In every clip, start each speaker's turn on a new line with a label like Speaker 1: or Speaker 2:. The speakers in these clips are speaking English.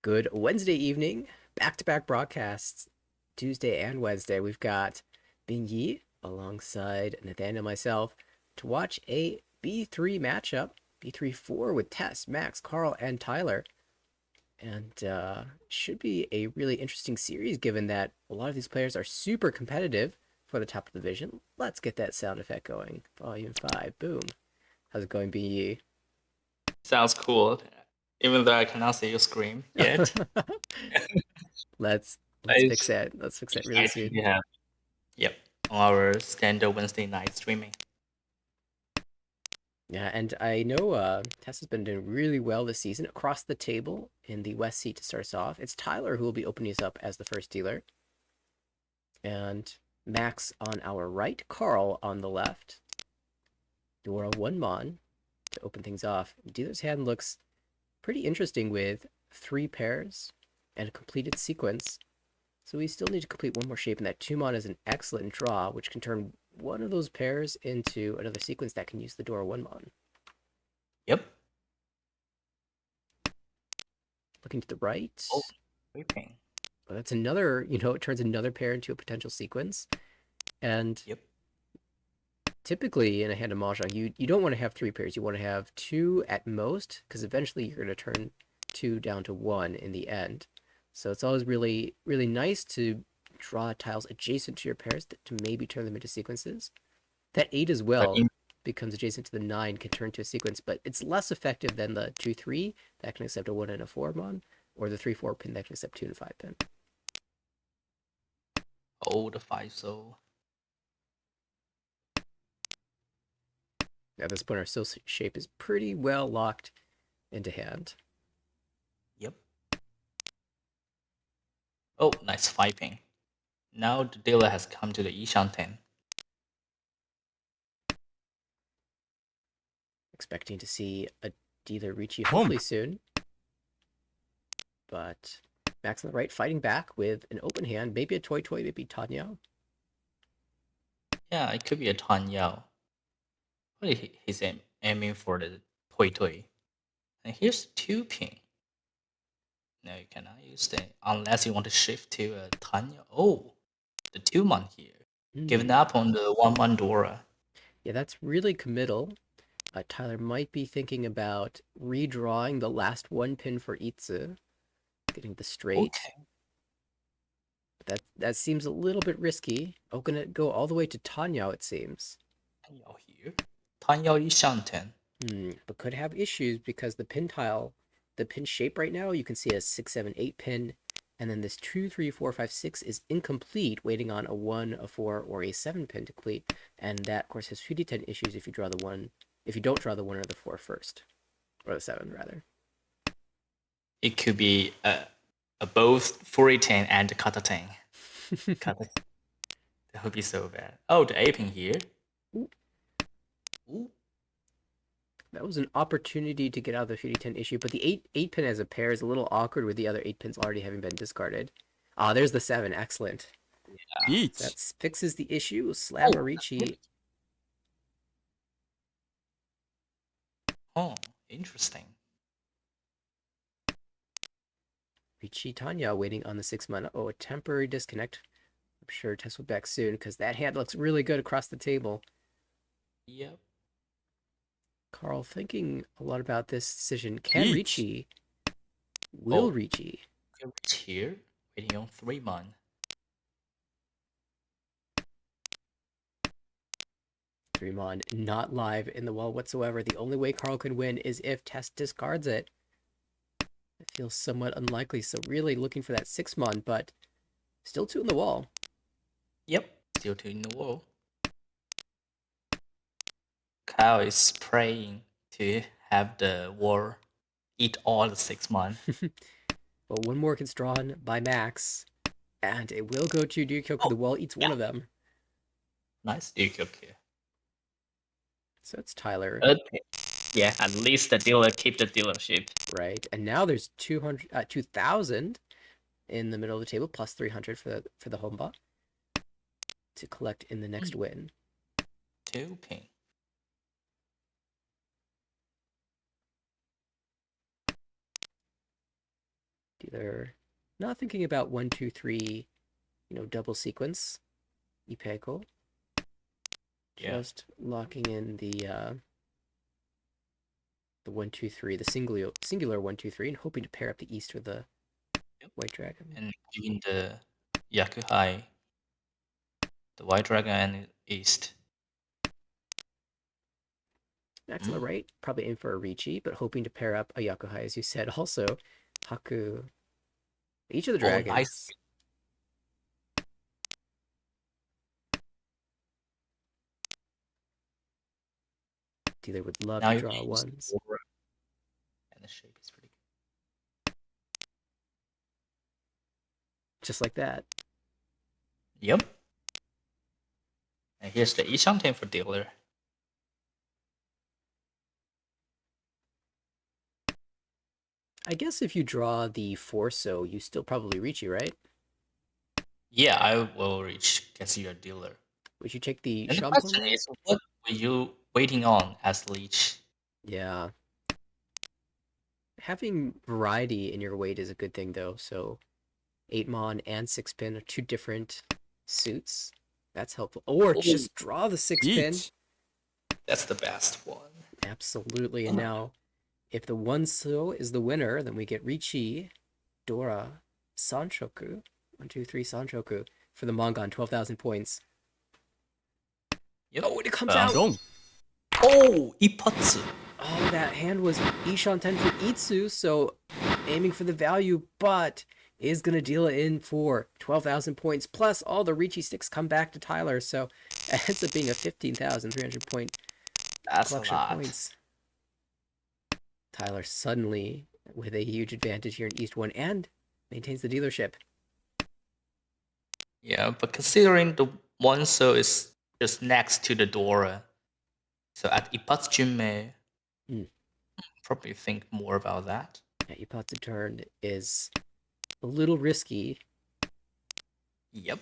Speaker 1: Good Wednesday evening, back-to-back broadcasts, Tuesday and Wednesday. We've got Bing Yi alongside Nathaniel and myself to watch a B3 matchup, B3-4 with Tess, Max, Carl, and Tyler. And should be a really interesting series given that a lot of these players are super competitive for the top of the division. Let's get that sound effect going. Volume 5, boom. How's it going, Bing Yi?
Speaker 2: Sounds cool, even though I cannot see you scream yet.
Speaker 1: Let's
Speaker 2: It's
Speaker 1: fix that. Let's fix that really
Speaker 2: exciting
Speaker 1: soon.
Speaker 2: to have. Yep, on our standard Wednesday night streaming.
Speaker 1: Yeah, and I know Tess has been doing really well this season across the table in the West seat to start us off. It's Tyler who will be opening us up as the first dealer. And Max on our right, Carl on the left. Dora one Mon to open things off. Dealer's hand looks pretty interesting with 3 pairs and a completed sequence. So we still need to complete one more shape, and that 2 Mon is an excellent draw, which can turn one of those pairs into another sequence that can use the Dora one Mon.
Speaker 2: Yep.
Speaker 1: Looking to the right.
Speaker 2: Oh, sweeping.
Speaker 1: Well, that's another, it turns another pair into a potential sequence. And
Speaker 2: Yep.
Speaker 1: typically in a hand of Mahjong, you don't want to have 3 pairs. You want to have 2 at most, because eventually you're going to turn 2 down to 1 in the end. So it's always really, really nice to draw tiles adjacent to your pairs to maybe turn them into sequences. That 8 as
Speaker 2: But
Speaker 1: well
Speaker 2: in,
Speaker 1: becomes adjacent to the 9, can turn to a sequence, but it's less effective than the 2-3 that can accept a 1 and a 4 mon, or the 3-4 pin that can accept 2 and 5 pin.
Speaker 2: the 5 so.
Speaker 1: At this point, our still shape is pretty well locked into hand.
Speaker 2: Yep. Oh, nice 5 ping. Now the dealer has come to the Yishan 10.
Speaker 1: Expecting to see a dealer Ricci hopefully soon. But Max on the right fighting back with an open hand, maybe a Toy Toy, maybe Tanya.
Speaker 2: Yeah, it could be a Tan Yao. But he's aiming for the Toy Toy. And here's 2 ping. No, you cannot use that unless you want to shift to a Tanya. Oh, the 2 mon here. Giving up on the 1 mon Dora.
Speaker 1: Yeah, that's really committal. Tyler might be thinking about redrawing the last 1 pin for Itzu, getting the straight.
Speaker 2: Okay.
Speaker 1: But that seems a little bit risky. Oh, gonna go all the way to Tanya, it seems.
Speaker 2: 弹药 here. 弹药一上10.
Speaker 1: But could have issues because the pin tile, the pin shape right now, you can see a 6, 7, 8 pin, and then this 2, 3, 4, 5, 6 is incomplete, waiting on a 1, a 4, or a 7 pin to complete. And that, of course, has 2d10 issues if you draw the 1, if you don't draw the 1 or the 4 first. Or the 7, rather.
Speaker 2: It could be a both 4010 and kata 10. Kata. That would be so bad. Oh, the 8 pin here.
Speaker 1: Ooh.
Speaker 2: Ooh.
Speaker 1: That was an opportunity to get out of the 2d10 issue, but the 8 pin as a pair is a little awkward with the other 8 pins already having been discarded. Ah, there's the 7. Excellent.
Speaker 2: Yeah.
Speaker 1: So that fixes the issue. Slam Marichi.
Speaker 2: Oh, interesting.
Speaker 1: Ricci Tanya waiting on the 6 mana. Oh, a temporary disconnect. I'm sure Tess will be back soon because that hand looks really good across the table.
Speaker 2: Yep.
Speaker 1: Carl thinking a lot about this decision. Can Ricci? Will Ricci?
Speaker 2: Here, waiting on 3 mon.
Speaker 1: 3 mon not live in the wall whatsoever. The only way Carl can win is if Tess discards it. It feels somewhat unlikely, so really looking for that 6 mon, but still 2 in the wall.
Speaker 2: Yep. Still 2 in the wall. Kyle is praying to have the war eat all the 6 mon.
Speaker 1: Well, 1 more gets drawn by Max, and it will go to Ryukyoku. The wall eats one of them.
Speaker 2: Nice Ryukyoku.
Speaker 1: So it's Tyler.
Speaker 2: Okay. Yeah, at least the dealer keep the dealership.
Speaker 1: Right, and now there's 2,000 in the middle of the table, plus 300 for the home bot to collect in the next win.
Speaker 2: 2 ping.
Speaker 1: Dealer not thinking about 1, 2, 3, double sequence. Ipeko.
Speaker 2: Yeah.
Speaker 1: Just locking in the 1, 2, 3, the singular 1, 2, 3, and hoping to pair up the east with the
Speaker 2: Yep.
Speaker 1: white dragon.
Speaker 2: And giving the Yakuhai, the white dragon and east.
Speaker 1: Max on the right, probably aim for a Ricci, but hoping to pair up a Yakuhai, as you said. Also, Haku. Each of the
Speaker 2: Oh, nice.
Speaker 1: dragons. Dealer would love
Speaker 2: Now
Speaker 1: to
Speaker 2: you
Speaker 1: draw
Speaker 2: use
Speaker 1: ones.
Speaker 2: the aura, and the shape is pretty
Speaker 1: Just like that.
Speaker 2: good. Yep. And here's the Ishanten for dealer.
Speaker 1: I guess if you draw the Forso, you still probably Ricci, right?
Speaker 2: Yeah, I will reach guess your dealer.
Speaker 1: Would you take the
Speaker 2: And the question
Speaker 1: Shamponi?
Speaker 2: is, what were you waiting on as leech?
Speaker 1: Yeah. Having variety in your weight is a good thing, though. So 8 Mon and 6 pin are two different suits. That's helpful. Or
Speaker 2: Oh,
Speaker 1: just draw the 6 pin.
Speaker 2: that's the best one.
Speaker 1: Absolutely. And now, if the one so is the winner, then we get Ricci, Dora, Sanchoku. 1, 2, 3, Sanchoku for the Mongon, 12,000 points.
Speaker 2: Yep.
Speaker 1: Oh, and it comes out.
Speaker 2: Oh, Ipatsu.
Speaker 1: Oh, that hand was Ishanten for Itsu, so aiming for the value, but is going to deal it in for 12,000 points. Plus, all the Ricci sticks come back to Tyler, so it ends up being a 15,300 point
Speaker 2: That's a
Speaker 1: collection of
Speaker 2: lot.
Speaker 1: points. Tyler suddenly with a huge advantage here in East 1 and maintains the dealership.
Speaker 2: Yeah, but considering the one so is just next to the Dora, so at Ipatsujume,
Speaker 1: Mm.
Speaker 2: probably think more about that.
Speaker 1: Yeah, Ipatsu turn is a little risky.
Speaker 2: Yep.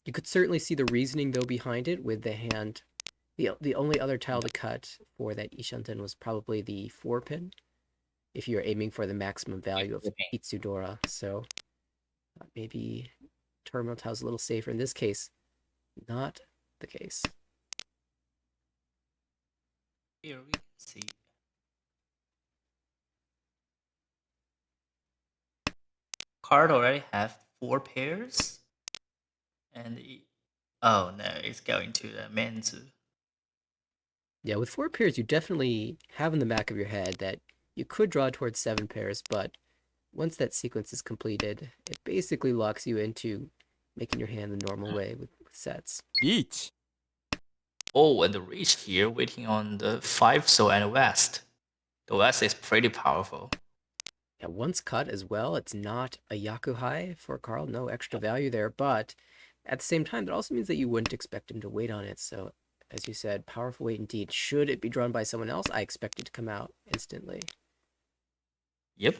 Speaker 1: You could certainly see the reasoning, though, behind it with the hand. The only other tile to cut for that Ishanten was probably the 4 pin, if you're aiming for the maximum value of Itsudora. So maybe terminal tile's a little safer. In this case, not the case.
Speaker 2: Here we can see. Card already have 4 pairs, and oh no, it's going to the Menzu.
Speaker 1: Yeah, with 4 pairs, you definitely have in the back of your head that you could draw towards 7 pairs, but once that sequence is completed, it basically locks you into making your hand the normal way with sets.
Speaker 2: Oh, and the reach here waiting on the 5 so and west. The west is pretty powerful.
Speaker 1: Yeah, once cut as well, it's not a Yakuhai for Carl, no extra value there, but at the same time, that also means that you wouldn't expect him to wait on it. So, as you said, powerful weight indeed. Should it be drawn by someone else, I expect it to come out instantly.
Speaker 2: Yep.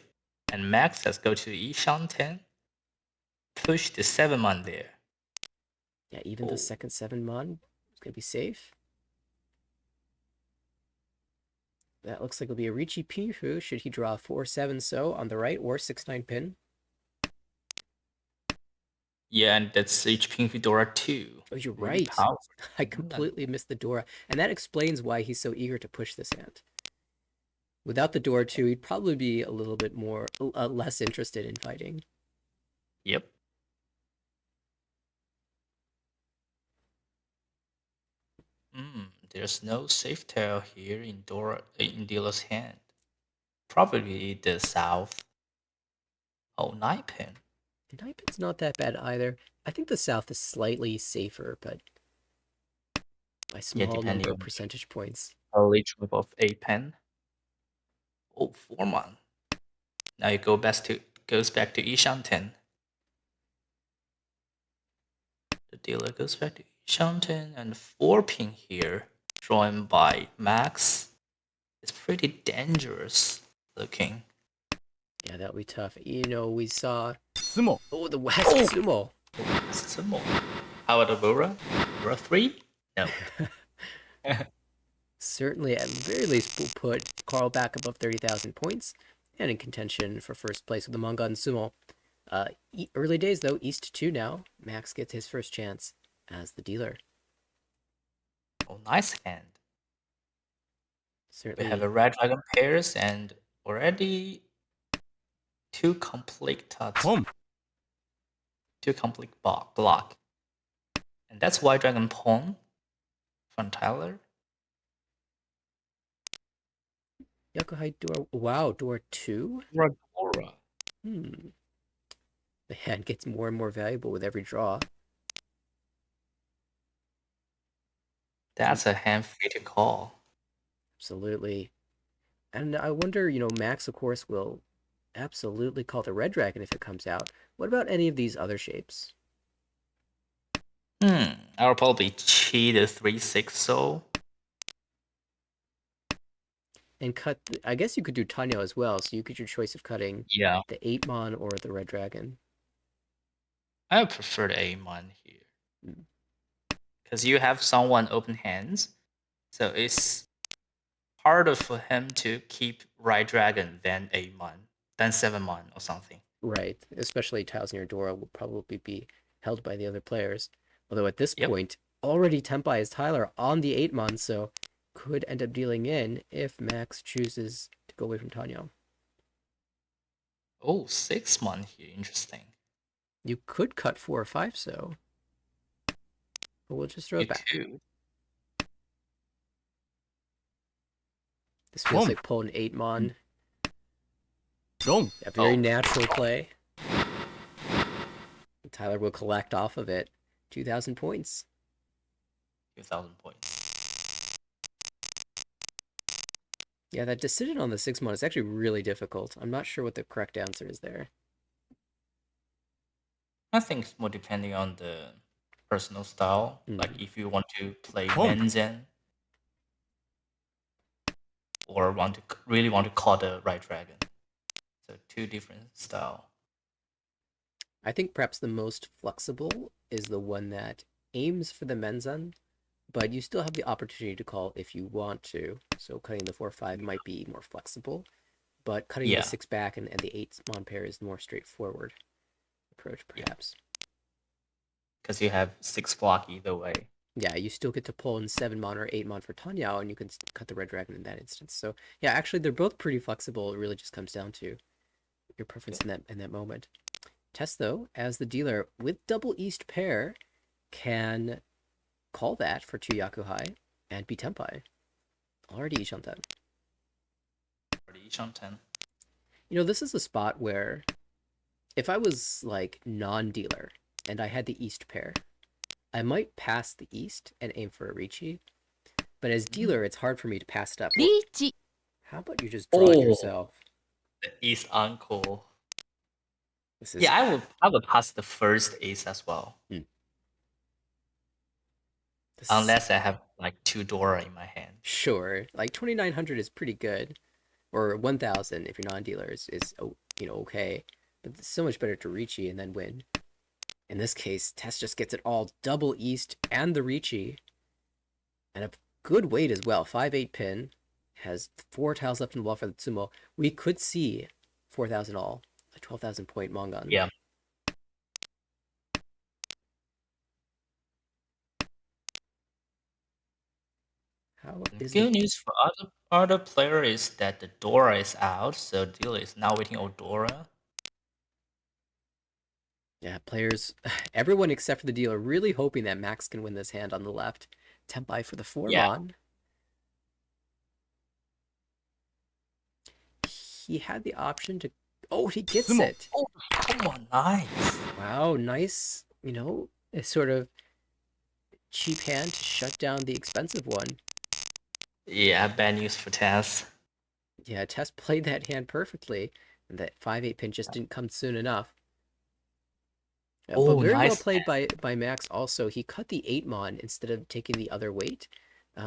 Speaker 2: And Max has go to Ishan 10. Push the 7-man there.
Speaker 1: Yeah, even the second 7 Mon is going to be safe. That looks like it'll be a Ricci Pihu should he draw 4-7 so on the right or 6-9 pin.
Speaker 2: Yeah, and that's H Ping Fedora 2.
Speaker 1: Oh, you're
Speaker 2: Really
Speaker 1: right.
Speaker 2: powerful.
Speaker 1: I completely missed the Dora. And that explains why he's so eager to push this hand. Without the Dora 2, he'd probably be a little bit more, less interested in fighting.
Speaker 2: Yep. There's no safe tail here in dealer's hand. Probably the south. Oh, 9-pin.
Speaker 1: 9-pin's not that bad either. I think the South is slightly safer, but by
Speaker 2: Yeah,
Speaker 1: small
Speaker 2: depending
Speaker 1: number of
Speaker 2: on
Speaker 1: percentage points.
Speaker 2: early trip of 8-pin. Oh, 4-man. Now it goes back to Ishan 10. The dealer goes back to Ishan 10 and 4-pin here, drawn by Max. It's pretty dangerous looking.
Speaker 1: Yeah, that'll be tough. We saw...
Speaker 3: Sumo.
Speaker 1: Oh, the West
Speaker 2: Oh!
Speaker 1: Sumo.
Speaker 2: Sumo. How about Aurora? Aurora 3? No.
Speaker 1: Certainly, at the very least, will put Carl back above 30,000 points. and in contention for first place with the manga and sumo. Early days though, East 2 now. Max gets his first chance as the dealer.
Speaker 2: Oh, nice hand. We have
Speaker 1: Certainly.
Speaker 2: a red dragon pairs and already two complete two complete block. And that's white dragon pawn from Tyler.
Speaker 1: Yakuhai door. Wow, door 2?
Speaker 2: Ragora.
Speaker 1: Hmm. The hand gets more and more valuable with every draw.
Speaker 2: That's a hand free to call.
Speaker 1: Absolutely. And I wonder, Max, of course, will absolutely call the red dragon if it comes out. What about any of these other shapes?
Speaker 2: I'll probably cheat a 3/6 soul.
Speaker 1: And cut, I guess you could do Tanyo as well, so you get your choice of cutting
Speaker 2: Yeah.
Speaker 1: the 8-mon or the red dragon.
Speaker 2: I would prefer the A1 here.
Speaker 1: Hmm.
Speaker 2: Because you have someone open hands. So it's harder for him to keep right dragon than A1, than 7-mon or something.
Speaker 1: Right, especially tiles near Dora will probably be held by the other players. Although at this
Speaker 2: Yep.
Speaker 1: point, already Tempai is Tyler on the 8-mon, so could end up dealing in if Max chooses to go away from Tanyo.
Speaker 2: Oh, 6-mon here. Interesting.
Speaker 1: You could cut 4 or 5, so. But we'll just throw
Speaker 2: You
Speaker 1: it back.
Speaker 2: could.
Speaker 1: This feels like pulling 8-mon.
Speaker 3: Don't.
Speaker 1: A very
Speaker 2: Oh.
Speaker 1: natural play. Tyler will collect off of it 2,000 points.
Speaker 2: 2,000 points.
Speaker 1: Yeah, that decision on the 6-mon is actually really difficult. I'm not sure what the correct answer is there.
Speaker 2: I think it's more depending on the personal style. Like if you want to play Menzen or really want to call the right dragon. So two different style.
Speaker 1: I think perhaps the most flexible is the one that aims for the Menzen, but you still have the opportunity to call if you want to. So cutting the 4-5 might be more flexible, but cutting the
Speaker 2: Yeah.
Speaker 1: 6 back and the 8-mon pair is the more straightforward approach, perhaps.
Speaker 2: Because you have 6 block either way.
Speaker 1: Yeah, you still get to pull in 7-mon or 8-mon for Tanyao, and you can cut the red dragon in that instance. So yeah, actually they're both pretty flexible. It really just comes down to your preference in that moment. Test though, as the dealer with double east pair, can call that for 2 Yakuhai and be Tempai. Already Ishanten.
Speaker 2: Already each on 10.
Speaker 1: This is a spot where if I was like non-dealer and I had the east pair, I might pass the east and aim for a Richi. But as dealer, it's hard for me to pass it up.
Speaker 3: Richi.
Speaker 1: How about you just draw it yourself?
Speaker 2: The East Uncle.
Speaker 1: This is
Speaker 2: Yeah, I would pass the first ace as well. Unless I have like 2 Dora in my hand.
Speaker 1: Sure, like 2,900 is pretty good, or 1,000 if you're non-dealer is okay, but it's so much better to Richi and then win. In this case, Tess just gets it all double east and the Richi, and a good weight as well. 5-8 pin has 4 tiles left in the wall for the Tsumo. We could see 4,000 all, a 12,000 point Mongan.
Speaker 2: Yeah.
Speaker 1: How is
Speaker 2: Good
Speaker 1: the
Speaker 2: news for other player is that the Dora is out, so dealer is now waiting on Dora.
Speaker 1: Yeah, players, everyone except for the dealer, really hoping that Max can win this hand on the left. Tempai for the 4-mon. He had the option to. Oh, he gets it.
Speaker 2: Oh, come on, nice.
Speaker 1: Wow, nice. A sort of cheap hand to shut down the expensive one.
Speaker 2: Yeah, bad news for Tess.
Speaker 1: Yeah, Tess played that hand perfectly, and that 5-8 pin just didn't come soon enough. But very well
Speaker 2: nice.
Speaker 1: played by Max also. He cut the 8-mon instead of taking the other weight,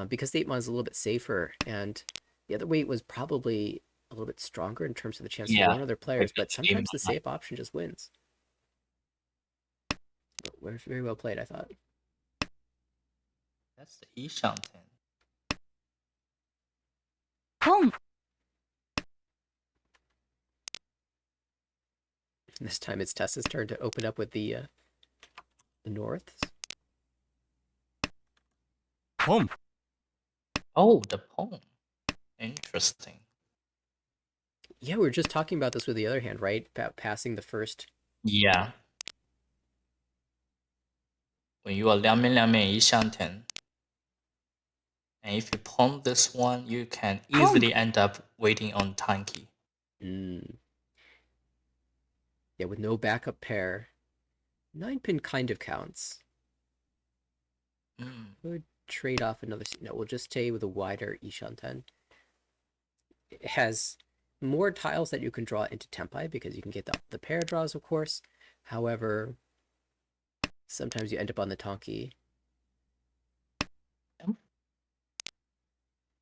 Speaker 1: because the 8-mon is a little bit safer, and the other weight was probably a little bit stronger in terms of the chance to warn other players, but sometimes the safe option just wins. But very well played, I thought.
Speaker 2: That's the Ishanten.
Speaker 3: Pong.
Speaker 1: This time it's Tessa's turn to open up with the norths.
Speaker 3: Home.
Speaker 2: Oh, the pawn. Interesting.
Speaker 1: Yeah, we were just talking about this with the other hand, right? About passing the first.
Speaker 2: Yeah. When you are 两面一相填, and if you pawn this one, you can easily end up waiting on tanky.
Speaker 1: Yeah, with no backup pair. 9-pin kind of counts. Would trade off another. No, we'll just stay with a wider Ishanten. It has more tiles that you can draw into Tempai because you can get the pair draws, of course. However, sometimes you end up on the Tonki.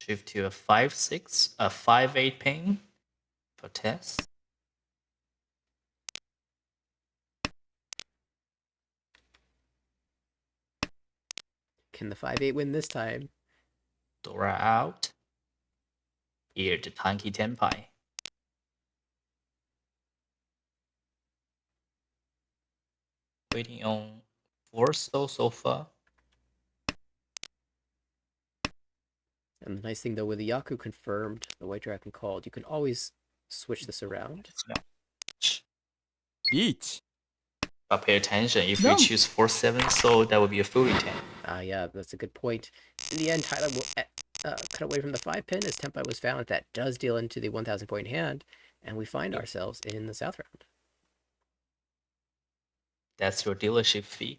Speaker 2: Shift to a 5-6, a 5-8 ping for test.
Speaker 1: Can the 5-8 win this time?
Speaker 2: Dora out. Here to tanky Tenpai. Waiting on 4 so far.
Speaker 1: And the nice thing though, with the Yaku confirmed, the White Dragon called, you can always switch this around.
Speaker 3: Beach.
Speaker 2: But pay attention, if you choose 4-7 so that would be a full retain.
Speaker 1: Yeah, that's a good point. In the end, Tyler will cut away from the 5-pin as Tempai was found. That does deal into the 1,000 point hand, and we find ourselves in the South round.
Speaker 2: That's your dealership fee.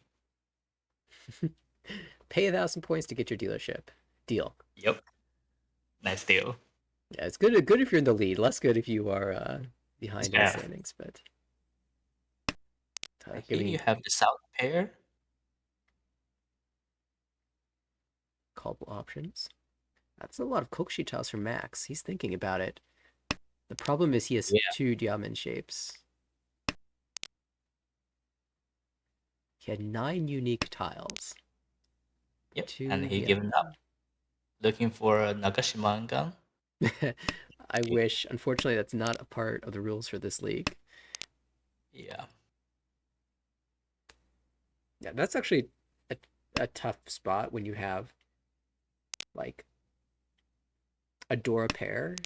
Speaker 1: Pay 1,000 points to get your dealership. Deal.
Speaker 2: Yep. Nice deal.
Speaker 1: Yeah, it's good if you're in the lead. Less good if you are behind in the standings. But
Speaker 2: here you have the South pair.
Speaker 1: Callable options. That's a lot of Kokushi tiles for Max. He's thinking about it. The problem is he has 2 diamond shapes. He had 9 unique tiles.
Speaker 2: Yep, and he given up. Looking for a Nagashima gun.
Speaker 1: I wish. Unfortunately, that's not a part of the rules for this league.
Speaker 2: Yeah.
Speaker 1: Yeah, that's actually a tough spot when you have like a Dora pair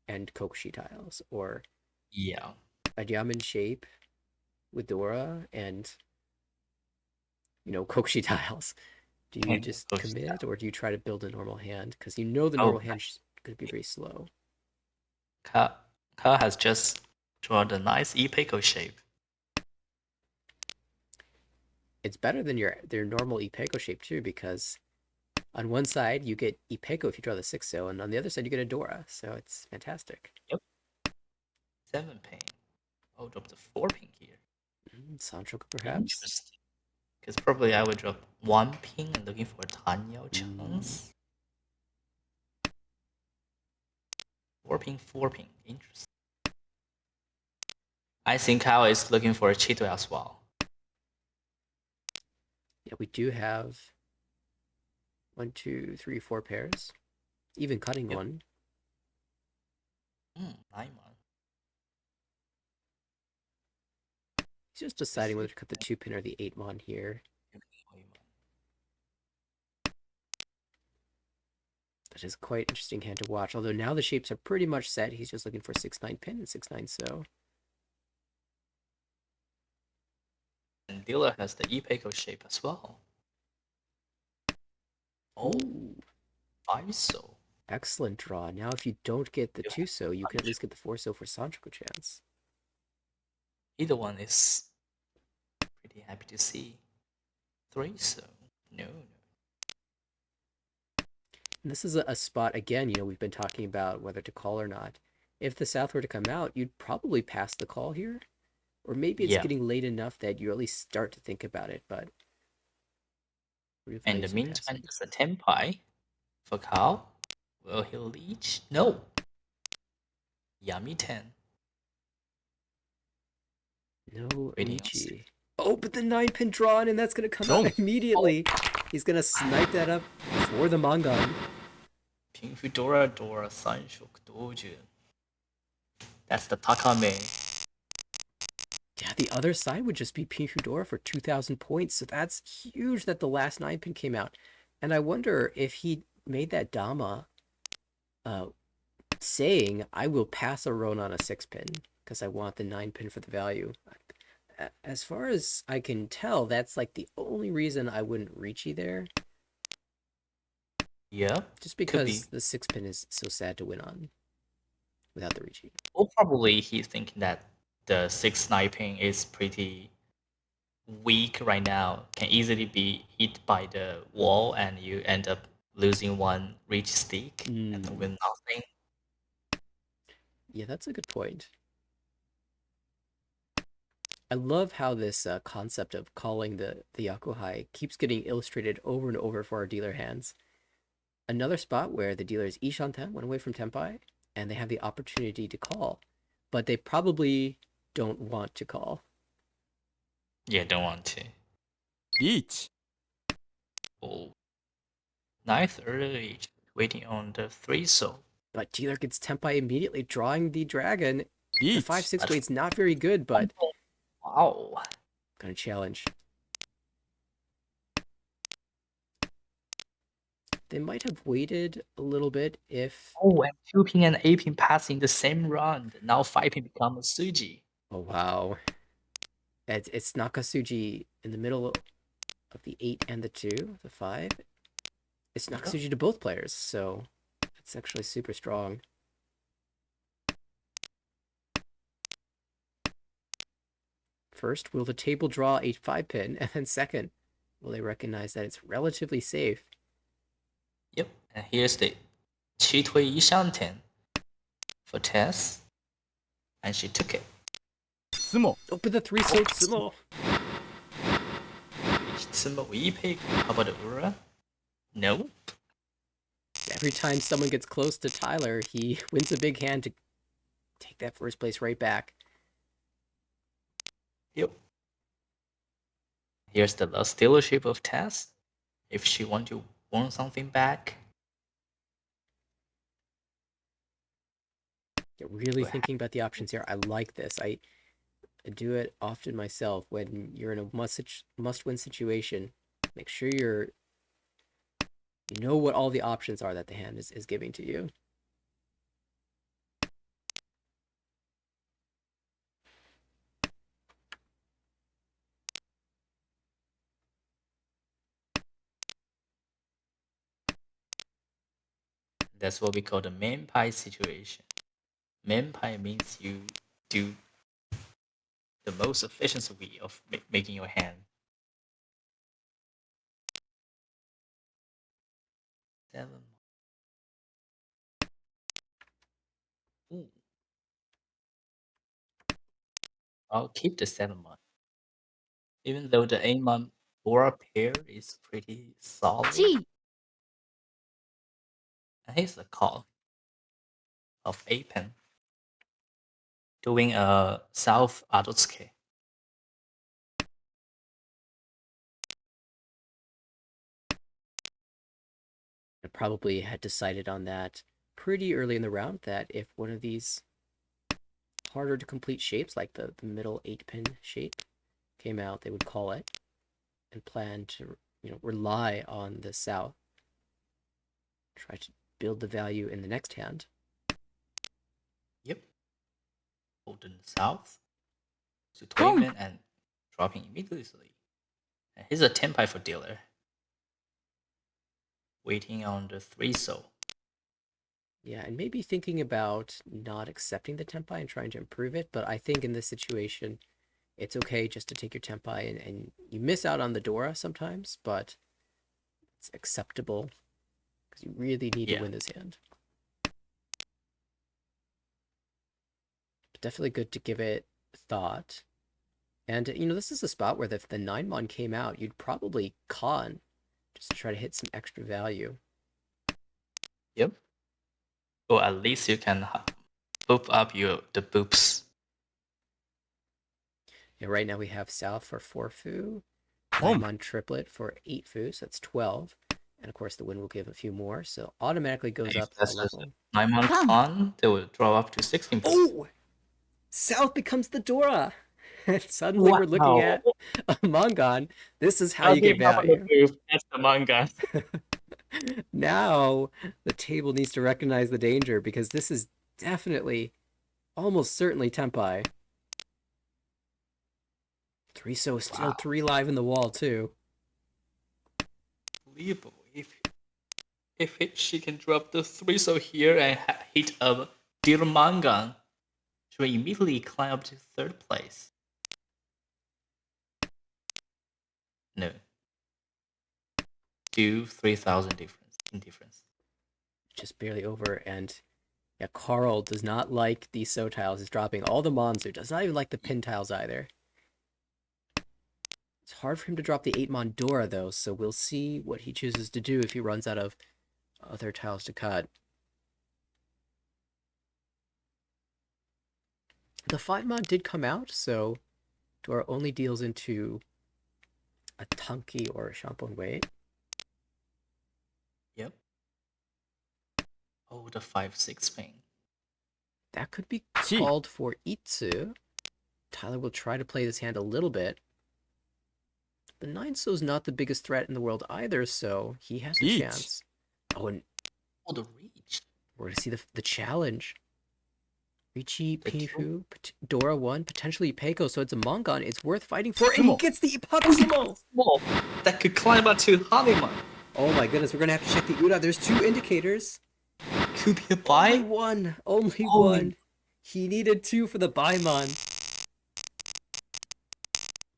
Speaker 1: and Kokushi tiles, or a diamond shape with Dora and Kokushi tiles. Do you just commit, or do you try to build a normal hand? Because the normal hand is going to be very slow.
Speaker 2: Ka has just drawn a nice Ipeco shape.
Speaker 1: It's better than their normal Ipeco shape too, because on one side you get Ipeco if you draw the 6-0, and on the other side you get a Dora, so it's fantastic.
Speaker 2: Yep. 7 ping. Oh, drop the 4 ping here.
Speaker 1: Sanchoku perhaps?
Speaker 2: Interesting. Because probably I would drop 1 ping and looking for a Tanyao chance. 4 ping, 4 ping. Interesting. I think Kyle is looking for a Cheeto as well.
Speaker 1: Yeah, we do have 1, 2, 3, 4 pairs. Even cutting one.
Speaker 2: 9 one.
Speaker 1: He's just deciding whether to cut the 2-pin or the 8-mon here. That is quite interesting hand to watch. Although now the shapes are pretty much set. He's just looking for 6-9 pin and 6-9 so.
Speaker 2: And dealer has the Ipeco shape as well. Oh, 5 so.
Speaker 1: Excellent draw. Now if you don't get the 2 so, you can at least get the 4 so for Sanchoku chance.
Speaker 2: Either one is pretty happy to see. 3 so. No.
Speaker 1: And this is a spot, again, we've been talking about whether to call or not. If the South were to come out, you'd probably pass the call here. Or maybe it's getting late enough that you at least start to think about it, but...
Speaker 2: In the meantime, there's a Tenpai for Kao. Will he leech? No! Yummy 10.
Speaker 1: No Ichi. Oh, but the 9-pin drawn, and that's going to come out immediately. He's going to snipe that up for the Mangan.
Speaker 2: Pingfu Dora Dora Sanshok Doju. That's the Takame.
Speaker 1: Yeah, the other side would just be Pinchudora for 2,000 points. So that's huge that the last 9-pin came out. And I wonder if he made that Dama uh, saying, I will pass a Roan on a 6-pin because I want the 9-pin for the value. As far as I can tell, that's like the only reason I wouldn't Ricci there.
Speaker 2: Yeah,
Speaker 1: Just
Speaker 2: could be.
Speaker 1: because the 6-pin is so sad to win on without the Ricci.
Speaker 2: Or probably he's thinking that the 6 sniping is pretty weak right now, can easily be hit by the wall, and you end up losing one reach stick and win nothing.
Speaker 1: Yeah, that's a good point. I love how this concept of calling the Yakuhai keeps getting illustrated over and over for our dealer hands. Another spot where the dealer is Ishanten, went away from Tenpai, and they have the opportunity to call, but they probably don't want to call.
Speaker 2: Yeah, don't want to.
Speaker 3: リーチ
Speaker 2: Oh, ninth early waiting on the 3 soul.
Speaker 1: But dealer gets Tenpai immediately, drawing the dragon. The
Speaker 3: リーチ
Speaker 1: 5-6 wait's not very good, but
Speaker 2: Wow.
Speaker 1: gonna challenge. They might have waited a little bit if...
Speaker 2: Oh, and 2 pin and 8 pin passing the same round. Now 5 pin becomes Suji.
Speaker 1: Oh, wow. It's Nakasuji in the middle of the 8 and the 2, the 5. It's Nakasuji to both players, so it's actually super strong. First, will the table draw a 5-pin? And then second, will they recognize that it's relatively safe?
Speaker 2: Yep, and here's the 七推一上10 for Tess, and she took it.
Speaker 3: スモ
Speaker 1: Open the 3-soul Sumo!
Speaker 2: Sumo pick. How about the Ura? Nope.
Speaker 1: Every time someone gets close to Tyler, he wins a big hand to take that first place right back.
Speaker 2: Yep. Here's the last dealership of Tess. If she want to win something back.
Speaker 1: You're really thinking about the options here. I like this. I do it often myself when you're in a must-win situation. Make sure you know what all the options are that the hand is giving to you.
Speaker 2: That's what we call the main pie situation. Main pie means you do the most efficient way of making your hand. 7. Ooh. I'll keep the 7 month. Even though the 8 month Bora pair is pretty solid.
Speaker 3: Gee.
Speaker 2: And here's the call of 8 pin. Doing a South Adotsuke.
Speaker 1: I probably had decided on that pretty early in the round, that if one of these harder to complete shapes, like the middle 8-pin shape, came out, they would call it and plan to, rely on the South. Try to build the value in the next hand.
Speaker 2: Yep. Holding South. To Toyman and dropping immediately. And here's a Tenpai for dealer. Waiting on the 3 soul.
Speaker 1: Yeah, and maybe thinking about not accepting the Tenpai and trying to improve it, but I think in this situation, it's okay just to take your Tenpai, and you miss out on the Dora sometimes, but it's acceptable because you really need to win this hand. But definitely good to give it thought. And, this is a spot where if the 9-mon came out, you'd probably con just to try to hit some extra value.
Speaker 2: Yep. Or at least you can boop up the boops.
Speaker 1: Yeah, right now we have South for 4 Fu, 9-mon triplet for 8 Fu, so that's 12. And of course the win will give a few more, so automatically goes up a level.
Speaker 2: 9-mon con, they will draw up to 16 boops.
Speaker 1: Oh! South becomes the Dora! And suddenly we're looking at a Mongon. This is how you get value.
Speaker 2: That's the manga.
Speaker 1: Now the table needs to recognize the danger because this is definitely, almost certainly Tempai. Three so still
Speaker 2: Wow.
Speaker 1: 3 live in the wall too.
Speaker 2: Unbelievable. If she can drop the 3 so here and hit a deer mangan, she will immediately climb up to 3rd place. No. 3,000 difference.
Speaker 1: Just barely over, and yeah, Carl does not like these so tiles. He's dropping all the Monzu. Does not even like the pin tiles either. It's hard for him to drop the 8 Mondora though, so we'll see what he chooses to do if he runs out of other tiles to cut. The 5 Mon did come out, so Dora only deals into a Tunky or a Shampoo Wait.
Speaker 2: Yep. Oh, the 5-6 ping.
Speaker 1: That could be called for Itsu. Tyler will try to play this hand a little bit. The 9-so is not the biggest threat in the world either, so he has a chance. Oh, and
Speaker 2: the reach.
Speaker 1: we're going to see the challenge. Richi, Pifu, Dora 1, potentially Peiko, so it's a Mongon. It's worth fighting for, and he gets the Ipatsumo!
Speaker 2: That could climb up to Hanuman.
Speaker 1: Oh my goodness, we're going to have to check the Uda. There's 2 indicators.
Speaker 2: Could be a buy?
Speaker 1: Only one. He needed 2 for the Baimon.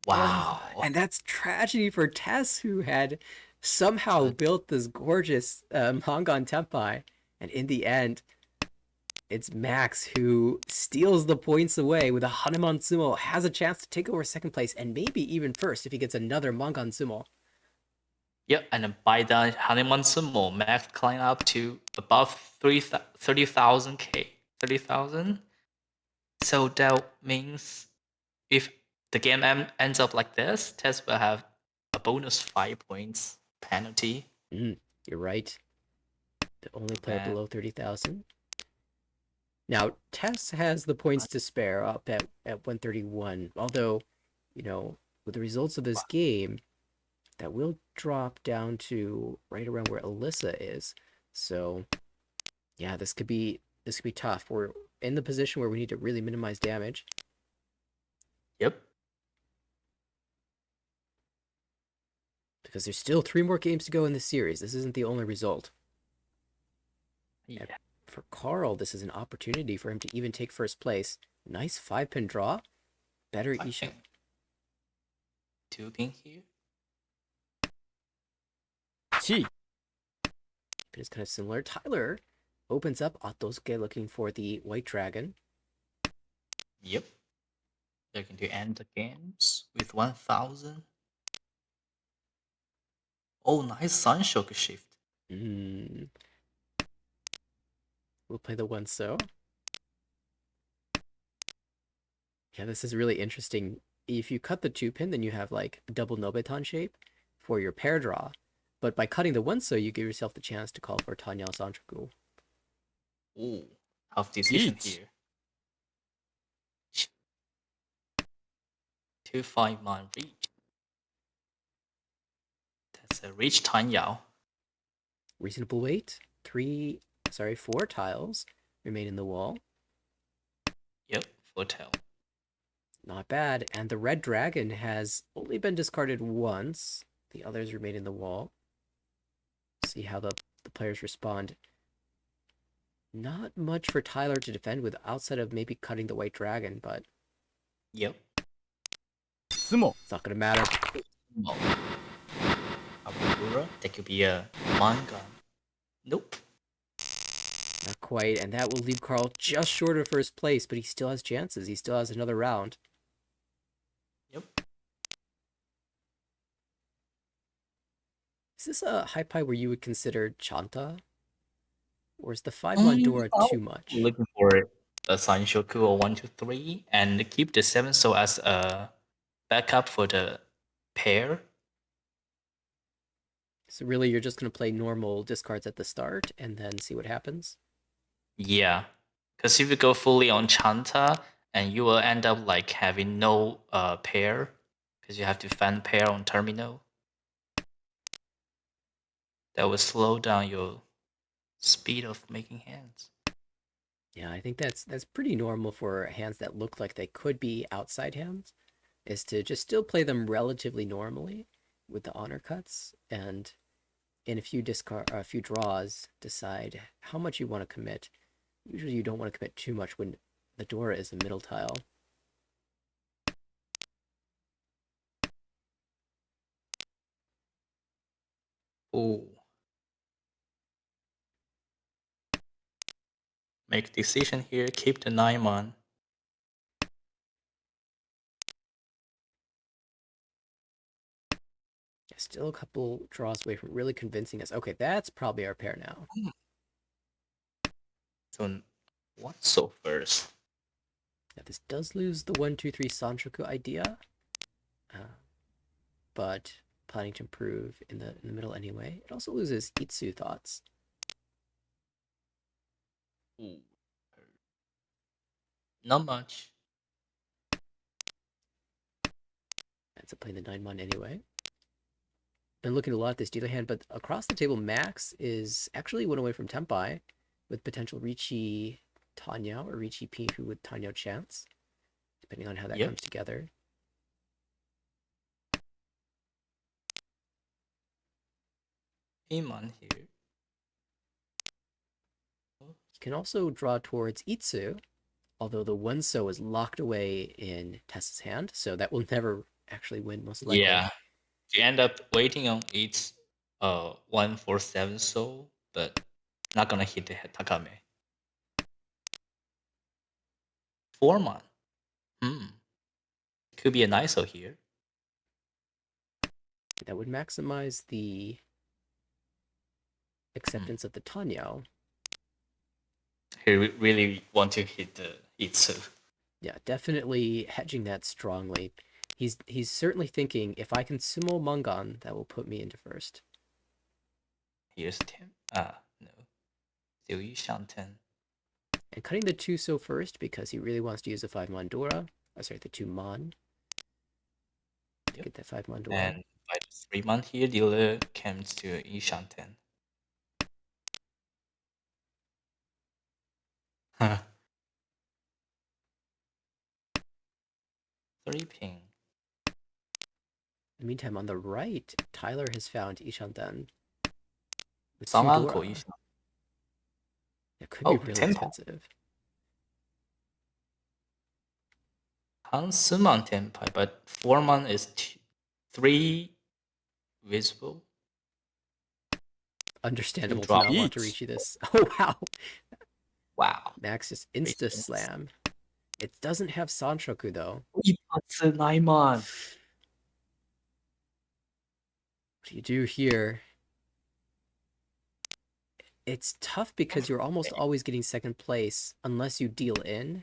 Speaker 2: Wow.
Speaker 1: Oh, and that's tragedy for Tess, who had somehow built this gorgeous Mongon Tempai. And in the end, it's Max who steals the points away with a Hanuman Sumo, has a chance to take over 2nd place, and maybe even 1st if he gets another Mongon Sumo.
Speaker 2: Yep, and then by the Hanuman Sumo, Max climb up to above 30,000 K. 30,000. So that means if the game ends up like this, Tess will have a bonus 5 points penalty.
Speaker 1: You're right. The only player below 30,000. Now, Tess has the points to spare up at 131. Although, you know, with the results of this game, that will drop down to right around where Alyssa is. So, yeah, this could be tough. We're in the position where we need to really minimize damage.
Speaker 2: Yep.
Speaker 1: Because there's still 3 more games to go in this series. This isn't the only result.
Speaker 2: Yeah.
Speaker 1: And for Carl, this is an opportunity for him to even take 1st place. Nice 5-pin draw. Better Isha.
Speaker 2: 2 pin here.
Speaker 3: But
Speaker 1: it's kind of similar. Tyler opens up Atosuke looking for the White Dragon.
Speaker 2: Yep. Looking to end the games with 1,000. Oh, nice Sunshock shift.
Speaker 1: We'll play the 1-so. Yeah, this is really interesting. If you cut the 2-pin, then you have like a double Nobetan shape for your pair draw. But by cutting the 1-so, you give yourself the chance to call for Tanya Santraku.
Speaker 2: Ooh, tough decision here. 2-5 man reach. That's a reach Tanyao.
Speaker 1: Reasonable weight. 4 tiles remain in the wall.
Speaker 2: Yep, 4 tile.
Speaker 1: Not bad. And the red dragon has only been discarded once. The others remain in the wall. See how the players respond. Not much for Tyler to defend with outside of maybe cutting the white dragon, but
Speaker 2: yep.
Speaker 1: It's not gonna matter.
Speaker 2: Abura, that could be a manga. Nope.
Speaker 1: Not quite, and that will leave Carl just short of 1st place, but he still has chances. He still has another round.
Speaker 2: Yep.
Speaker 1: Is this a high pie where you would consider Chanta? Or is the 5 Mondora too much?
Speaker 2: Looking for a Sanshoku or 1, 2, 3, and keep the 7-so as a backup for the pair.
Speaker 1: So really, you're just going to play normal discards at the start and then see what happens?
Speaker 2: Yeah. Because if you go fully on Chanta and you will end up like having no pair because you have to find pair on terminal. That will slow down your speed of making hands.
Speaker 1: Yeah, I think that's pretty normal for hands that look like they could be outside hands, is to just still play them relatively normally with the honor cuts, and in a few draws, decide how much you want to commit. Usually, you don't want to commit too much when the Dora is a middle tile.
Speaker 2: Ooh. Make decision here. Keep the 9-man.
Speaker 1: Still a couple draws away from really convincing us. Okay, that's probably our pair now.
Speaker 2: So what so first?
Speaker 1: Now, this does lose the 1-2-3 Sanchoku idea, but planning to improve in the middle anyway. It also loses Itsu thoughts.
Speaker 2: Ooh. Not much.
Speaker 1: Ends up playing the 9-mon anyway. Been looking a lot at this dealer hand, but across the table, Max is actually one away from Tempai with potential Ricci Tanyao or Ricci Pifu with Tanyao chance, depending on how that comes together.
Speaker 2: Payman here.
Speaker 1: You can also draw towards Itsu, although the Wonso is locked away in Tessa's hand, so that will never actually win, most likely.
Speaker 2: Yeah. You end up waiting on its 147 soul, but not gonna hit the Takame. 4-man. Could be an ISO here.
Speaker 1: That would maximize the acceptance of the Tanyao.
Speaker 2: He really want to hit the Itsu.
Speaker 1: Yeah, definitely hedging that strongly. He's certainly thinking, if I can sumo Mangan, that will put me into first.
Speaker 2: Here's 10. No. Still Yishan 10.
Speaker 1: And cutting the 2 first because he really wants to use the 5-mon Dora. Oh, sorry, the 2-mon.
Speaker 2: Yep.
Speaker 1: Get that 5-mon Dora.
Speaker 2: And by the 3-man here, dealer comes to Yishan 10. Huh. 3 ping.
Speaker 1: In the meantime, on the right, Tyler has found Ishanten with 2
Speaker 2: Some
Speaker 1: Dora.
Speaker 2: uncle Yishan.
Speaker 1: It could be really
Speaker 2: 10
Speaker 1: expensive.
Speaker 2: Hansuman Tenpai, but 4-man is 3 visible.
Speaker 1: Understandable to
Speaker 2: drop.
Speaker 1: not want to reach this. Oh, wow.
Speaker 2: Wow.
Speaker 1: Max just insta-slam. It doesn't have Sanshoku, though.
Speaker 2: 9-man.
Speaker 1: What do you do here? It's tough because you're almost always getting second place unless you deal in.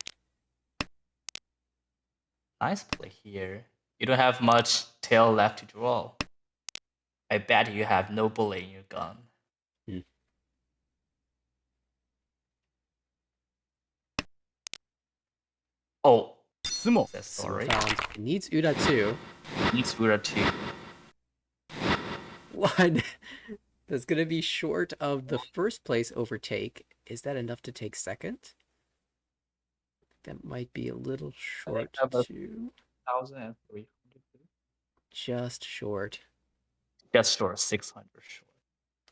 Speaker 2: Nice play here. You don't have much tail left to draw. I bet you have no bullet in your gun. Oh,
Speaker 3: Sumo.
Speaker 2: that's
Speaker 1: So
Speaker 2: sorry.
Speaker 1: found. It needs Ura too.
Speaker 2: Needs Ura too.
Speaker 1: What? That's gonna be short of the first place overtake. Is that enough to take second? That might be a little short too.
Speaker 2: 1,300.
Speaker 1: Just short.
Speaker 2: Just short, 600 short.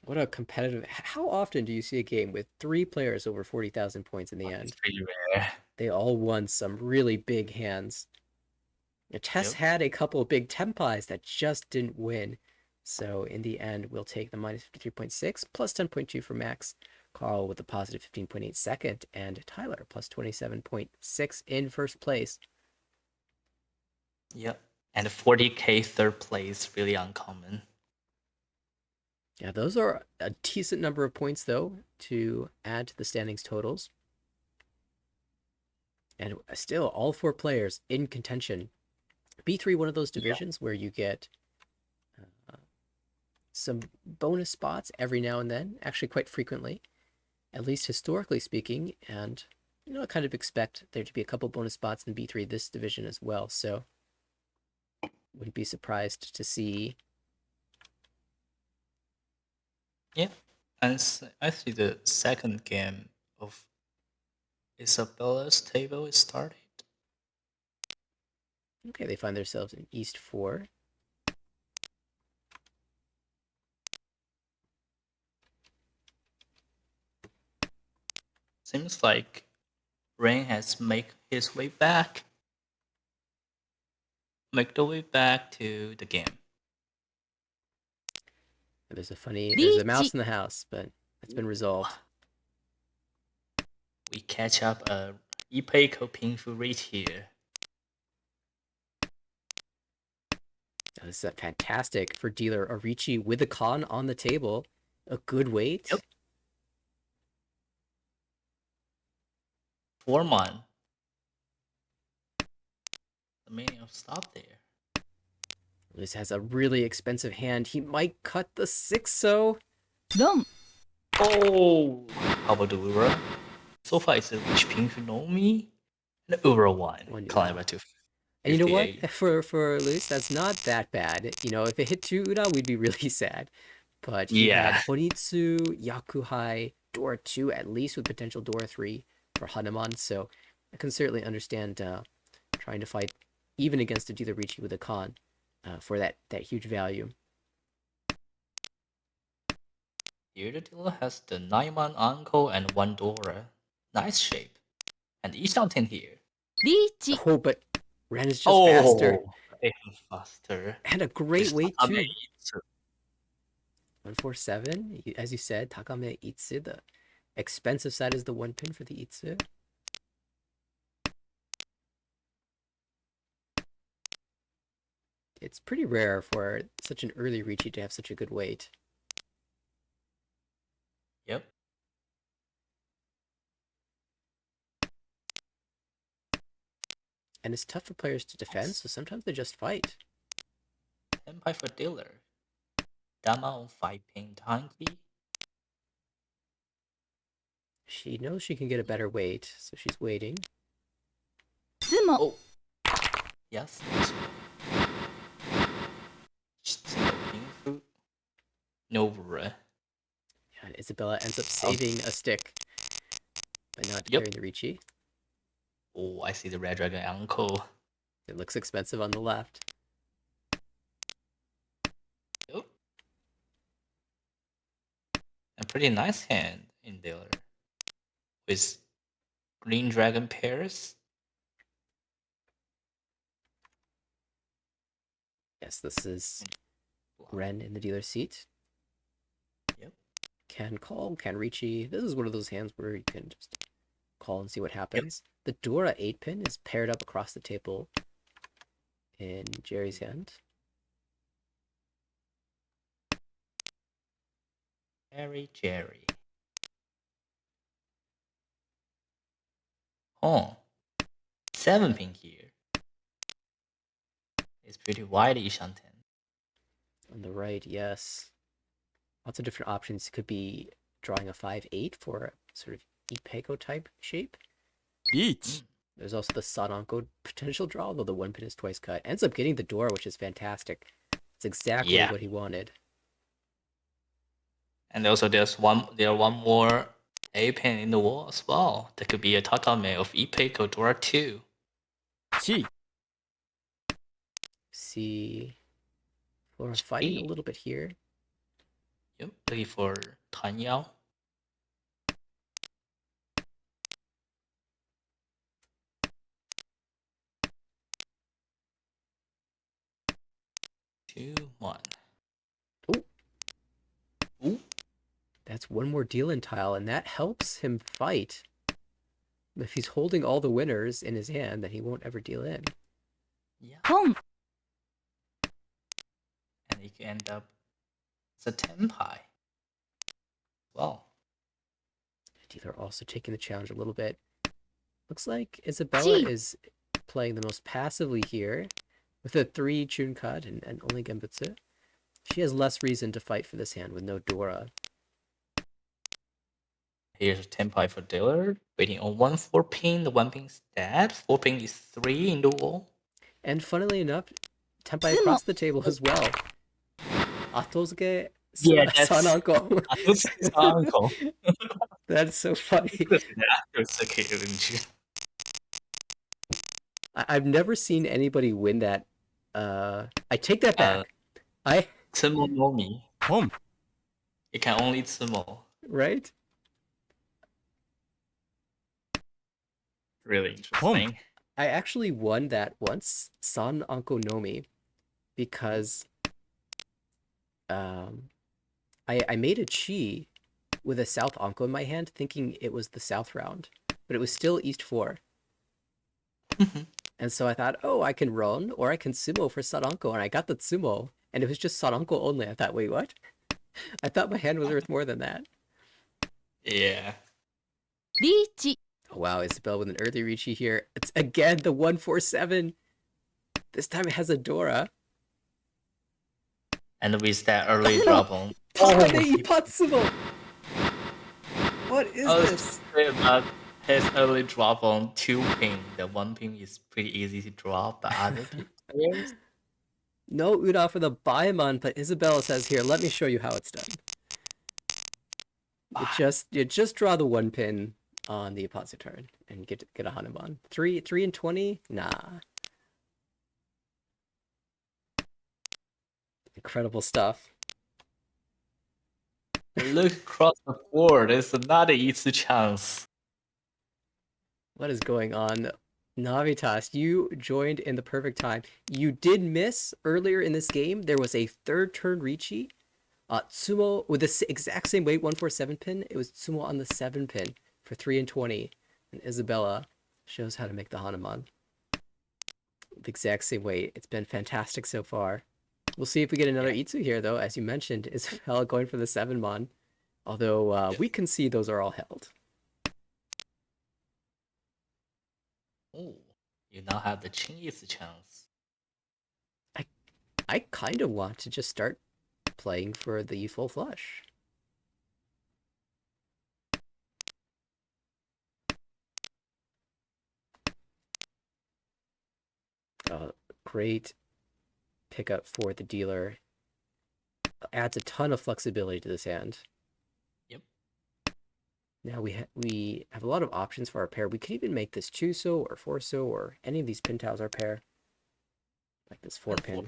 Speaker 1: What a competitive. How often do you see a game with 3 players over 40,000 points in the end?
Speaker 2: It's pretty rare.
Speaker 1: They all won some really big hands. Tess had a couple of big Tempais that just didn't win. So in the end, we'll take the minus 53.6 plus 10.2 for Max. Carl with a positive 15.8 second, and Tyler plus 27.6 in first place.
Speaker 2: Yep. And 40k third place, really uncommon.
Speaker 1: Yeah, those are a decent number of points, though, to add to the standings totals. And still, all 4 players in contention. B3, one of those divisions where you get some bonus spots every now and then, actually quite frequently, at least historically speaking, and I kind of expect there to be a couple bonus spots in B3 this division as well, so wouldn't be surprised to see.
Speaker 2: Yeah, and I see the second game of Isabella's table is started.
Speaker 1: Okay, they find themselves in East 4.
Speaker 2: Seems like Rain has make his way back. Make the way back to the game.
Speaker 1: There's a mouse in the house, but it's been resolved.
Speaker 2: We catch up a Ipeiko Pinfu right here.
Speaker 1: This is fantastic for dealer Orichi with a con on the table. A good weight.
Speaker 2: Yep. 4-mon. The meaning of stop there.
Speaker 1: This has a really expensive hand. He might cut the 6-0.4
Speaker 2: Oh! How about the Ura? So far it's a Rich Pinfu no me and Ura 1. Climb back to
Speaker 1: And you know what?
Speaker 2: 58.
Speaker 1: For Luis, that's not that bad. If it hit 2 Ura, we'd be really sad. But he
Speaker 2: Yeah.
Speaker 1: had Honitsu, Yakuhai, Dora 2 at least, with potential Dora 3 for Hanuman. So I can certainly understand trying to fight even against a dealer Ricci with a con for that huge value.
Speaker 2: Here the dealer has the 9-man Uncle and 1 Dora. Nice shape. And each down 10 here.
Speaker 3: リーチ
Speaker 1: Oh, but Ren is just faster.
Speaker 2: Even faster.
Speaker 1: And a great
Speaker 2: This
Speaker 1: weight
Speaker 2: Takame
Speaker 1: too.
Speaker 2: Itsu.
Speaker 1: 147. As you said, Takame Itsu. The expensive side is the 1 pin for the Itsu. It's pretty rare for such an early Ricci to have such a good weight.
Speaker 2: Yep.
Speaker 1: And it's tough for players to defend, so sometimes they just fight.
Speaker 2: 10 pie for dealer. Dama on 5 pin Tanki.
Speaker 1: She knows she can get a better weight, so she's waiting.
Speaker 3: ツモ
Speaker 2: Oh. Yes. Pinfu. Nobura.
Speaker 1: And Isabella ends up saving a stick by not
Speaker 2: Yep.
Speaker 1: carrying the Ricci.
Speaker 2: Oh, I see the Red Dragon Uncle.
Speaker 1: It looks expensive on the left.
Speaker 2: Yep. A pretty nice hand in dealer. With Green Dragon pairs.
Speaker 1: Yes, this is Ren in the dealer's seat.
Speaker 2: Yep.
Speaker 1: Can call, can Ricci. This is one of those hands where you can just call and see what happens. Yep. The Dora 8 pin is paired up across the table in Jerry's hand.
Speaker 2: Jerry. Oh. 7 pin here. It's pretty wide Ishanten.
Speaker 1: On the right, yes. Lots of different options. It could be drawing a 5-8 for a sort of Ipeiko type shape.
Speaker 3: リーチ
Speaker 1: There's also the Sanonko potential draw, although the 1 pin is twice cut. Ends up getting the Dora, which is fantastic. It's exactly what he wanted.
Speaker 2: And also there's one more A pin in the wall as well. That could be a Tatame of Ipeiko Dora 2.
Speaker 3: チ
Speaker 1: See Flora fighting a little bit here.
Speaker 2: Yep, looking for Tanyao. Two, 1.
Speaker 1: Ooh.
Speaker 2: Ooh.
Speaker 1: That's one more deal in tile, and that helps him fight. If he's holding all the winners in his hand, then he won't ever deal in.
Speaker 2: Yeah.
Speaker 3: ポン
Speaker 2: And he can end up as a 10 pie. Well.
Speaker 1: Dealer also taking the challenge a little bit. Looks like Isabella is playing the most passively here with a 3 Chun cut and only Genbutsu. She has less reason to fight for this hand with no Dora.
Speaker 2: Here's a tempai for dealer. Waiting on 1-4 pin. The 1 pin is dead. 4 pin is 3 in the wall.
Speaker 1: And funnily enough, Tempai across the table as well. Atosuke
Speaker 2: Yeah, that's
Speaker 1: Sananko.
Speaker 2: Atosuke's uncle.
Speaker 1: That's so funny.
Speaker 2: Atosuke, didn't you?
Speaker 1: I've never seen anybody win that. I take that back.
Speaker 2: Tsumo no Mi.
Speaker 3: Pom.
Speaker 2: It can only Tsumo.
Speaker 1: Right?
Speaker 2: Really interesting.
Speaker 1: I actually won that once, San Anko Nomi, because I made a chi with a South Anko in my hand, thinking it was the South round, but it was still East 4. And so I thought, oh, I can run or I can sumo for Saranko, and I got the sumo, and it was just Saranko only. I thought, wait, what? I thought my hand was worth more than that.
Speaker 2: Yeah.
Speaker 3: Riichi.
Speaker 1: Oh, wow, Isabel with an early Riichi here. It's again the 147. This time it has a Dora.
Speaker 2: And with that early drop on.
Speaker 1: Takane Ipatsumo! What is this?
Speaker 2: About his early drop on 2 pin. The 1 pin is pretty easy to drop, but other players.
Speaker 1: No Uda for the Baimon, but Isabella says here, let me show you how it's done. You just draw the 1 pin on the opposite turn and get a Hanuman. 3 and 20? Nah. Incredible stuff.
Speaker 2: Look across the board. It's not an easy chance.
Speaker 1: What is going on? Navitas, you joined in the perfect time. You did miss earlier in this game. There was a third turn Riichi. Tsumo with the exact same weight, 147 pin. It was Tsumo on the 7 pin for 3 and 20. And Isabella shows how to make the Hanuman. The exact same weight. It's been fantastic so far. We'll see if we get another Itsu here, though. As you mentioned, Isabella going for the 7-mon. Although we can see those are all held.
Speaker 2: Oh, you now have the Chinese chance.
Speaker 1: I kind of want to just start playing for the full flush. Great pickup for the dealer. Adds a ton of flexibility to this hand.
Speaker 2: Yep.
Speaker 1: Now we have a lot of options for our pair. We could even make this 2-so or 4-so or any of these pin tiles our pair. Like this 4-pin.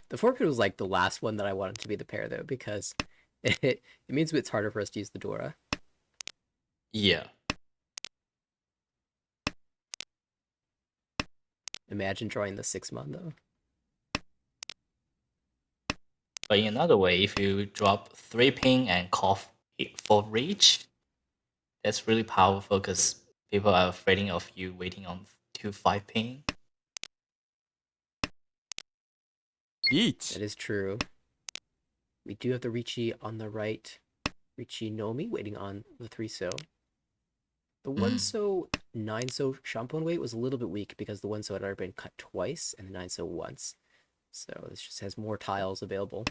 Speaker 1: The 4-pin was like the last one that I wanted to be the pair, though, because it means it's harder for us to use the Dora.
Speaker 2: Yeah.
Speaker 1: Imagine drawing the 6-mon, though.
Speaker 2: But in another way, if you drop 3 pin and call for reach, that's really powerful because people are afraid of you waiting on 2-5 pin.
Speaker 3: Reach.
Speaker 1: That is true. We do have the Riichi on the right. Riichi Nomi waiting on the 3-so. The 1-so, 9-so Shampoo weight was a little bit weak because the 1-so had already been cut twice and the 9-so once. So this just has more tiles available.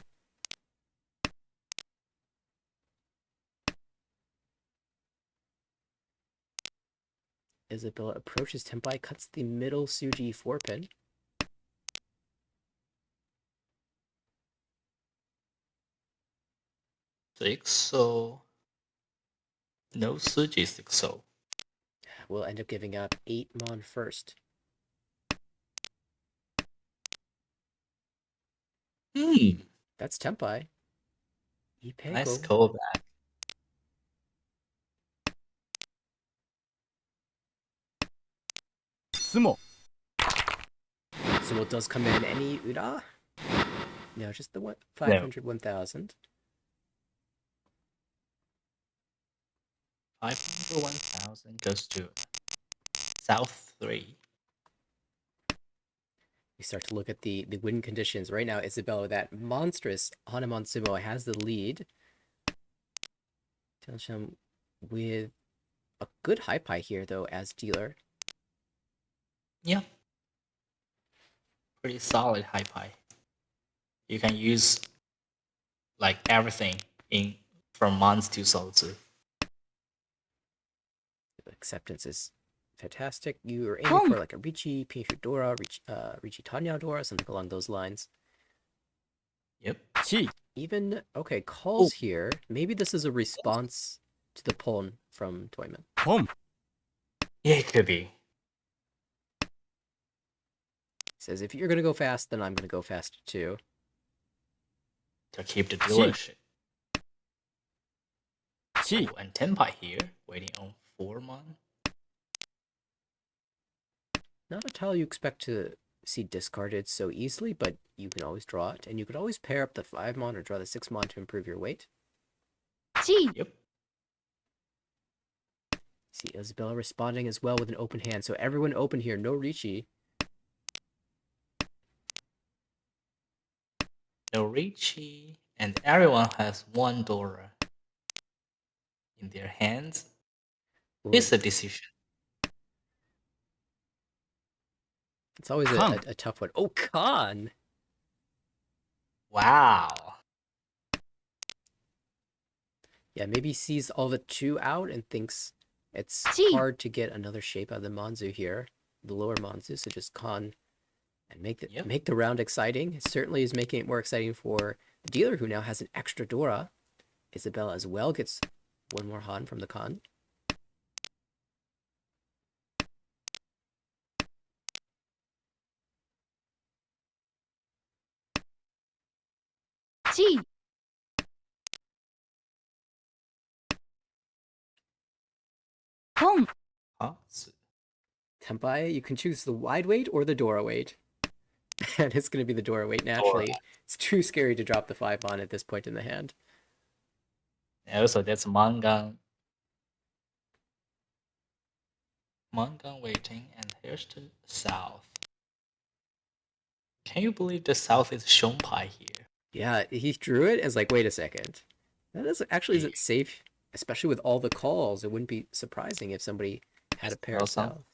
Speaker 1: Isabella approaches Tempai, cuts the middle Suji 4-pin.
Speaker 2: So no Suji 6-so.
Speaker 1: We'll end up giving up 8-mon first. That's Tempai.
Speaker 2: Nice callback.
Speaker 3: Sumo.
Speaker 1: Sumo does come in. Any Ura? No, just the 500, 1000.
Speaker 2: 500, 1000 goes to South 3.
Speaker 1: We start to look at the win conditions. Right now, Isabella, that monstrous Hanuman Sumo, has the lead. Telsham with a good high pie here, though, as dealer.
Speaker 2: Yeah. Pretty solid high pie. You can use like everything in from Mons to Solzu.
Speaker 1: Acceptance is fantastic. You are aiming
Speaker 3: Home.
Speaker 1: for like a Ricci, Pietro Dora, Ricci Tanya Dora, something along those lines.
Speaker 2: Yep.
Speaker 3: 地
Speaker 1: Even, okay, calls
Speaker 2: Oh.
Speaker 1: here. Maybe this is a response to the pawn from Toyman.
Speaker 3: 本
Speaker 2: Yeah, it could be.
Speaker 1: Says, if you're going to go fast, then I'm going to go fast too.
Speaker 2: To keep the
Speaker 3: Gee.
Speaker 2: dealership.
Speaker 3: 地
Speaker 2: Oh, and Tenpai here, waiting on 4 mon.
Speaker 1: Not a tile you expect to see discarded so easily, but you can always draw it. And you could always pair up the 5 mon or draw the 6 mon to improve your weight.
Speaker 3: 地
Speaker 2: Yep.
Speaker 1: See Isabella responding as well with an open hand. So everyone open here, no Ricci.
Speaker 2: No Ricci, and everyone has 1 Dora in their hands.
Speaker 1: Well,
Speaker 2: It's a decision.
Speaker 1: it's always
Speaker 3: Khan.
Speaker 1: a tough one. Oh, Khan!
Speaker 2: Wow.
Speaker 1: Yeah, maybe he sees all the 2 out and thinks it's
Speaker 3: Gee.
Speaker 1: hard to get another shape out of the Manzu here. The lower Manzu, so just Khan and make the round exciting. It certainly is making it more exciting for the dealer, who now has an extra Dora. Isabella as well gets 1 more Han from the Khan.
Speaker 3: 地 本
Speaker 2: Huh?
Speaker 1: Tenpai, you can choose the wide weight or the Dora weight. And it's going to be the Dora weight naturally.
Speaker 2: Dora.
Speaker 1: It's too scary to drop the 5 on at this point in the hand.
Speaker 2: And also, that's Mangan. Mangan waiting, and here's the south. Can you believe the south is Shonpai here?
Speaker 1: Yeah, he drew it as like, wait a second. That is actually isn't safe, especially with all the calls. It wouldn't be surprising if somebody had a pair of
Speaker 2: Awesome.
Speaker 1: south.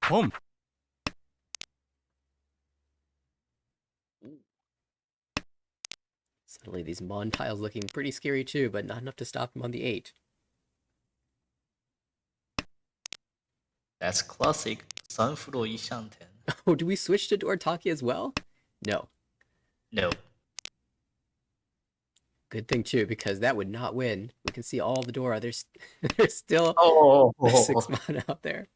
Speaker 3: 本
Speaker 1: Suddenly these Mon tiles looking pretty scary too, but not enough to stop him on the 8.
Speaker 2: That's classic. 三福楼一向天.
Speaker 1: Oh, do we switch to Dortaki as well? No.
Speaker 2: No.
Speaker 1: Good thing too, because that would not win. We can see all the Dora. There's still
Speaker 2: Oh,
Speaker 1: 6 Mon out there.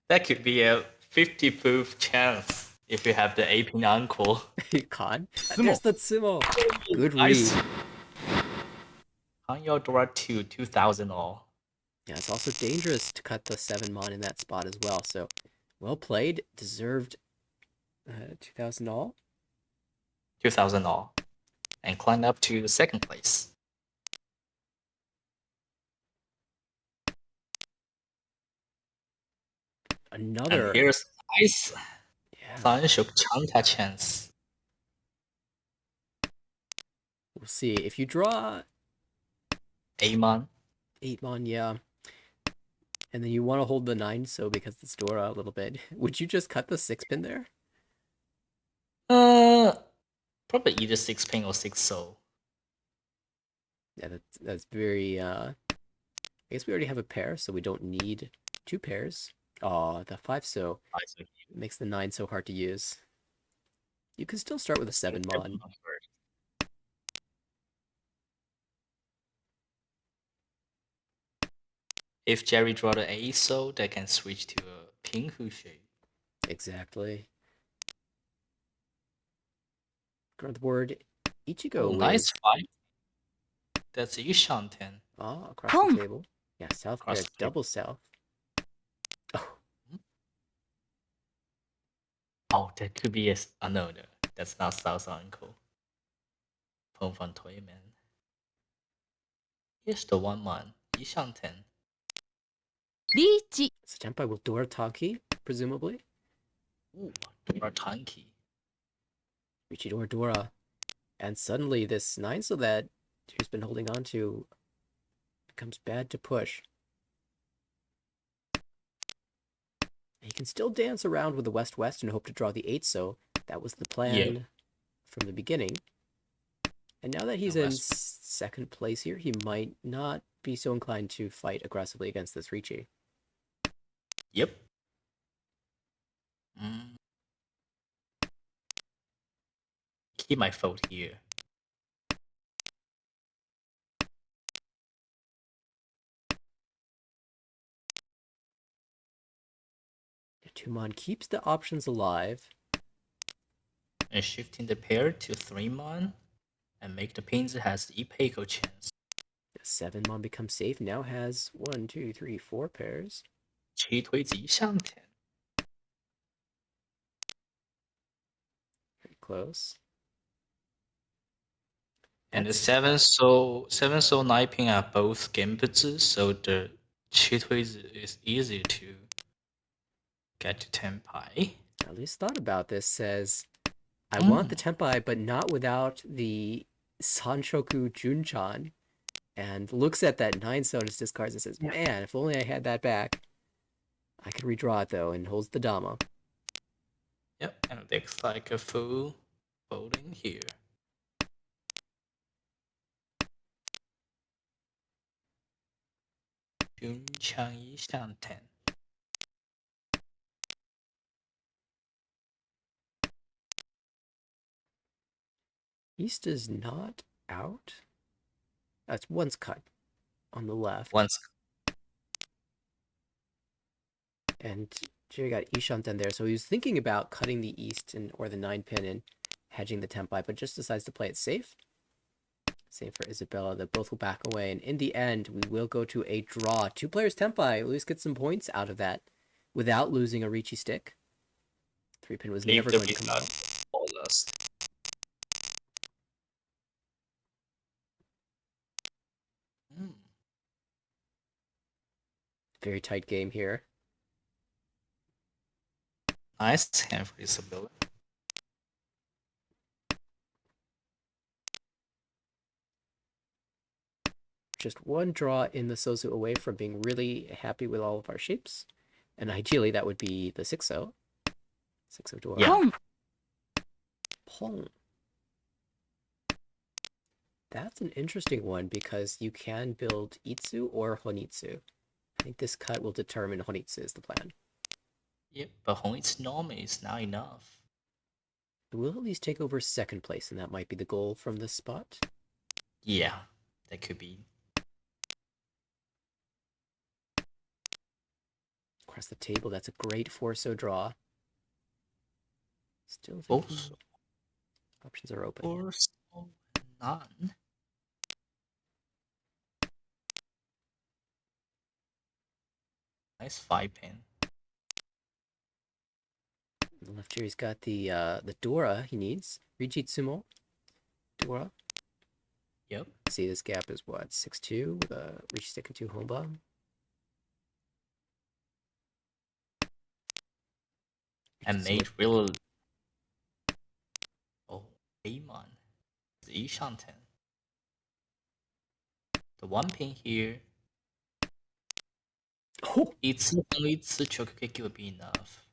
Speaker 2: that could be a 50 proof chance if you have the aping uncle.
Speaker 1: Khan.
Speaker 3: Sumo.
Speaker 1: There's the Sumo. Good
Speaker 2: Nice.
Speaker 1: read.
Speaker 2: On your Dora 2, 2000 all.
Speaker 1: Yeah, it's also dangerous to cut the 7 Mon in that spot as well. So, well played. Deserved 2,000 all.
Speaker 2: 2000 all. And climbed up to second place.
Speaker 1: Another.
Speaker 2: And here's nice
Speaker 1: Yeah.
Speaker 2: 三手 Chanta chance.
Speaker 1: We'll see. If you draw
Speaker 2: Amon.
Speaker 1: 8 Mon, yeah. And then you want to hold the 9, so because it's Dora a little bit. Would you just cut the 6 pin there?
Speaker 2: Probably either 6 ping or 6 soul.
Speaker 1: Yeah, that's very, I guess we already have a pair, so we don't need 2 pairs. Aw, the 5 so makes the 9 so hard to use. You can still start with a 7 Mon.
Speaker 2: If Jerry draw the 8 soul, they can switch to a ping hu shape.
Speaker 1: Exactly. Go the word Ichigo
Speaker 2: Oh,
Speaker 1: with...
Speaker 2: nice fight. That's Ishanten.
Speaker 1: Oh, across the table. Yeah, south
Speaker 2: Across
Speaker 1: pair,
Speaker 2: the table.
Speaker 1: double south. Oh,
Speaker 2: Oh, that could be a no, no. That's not South Uncle. Peng Fan Toy Man. Here's the 1 man. Ishanten.
Speaker 3: リーチ
Speaker 1: so Tenpai will Dora Tanki, presumably.
Speaker 2: Ooh, Dora Tanki.
Speaker 1: Richidor Dora. And suddenly this 9 so that he's been holding on to becomes bad to push. He can still dance around with the West-West and hope to draw the 8 so. That was the plan.
Speaker 2: Yeah.
Speaker 1: from the beginning. And now that he's
Speaker 2: No
Speaker 1: in
Speaker 2: rest.
Speaker 1: second place here, he might not be so inclined to fight aggressively against this Ricci.
Speaker 2: Yep. Mm. He might fold here.
Speaker 1: Tumon keeps the options alive.
Speaker 2: And shifting the pair to 3-mon and make the pins has the Ipeiko chance.
Speaker 1: 7-mon becomes safe, now has 1, 2, 3, 4 pairs.
Speaker 2: 七推子一上田.
Speaker 1: Very close.
Speaker 2: And the
Speaker 1: That's
Speaker 2: 7 so 9 pin are both gambits, so the 七推子 is easy to get to 10 pi.
Speaker 1: at least thought about this. Says, I want the Tenpai, but not without the Sanshoku Junchan. And looks at that 9 Sonus discards and says, man, if only I had that back. I could redraw it though, and holds the Dama.
Speaker 2: Yep, and it looks like a full folding here. Junchan 一上田.
Speaker 1: East is not out. That's one's cut on the left.
Speaker 2: Once.
Speaker 1: And Jerry got Ishanten there, so he was thinking about cutting the East or the 9 pin and hedging the Tenpai, but just decides to play it safe. Same for Isabella. They both will back away, and in the end, we will go to a draw. 2 players Tenpai. At least get some points out of that without losing a Ricci stick. 3 pin was never going to come out. Very tight game here.
Speaker 2: Nice hand for Isabella.
Speaker 1: Just one draw in the Sozu away from being really happy with all of our shapes. And ideally, that would be the 6-0. 6-0 door.
Speaker 2: Yeah.
Speaker 1: Pong. That's an interesting one because you can build Itsu or Honitsu. I think this cut will determine Honitsu is the plan.
Speaker 2: Yep, but Hongit's norm is not enough.
Speaker 1: We'll at least take over second place, and that might be the goal from this spot.
Speaker 2: Yeah, that could be.
Speaker 1: Across the table, that's a great 4-0 draw. Still thinking
Speaker 2: Both.
Speaker 1: options are open.
Speaker 2: 4-so none. Nice 5 pin.
Speaker 1: The left here, he's got the Dora he needs. Rijitsumo. Dora.
Speaker 2: Yep.
Speaker 1: See, this gap is what? 6-2 with a Richi stick and 2 Homba.
Speaker 2: And made real. Oh, Amon. The Ishanten. The 1 pin here.
Speaker 1: Oh!
Speaker 2: It's only Tsuchoku would be enough.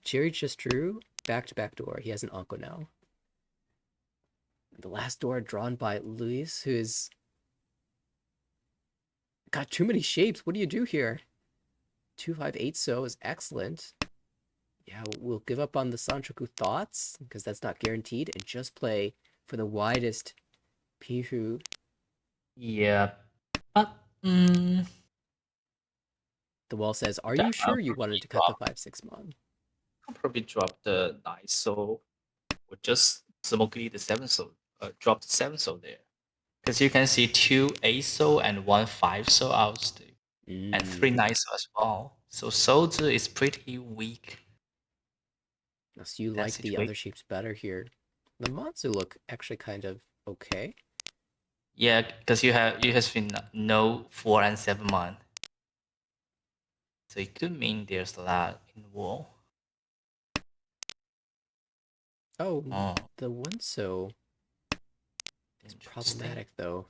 Speaker 1: Jerry just drew back-to-back door. He has an Anko now. The last door drawn by Luis, who is got too many shapes. What do you do here? 2-5-8 so is excellent. Yeah, we'll give up on the Sanchoku thoughts because that's not guaranteed and just play for the widest Pihu.
Speaker 2: Yeah, but
Speaker 1: The wall says, are you sure you wanted to cut the 5-6 mon?
Speaker 2: I'll probably drop the 9 so or just smokely the 7 so drop the 7 so there. Because you can see 2 8 so and 1 5 so out and 3 9 so as well. So Sozu is pretty weak.
Speaker 1: So you like the other shapes better here. The Matsu look actually kind of okay.
Speaker 2: Yeah, because you have been no 4 and 7 mon. So it could mean there's a lot in the wall.
Speaker 1: Oh, the one so is problematic though.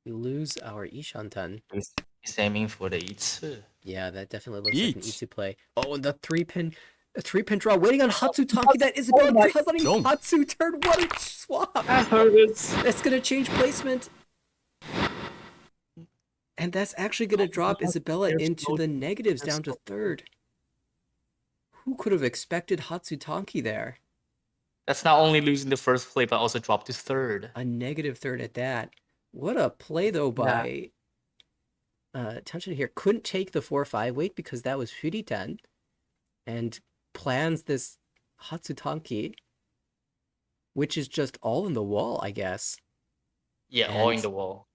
Speaker 1: We lose our Ishantan.
Speaker 2: He's aiming for the Itsu.
Speaker 1: Yeah, that definitely looks like an Itsu play. Oh, and the 3 pin. A 3-pin draw waiting on Hatsutanki. That Isabella
Speaker 2: my
Speaker 1: draws on
Speaker 3: God.
Speaker 1: Hatsu turn. What a swap.
Speaker 2: I heard it.
Speaker 1: That's going to change placement. And that's actually going to drop Isabella
Speaker 2: There's
Speaker 1: into
Speaker 2: no-
Speaker 1: the negatives
Speaker 2: there's
Speaker 1: down to
Speaker 2: no-
Speaker 1: third. Who could have expected Hatsutanki there?
Speaker 2: That's not only losing the first play, but also drop to third.
Speaker 1: A negative third at that. What a play, though,
Speaker 2: Yeah.
Speaker 1: by Tension here. Couldn't take the 4-5 weight because that was Furitan. And plans this Hatsutanki, which is just all in the wall, I guess.
Speaker 2: Yeah, all in
Speaker 1: And
Speaker 2: the wall.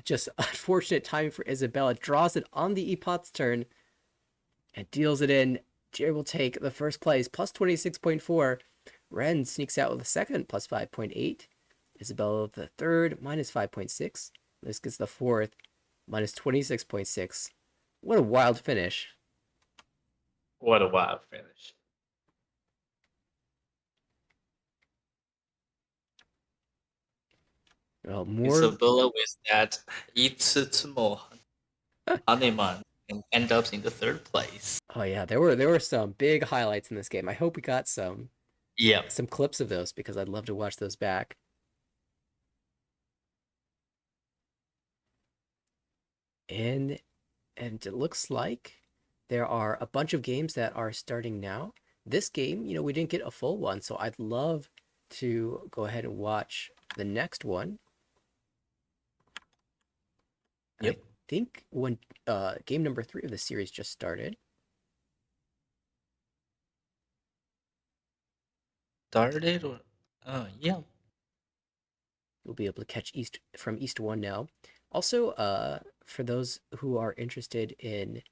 Speaker 1: just unfortunate timing for Isabella. Draws it on the Epot's turn and deals it in. Jerry will take the first place, plus 26.4. Ren sneaks out with the second, plus 5.8. Isabella with the third, minus 5.6. This gets the fourth, minus 26.6. What a wild finish.
Speaker 2: What a wild finish.
Speaker 1: Well, more.
Speaker 2: Isabella with that Itsumo Haneman and end up in the third place.
Speaker 1: Oh yeah, there were some big highlights in this game. I hope we got some
Speaker 2: Yeah.
Speaker 1: clips of those because I'd love to watch those back. And it looks like there are a bunch of games that are starting now. This game, we didn't get a full one, so I'd love to go ahead and watch the next one.
Speaker 2: Yep.
Speaker 1: I think when game number 3 of the series just started.
Speaker 2: Started or yeah.
Speaker 1: You'll be able to catch East 1 now. Also, for those who are interested in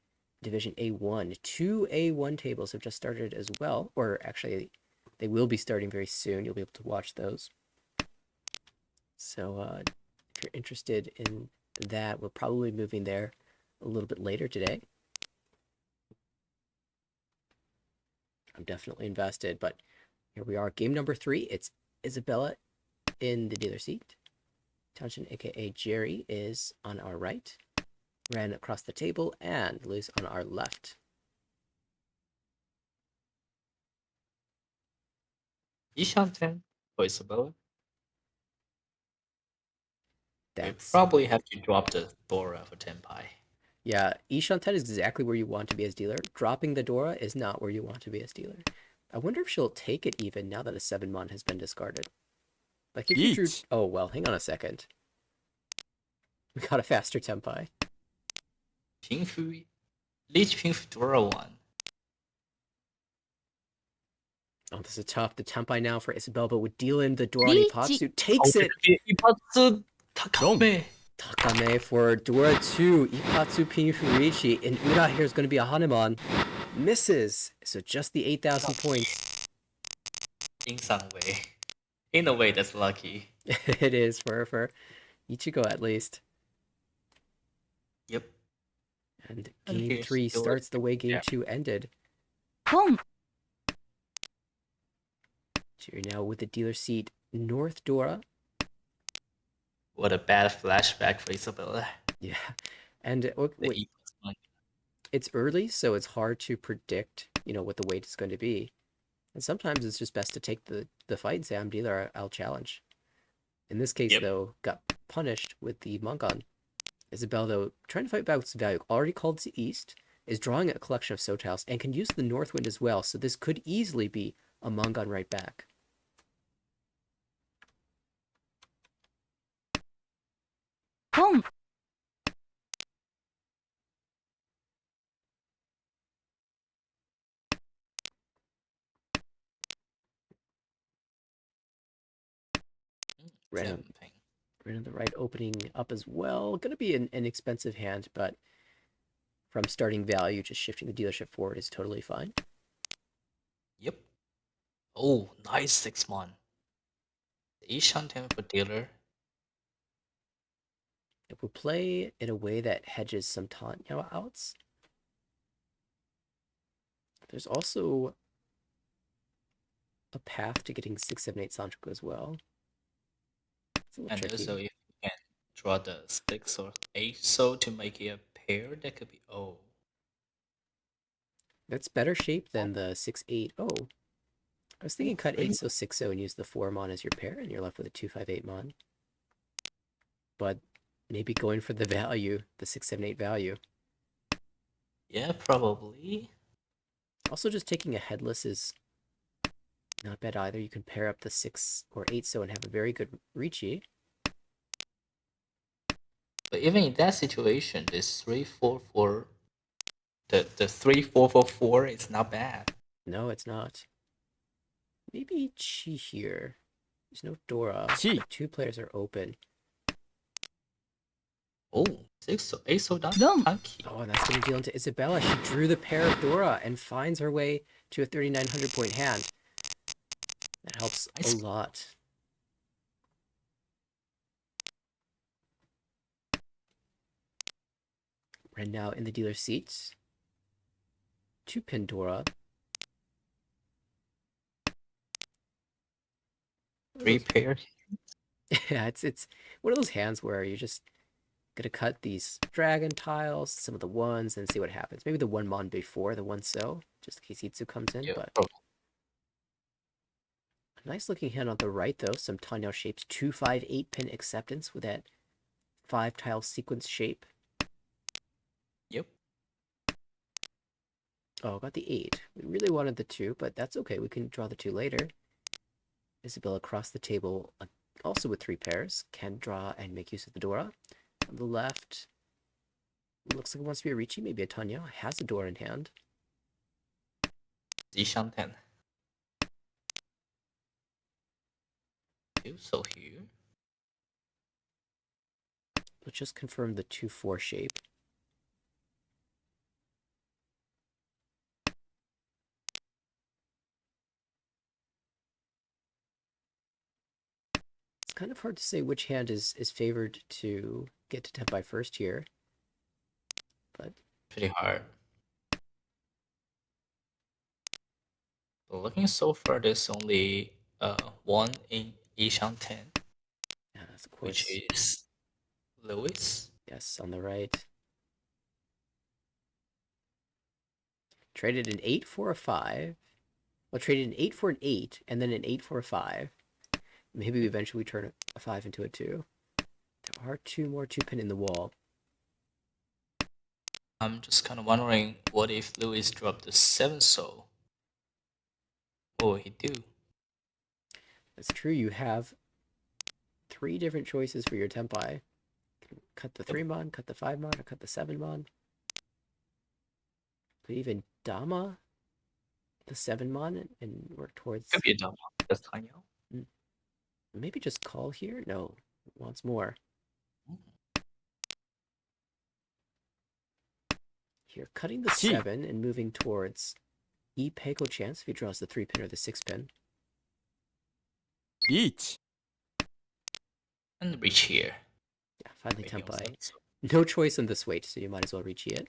Speaker 1: Division A1, 2 A1 tables have just started as well, or actually, they will be starting very soon. You'll be able to watch those. So, if you're interested in that, we're probably moving there a little bit later today. I'm definitely invested, but here we are. Game number 3. It's Isabella in the dealer seat. Tanshin, aka Jerry, is on our right. Ran across the table, and Luis on our left.
Speaker 2: Ishanten for Isabella. We
Speaker 1: That's
Speaker 2: probably have to drop the Bora for Tenpai.
Speaker 1: yeah. Ishanten is exactly where you want to be as dealer. Dropping the Dora is not where you want to be as dealer. I wonder if she'll take it even now that a 7-mon has been discarded. Like if you drew.
Speaker 3: Each.
Speaker 1: Oh well, hang on a second. We got a faster Tenpai.
Speaker 2: Pingfu, Leech Pingfu Dora 1.
Speaker 1: Oh, this is tough. The Tenpai now for Isabel, but would deal in the Dora
Speaker 3: Leech.
Speaker 1: Ipatsu. Takes it.
Speaker 2: Ipatsu Takame.
Speaker 1: Takame for Dora 2. Ipatsu Pinfurichi. And Ura here is going to be a Hanuman. Misses. So just the 8,000 points.
Speaker 2: In some way. In a way, that's lucky.
Speaker 1: It is for Ichigo at least.
Speaker 2: Yep.
Speaker 1: And
Speaker 2: And
Speaker 1: game
Speaker 2: here's
Speaker 1: 3
Speaker 2: Dora.
Speaker 1: starts the way game
Speaker 2: Yeah.
Speaker 1: 2 ended.
Speaker 3: Pong.
Speaker 1: So you're now with the dealer seat North Dora.
Speaker 2: What a bad flashback for Isabella.
Speaker 1: Yeah. And
Speaker 2: The E+1.
Speaker 1: it's early, so it's hard to predict, what the weight is going to be. And sometimes it's just best to take the fight and say, I'm dealer, I'll challenge. In this case,
Speaker 2: Yep.
Speaker 1: though, got punished with the Mongon. Isabel, though, trying to fight back with its value, already called to East, is drawing a collection of Sotiles, and can use the North Wind as well, so this could easily be a Mongon right back.
Speaker 3: Pong.
Speaker 1: Red on,
Speaker 2: Seven ping.
Speaker 1: red on the right opening up as well. Going to be an inexpensive hand, but from starting value, just shifting the dealership forward is totally fine.
Speaker 2: Yep. Oh, nice 6-1. Ishanten for dealer.
Speaker 1: If we play in a way that hedges some Tanya outs, there's also a path to getting 6, 7, 8 Sanchoku as well. It's a little
Speaker 2: And
Speaker 1: tricky.
Speaker 2: also, if you can draw the 6 or 8 so to make it a pair, that could be. Oh.
Speaker 1: That's better shape than the 6-8. Oh, I was thinking cut 8
Speaker 2: three.
Speaker 1: so 6-0 and use the 4 mon as your pair, and you're left with a 2-5-8 mon. But maybe going for the value, the 6-7-8 value.
Speaker 2: Yeah, probably.
Speaker 1: Also, just taking a headless is not bad either. You can pair up the 6 or 8 so and have a very good Ricci.
Speaker 2: But even in that situation, this 3-4-4, the 3-4-4-4 is not bad.
Speaker 1: No, it's not. Maybe Chi here. There's no Dora.
Speaker 3: Chi.
Speaker 1: The 2 players are open.
Speaker 2: Oh, 8 so down
Speaker 3: Dum.
Speaker 2: Tanky.
Speaker 1: Oh, and that's going to deal into Isabella. She drew the pair of Dora and finds her way to a 3,900 point hand. That helps a lot. Right now in the dealer's seat. 2 pin Dora.
Speaker 2: 3 pairs.
Speaker 1: Yeah, it's one of those hands where you're just gonna cut these dragon tiles, some of the ones, and see what happens. Maybe the 1 mon before the 1 so, just in case Itsu comes in,
Speaker 2: Yeah,
Speaker 1: but
Speaker 2: probably.
Speaker 1: a nice looking hand on the right though. Some Tanyao shapes, 2-5-8 pin acceptance with that 5 tile sequence shape.
Speaker 2: Yep.
Speaker 1: Oh, got the 8. We really wanted the 2, but that's okay. We can draw the 2 later. Isabella across the table, also with 3 pairs, can draw and make use of the Dora. On the left, looks like it wants to be a Ricci, maybe a Tanya. Has a Dora in hand.
Speaker 2: Zishan 10. 2 so here.
Speaker 1: Let's just confirm the 2-4 shape. It's kind of hard to say which hand is favored to get to Tenpai first here. But
Speaker 2: Pretty hard. But looking so far, there's only one in Yishan 10,
Speaker 1: yeah, that's of
Speaker 2: which
Speaker 1: course,
Speaker 2: is Lewis.
Speaker 1: yes, on the right. Traded an 8 for a 5. Well, traded an 8 for an 8, and then an 8 for a 5. Maybe we eventually turn a 5 into a 2. There are 2 more 2-pin in the wall.
Speaker 2: I'm just kind of wondering, what if Lewis dropped the 7 so? What would he do?
Speaker 1: That's true, you have 3 different choices for your Tenpai. Cut the 3 mon, cut the 5 mon, or cut the 7 mon. Could even Dama the 7 mon and work towards.
Speaker 2: Could be a double. That's tiny.
Speaker 1: Maybe just call here? No, wants more. Here, cutting the 7 and moving towards E Peiko chance if he draws the 3 pin or the 6 pin.
Speaker 3: Each.
Speaker 2: And reach here.
Speaker 1: Yeah, finally
Speaker 2: Maybe
Speaker 1: Tenpai.
Speaker 2: also.
Speaker 1: No choice on this weight, so you might as well reach it.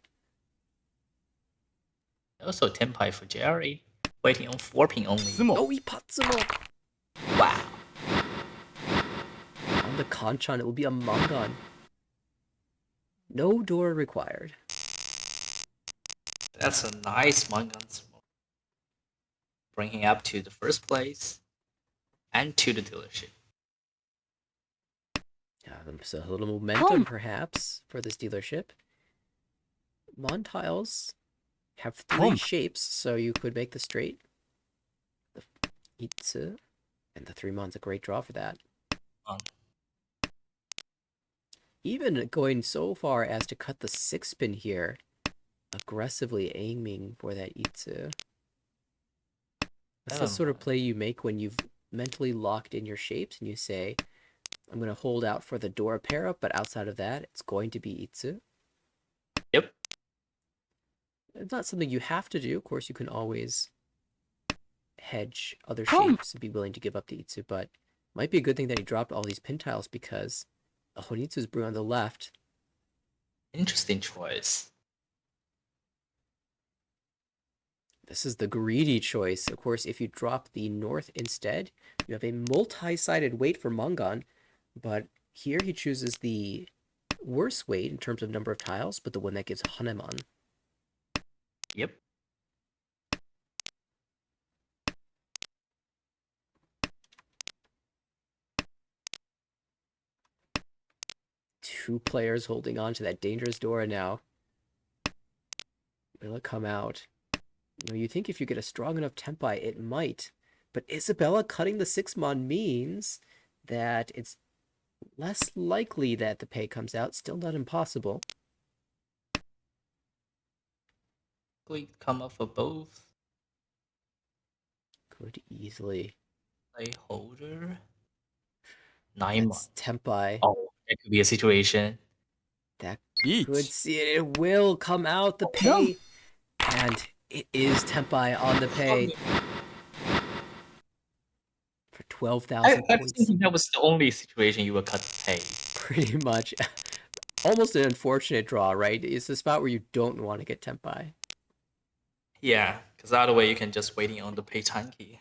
Speaker 2: Also, Tenpai for Jerry. Waiting on 4 pin only.
Speaker 3: Sumo.
Speaker 1: Oh, Ipatsumo!
Speaker 2: Wow.
Speaker 1: On the Kanchan, it will be a Mangan. No door required.
Speaker 2: That's a nice Mangan. Bringing up to the first place and to the dealership.
Speaker 1: Yeah, so a little momentum perhaps for this dealership. Mon tiles have 3 shapes, so you could make the straight. The Itsu and the 3 mon's a great draw for that. Even going so far as to cut the 6 pin here, aggressively aiming for that Itsu. That's the sort of play you make when you've mentally locked in your shapes and you say, I'm going to hold out for the Dora pair up, but outside of that, it's going to be Itsu.
Speaker 2: Yep.
Speaker 1: It's not something you have to do. Of course, you can always hedge other shapes and be willing to give up the Itsu, but might be a good thing that he dropped all these pin tiles because Honitsu's brewing on the left.
Speaker 2: Interesting choice.
Speaker 1: This is the greedy choice. Of course, if you drop the north instead, you have a multi-sided weight for Mangan, but here he chooses the worst weight in terms of number of tiles, but the one that gives Hanemon.
Speaker 2: Yep.
Speaker 1: 2 players holding on to that dangerous Dora now. Will it come out? You think if you get a strong enough Tempai, it might. But Isabella cutting the 6-mon means that it's less likely that the pay comes out. Still not impossible.
Speaker 2: We come up for both.
Speaker 1: Could easily.
Speaker 2: Play holder. 9
Speaker 1: That's
Speaker 2: months.
Speaker 1: Tempai.
Speaker 2: Oh, that could be a situation.
Speaker 1: That
Speaker 4: Each.
Speaker 1: could see it. It will come out the pay. And it is Tempai on the pay. For 12,000
Speaker 2: I was
Speaker 1: points.
Speaker 2: thinking that was the only situation you would cut pay.
Speaker 1: Pretty much. Almost an unfortunate draw, right? It's the spot where you don't want to get Tempai.
Speaker 2: Yeah, because either way you can just waiting on the pay time key.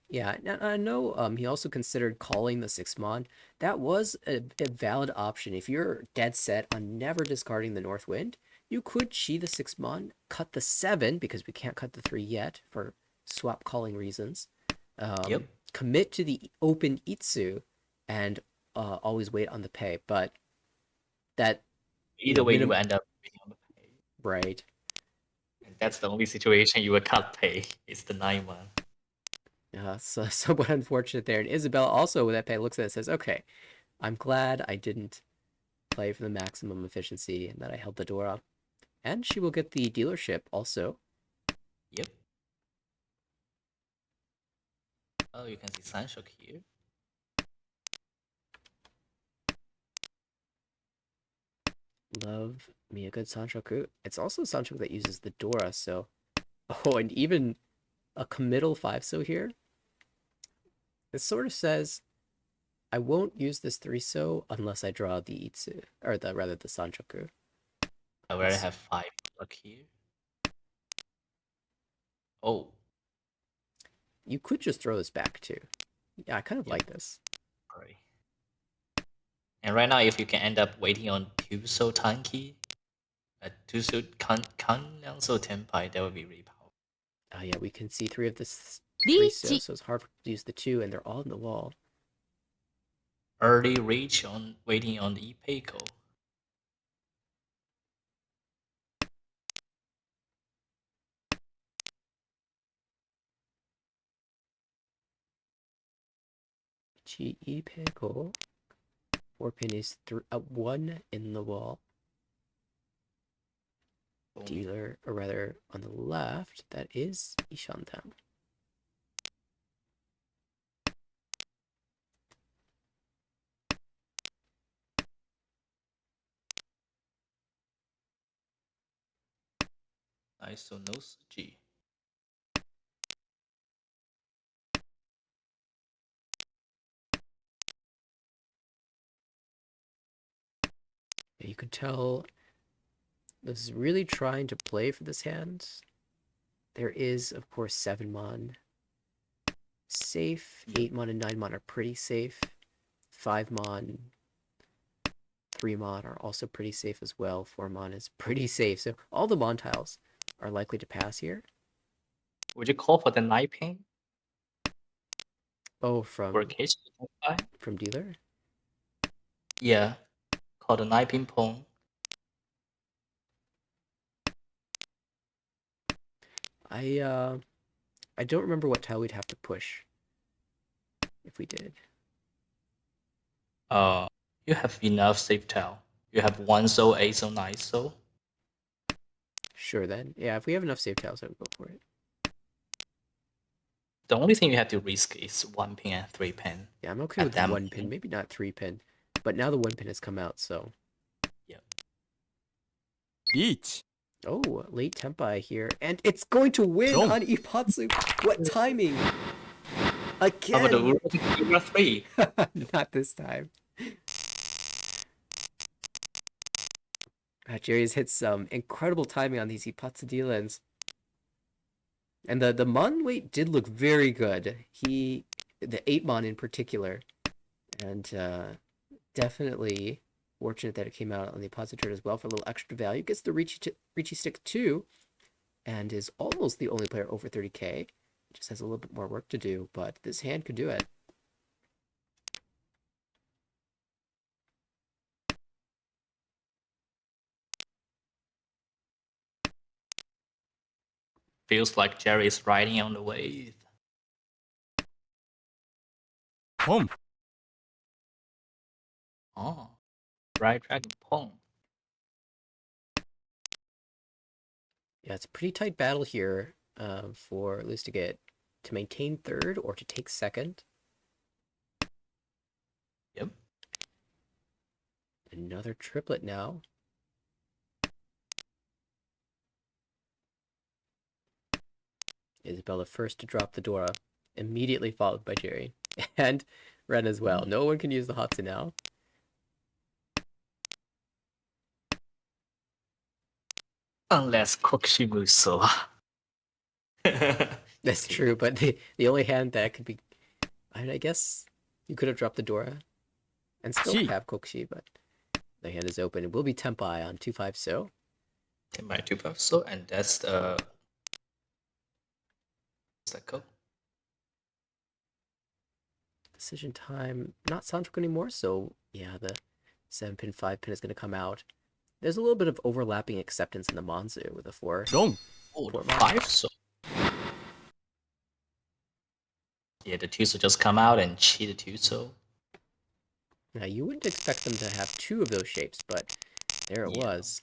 Speaker 1: Yeah, now I know he also considered calling the 6-mon. That was a valid option. If you're dead set on never discarding the North Wind, you could chi the 6-mon, cut the 7, because we can't cut the 3 yet for swap calling reasons.
Speaker 2: Yep.
Speaker 1: Commit to the open Itsu, and always wait on the pay. But that...
Speaker 2: Either way you end up waiting on the pay.
Speaker 1: Right.
Speaker 2: And that's the only situation you would cut pay. It's the 9 one.
Speaker 1: So somewhat unfortunate there. And Isabella also with that pay looks at it and says, okay, I'm glad I didn't play for the maximum efficiency and that I held the door up. And she will get the dealership also.
Speaker 2: Yep. Oh, you can see Sanshok here.
Speaker 1: Love me a good Sanchoku. It's also Sanchoku that uses the Dora, so... Oh, and even a committal 5-so here. This sort of says, I won't use this 3-so unless I draw the Itsu, or rather the Sanchoku.
Speaker 2: I already have 5 luck here. Oh.
Speaker 1: You could just throw this back too. Yeah, I kind of like this.
Speaker 2: Sorry. And right now, if you can end up waiting on 2-so time key, a 2-so so Tenpai, that would be really powerful.
Speaker 1: Oh yeah, we can see 3 of this 3-so,
Speaker 3: Reach.
Speaker 1: so it's hard to use the 2, and they're all in the wall.
Speaker 2: Early reach on waiting on the Ipeiko.
Speaker 1: G-E pickle. 4-pin is 1 in the wall.
Speaker 2: Boom.
Speaker 1: Dealer, or rather, on the left, that is Ishantan.
Speaker 2: Nice, so no G.
Speaker 1: You can tell this is really trying to play for this hand. There is, of course, 7-mon safe. 8-mon and 9-mon are pretty safe. 5-mon, 3-mon are also pretty safe as well. 4-mon is pretty safe. So all the mon tiles are likely to pass here.
Speaker 2: Would you call for the 9 pin?
Speaker 1: Oh,
Speaker 2: For a case Tenpai?
Speaker 1: from dealer?
Speaker 2: Yeah. Call the 9 pin pong.
Speaker 1: I don't remember what tile we'd have to push if we did.
Speaker 2: You have enough safe tile. You have 1-so, 8-so, 9-so.
Speaker 1: Sure then. Yeah, if we have enough save tiles, I would go for it.
Speaker 2: The only thing you have to risk is 1 pin and 3 pin.
Speaker 1: Yeah, I'm okay
Speaker 2: At
Speaker 1: with
Speaker 2: that
Speaker 1: 1 pin,
Speaker 2: point.
Speaker 1: maybe not 3 pin. But now the 1 pin has come out, so...
Speaker 2: Yep.
Speaker 4: Each.
Speaker 1: Oh, late Tempai here. And it's going to win
Speaker 4: Boom.
Speaker 1: on Ipatsu! What timing!
Speaker 2: How
Speaker 1: Again!
Speaker 2: about the Ura 3?
Speaker 1: Not this time. Jerry's hit some incredible timing on these Ipatsu D-Lens. And the Mon weight did look very good. The 8-mon in particular. And definitely fortunate that it came out on the Ipatsu turn as well for a little extra value. Gets the Reachy Stick 2. And is almost the only player over 30k. Just has a little bit more work to do, but this hand could do it.
Speaker 2: Feels like Jerry is riding on the wave.
Speaker 3: Pong.
Speaker 2: Oh, right dragon Pong.
Speaker 1: Yeah, it's a pretty tight battle here for Luz to get to maintain third or to take second.
Speaker 2: Yep.
Speaker 1: Another triplet now. Isabella first to drop the Dora, immediately followed by Jerry. And Ren as well. No one can use the Hatsu now.
Speaker 2: Unless Kokushimuso.
Speaker 1: That's true, but the only hand that could be... I guess you could have dropped the Dora and still have Kokushi, but the hand is open. It will be Tenpai on 2-5 so.
Speaker 2: Tenpai 2-5 so, and that's the... What's that called?
Speaker 1: Decision time, not Santoku anymore, so yeah, the 7-pin, 5-pin is going to come out. There's a little bit of overlapping acceptance in the Manzu with a 4.
Speaker 3: Dong.
Speaker 2: Oh, the
Speaker 1: 4
Speaker 2: 5 so. Yeah, the 2 so just come out and cheat the 2 so.
Speaker 1: Now, you wouldn't expect them to have 2 of those shapes, but there it was.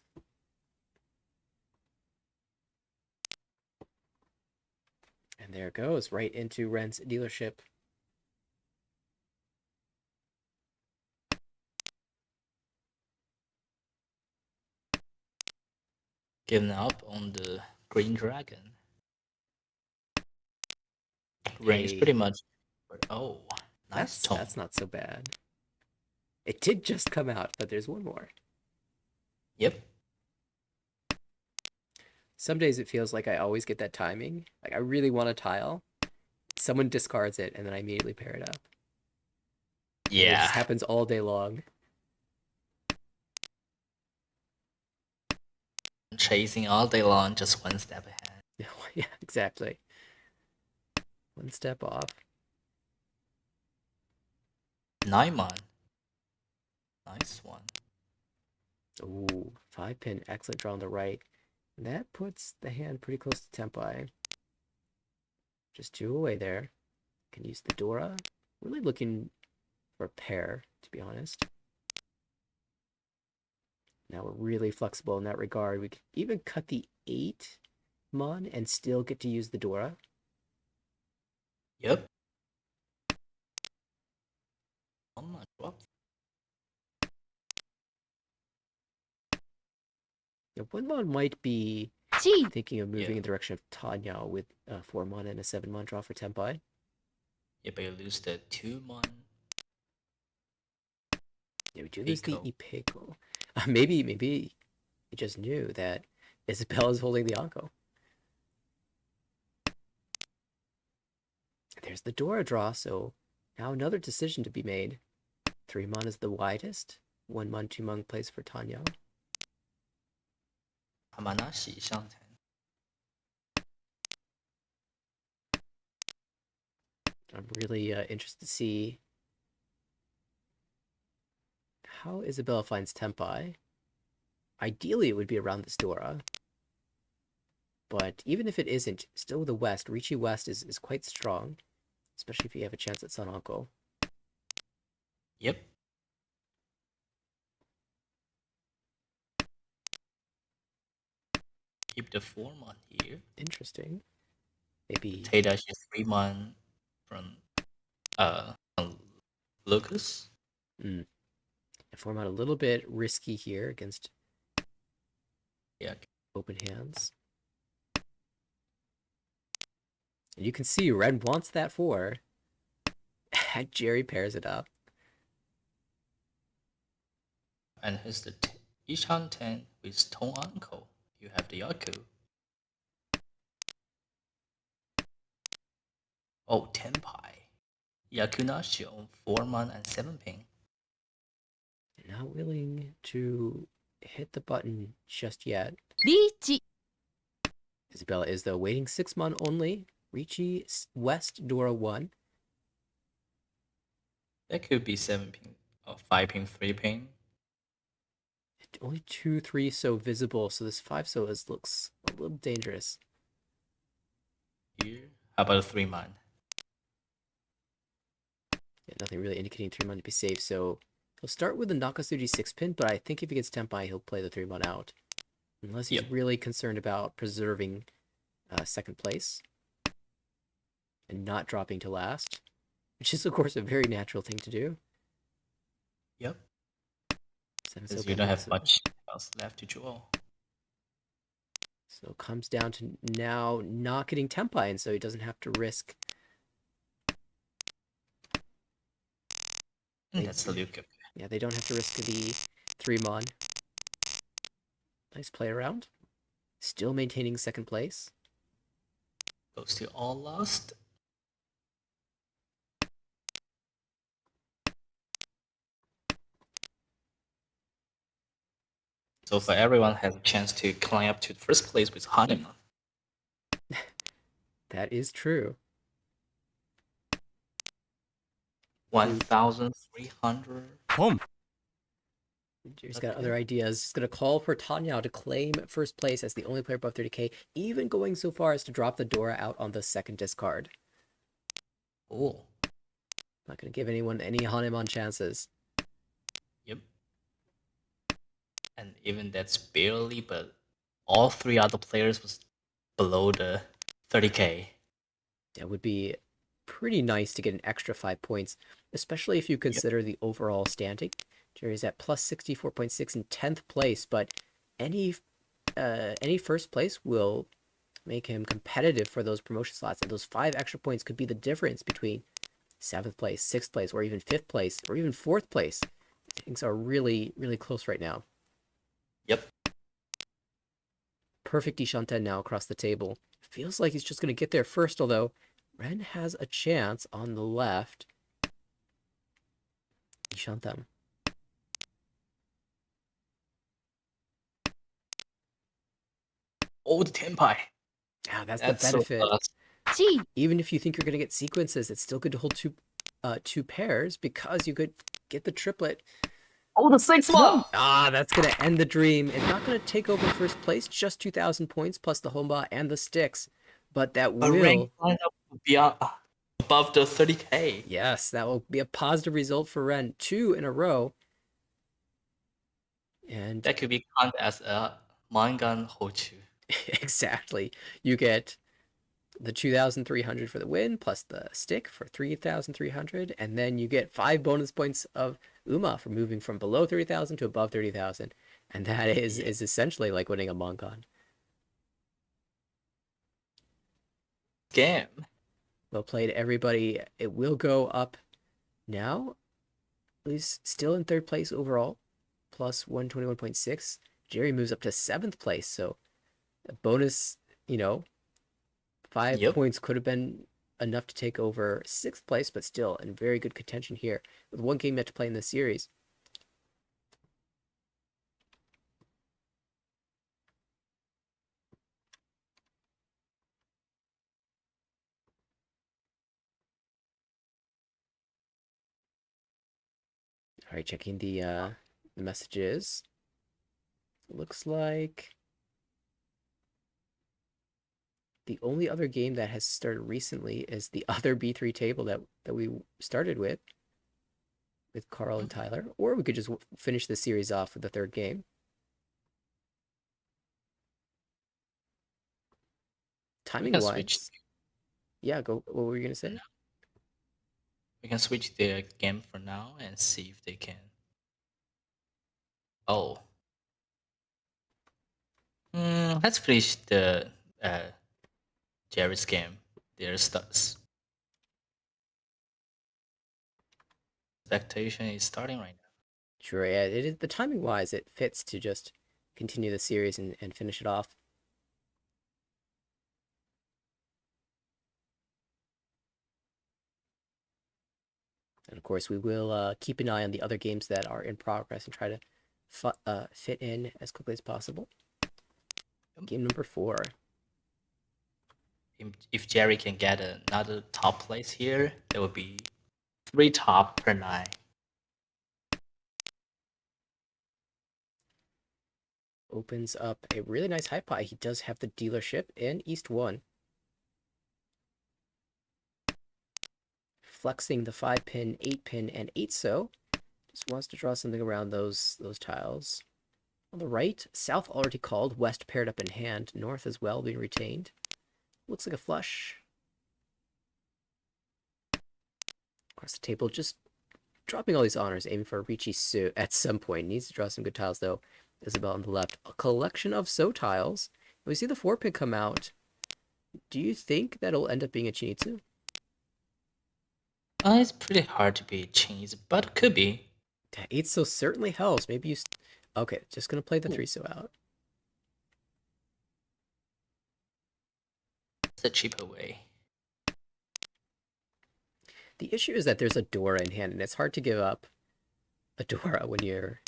Speaker 1: And there it goes, right into Ren's dealership.
Speaker 2: Giving up on the green dragon. Range
Speaker 1: Hey,
Speaker 2: pretty much. Oh, nice tone.
Speaker 1: That's not so bad. It did just come out, but there's one more.
Speaker 2: Yep.
Speaker 1: Some days it feels like I always get that timing. Like I really want a tile. Someone discards it, and then I immediately pair it up.
Speaker 2: Yeah.
Speaker 1: And it just happens all day long.
Speaker 2: Chasing all day long, just one step ahead.
Speaker 1: Yeah, exactly. One step off.
Speaker 2: 9-mon. Nice one.
Speaker 1: Ooh, 5-pin, excellent draw on the right. And that puts the hand pretty close to Tenpai. Just 2 away there. Can use the Dora. Really looking for a pair, to be honest. Now we're really flexible in that regard. We could even cut the 8-mon and still get to use the Dora.
Speaker 2: Yep. Drop.
Speaker 1: Now, 1-mon might be thinking of moving in the direction of Tanya with 4-mon and a 7-mon draw for Tenpai.
Speaker 2: Yeah, but you lose the 2-mon.
Speaker 1: Yeah, we do lose the Ipeko. Maybe he just knew that Isabella's holding the Anko. There's the Dora draw, so now another decision to be made. 3-mon is the widest. 1-mon, 2-mon plays for Tanya.
Speaker 2: Hamanashi Shanten.
Speaker 1: I'm really interested to see how Isabella finds Tenpai. Ideally, it would be around this Dora. But even if it isn't, still the West, Ricci West is quite strong. Especially if you have a chance at Sun Uncle.
Speaker 2: Yep. Keep the 4-mon here.
Speaker 1: Interesting. Maybe
Speaker 2: Tadashi 3-mon from Lucas.
Speaker 1: Form out a little bit risky here against open hands. And you can see Ren wants that 4. Jerry pairs it up.
Speaker 2: And here's the Ishan 10 with Tone Uncle. You have the Yaku. Oh, Tenpai. Yakunashio, 4-mon and 7-pin.
Speaker 1: Not willing to hit the button just yet.
Speaker 3: Ricci.
Speaker 1: Isabella is, though, waiting 6-mon only. Ricci, West, Dora 1.
Speaker 2: That could be 7-pin or 5-pin, 3-pin.
Speaker 1: Only 2, 3 so visible, so this 5 so looks a little dangerous.
Speaker 2: here. How about a 3-man?
Speaker 1: Yeah, nothing really indicating 3-mon to be safe, so he'll start with the Nakatsuji 6-pin, but I think if he gets Tenpai, he'll play the 3-mon out. Unless he's
Speaker 2: Yep.
Speaker 1: really concerned about preserving second place and not dropping to last, which is, of course, a very natural thing to do.
Speaker 2: Yep.
Speaker 1: Seven
Speaker 2: Because
Speaker 1: so
Speaker 2: you don't
Speaker 1: pending,
Speaker 2: have
Speaker 1: so
Speaker 2: much else left to draw.
Speaker 1: it comes down to now not getting Tenpai, and so he doesn't have to risk.
Speaker 2: And that's the Luke.
Speaker 1: Yeah, they don't have to risk the 3-mon. Nice play around. Still maintaining second place.
Speaker 2: Goes to all lost. So far, everyone has a chance to climb up to first place with Hanema.
Speaker 1: That is true.
Speaker 2: 1,300.
Speaker 3: Home.
Speaker 1: Jerry's
Speaker 2: Okay.
Speaker 1: got other ideas. He's going to call for Tanya to claim first place as the only player above 30k, even going so far as to drop the Dora out on the second discard.
Speaker 2: Oh.
Speaker 1: Not going to give anyone any Hanemon chances.
Speaker 2: Yep. And even that's barely, but all 3 other players was below the 30k.
Speaker 1: That would be pretty nice to get an extra 5 points, especially if you consider the overall standing. Jerry's at plus 64.6 in 10th place, but any first place will make him competitive for those promotion slots, and those 5 extra points could be the difference between 7th place, 6th place, or even 5th place, or even 4th place. Things are really, really close right now.
Speaker 2: Yep.
Speaker 1: Perfect Ishanten now across the table. Feels like he's just going to get there first, although Ren has a chance on the left. Ishantem.
Speaker 2: Oh, the Tenpai.
Speaker 1: Yeah, that's the
Speaker 2: That's so
Speaker 1: benefit.
Speaker 2: fast.
Speaker 3: G.
Speaker 1: Even if you think you're going to get sequences, it's still good to hold two pairs because you could get the triplet.
Speaker 2: Oh, the 6-1.
Speaker 1: Ah, that's going to end the dream. It's not going to take over first place, just 2,000 points plus the Homba and the sticks. But that
Speaker 2: A rank
Speaker 1: will...
Speaker 2: lineup beyond above the 30k.
Speaker 1: Yes, that will be a positive result for Ren. 2 in a row. And
Speaker 2: That could be counted as a Mangan Hochu.
Speaker 1: exactly. You get the 2,300 for the win, plus the stick for 3,300, and then you get 5 bonus points of Uma for moving from below 30,000 to above 30,000, and that is essentially like winning a Mongon.
Speaker 2: Game.
Speaker 1: Well played, everybody. It will go up now. He's still in third place overall, plus 121.6. Jerry moves up to 7th place, so a bonus, 5
Speaker 2: Yep.
Speaker 1: points could have been enough to take over 6th place, but still in very good contention here with one game yet to play in this series. All right, checking the messages. Looks like the only other game that has started recently is the other B3 table that we started with Carl and Tyler, or we could just finish the series off with the third game. Timing wise, yeah. Go. What were you gonna say?
Speaker 2: We can switch the game for now and see if they can. Oh. Let's finish the Jerry's game. Their stats. Expectation is starting right now.
Speaker 1: Sure. Yeah. It is the timing wise. It fits to just continue the series and finish it off. And of course, we will keep an eye on the other games that are in progress and try to fit in as quickly as possible. Game number 4.
Speaker 2: If Jerry can get another top place here, there will be 3 top per 9.
Speaker 1: Opens up a really nice high pot. He does have the dealership in East 1. flexing the 5-pin, 8-pin, and 8-so. Just wants to draw something around those tiles. On the right, south already called, west paired up in hand, north as well being retained. Looks like a flush. Across the table, just dropping all these honors, aiming for a Ricci So at some point. Needs to draw some good tiles though. Isabel on the left. A collection of So tiles. We see the 4-pin come out. Do you think that'll end up being a Chinitsu?
Speaker 2: It's pretty hard to be cheese, but could be.
Speaker 1: 8-so certainly helps. Maybe you... Okay, just gonna play the
Speaker 2: Ooh.
Speaker 1: 3-so out.
Speaker 2: It's a cheaper way.
Speaker 1: The issue is that there's a Dora in hand, and it's hard to give up a Dora when you're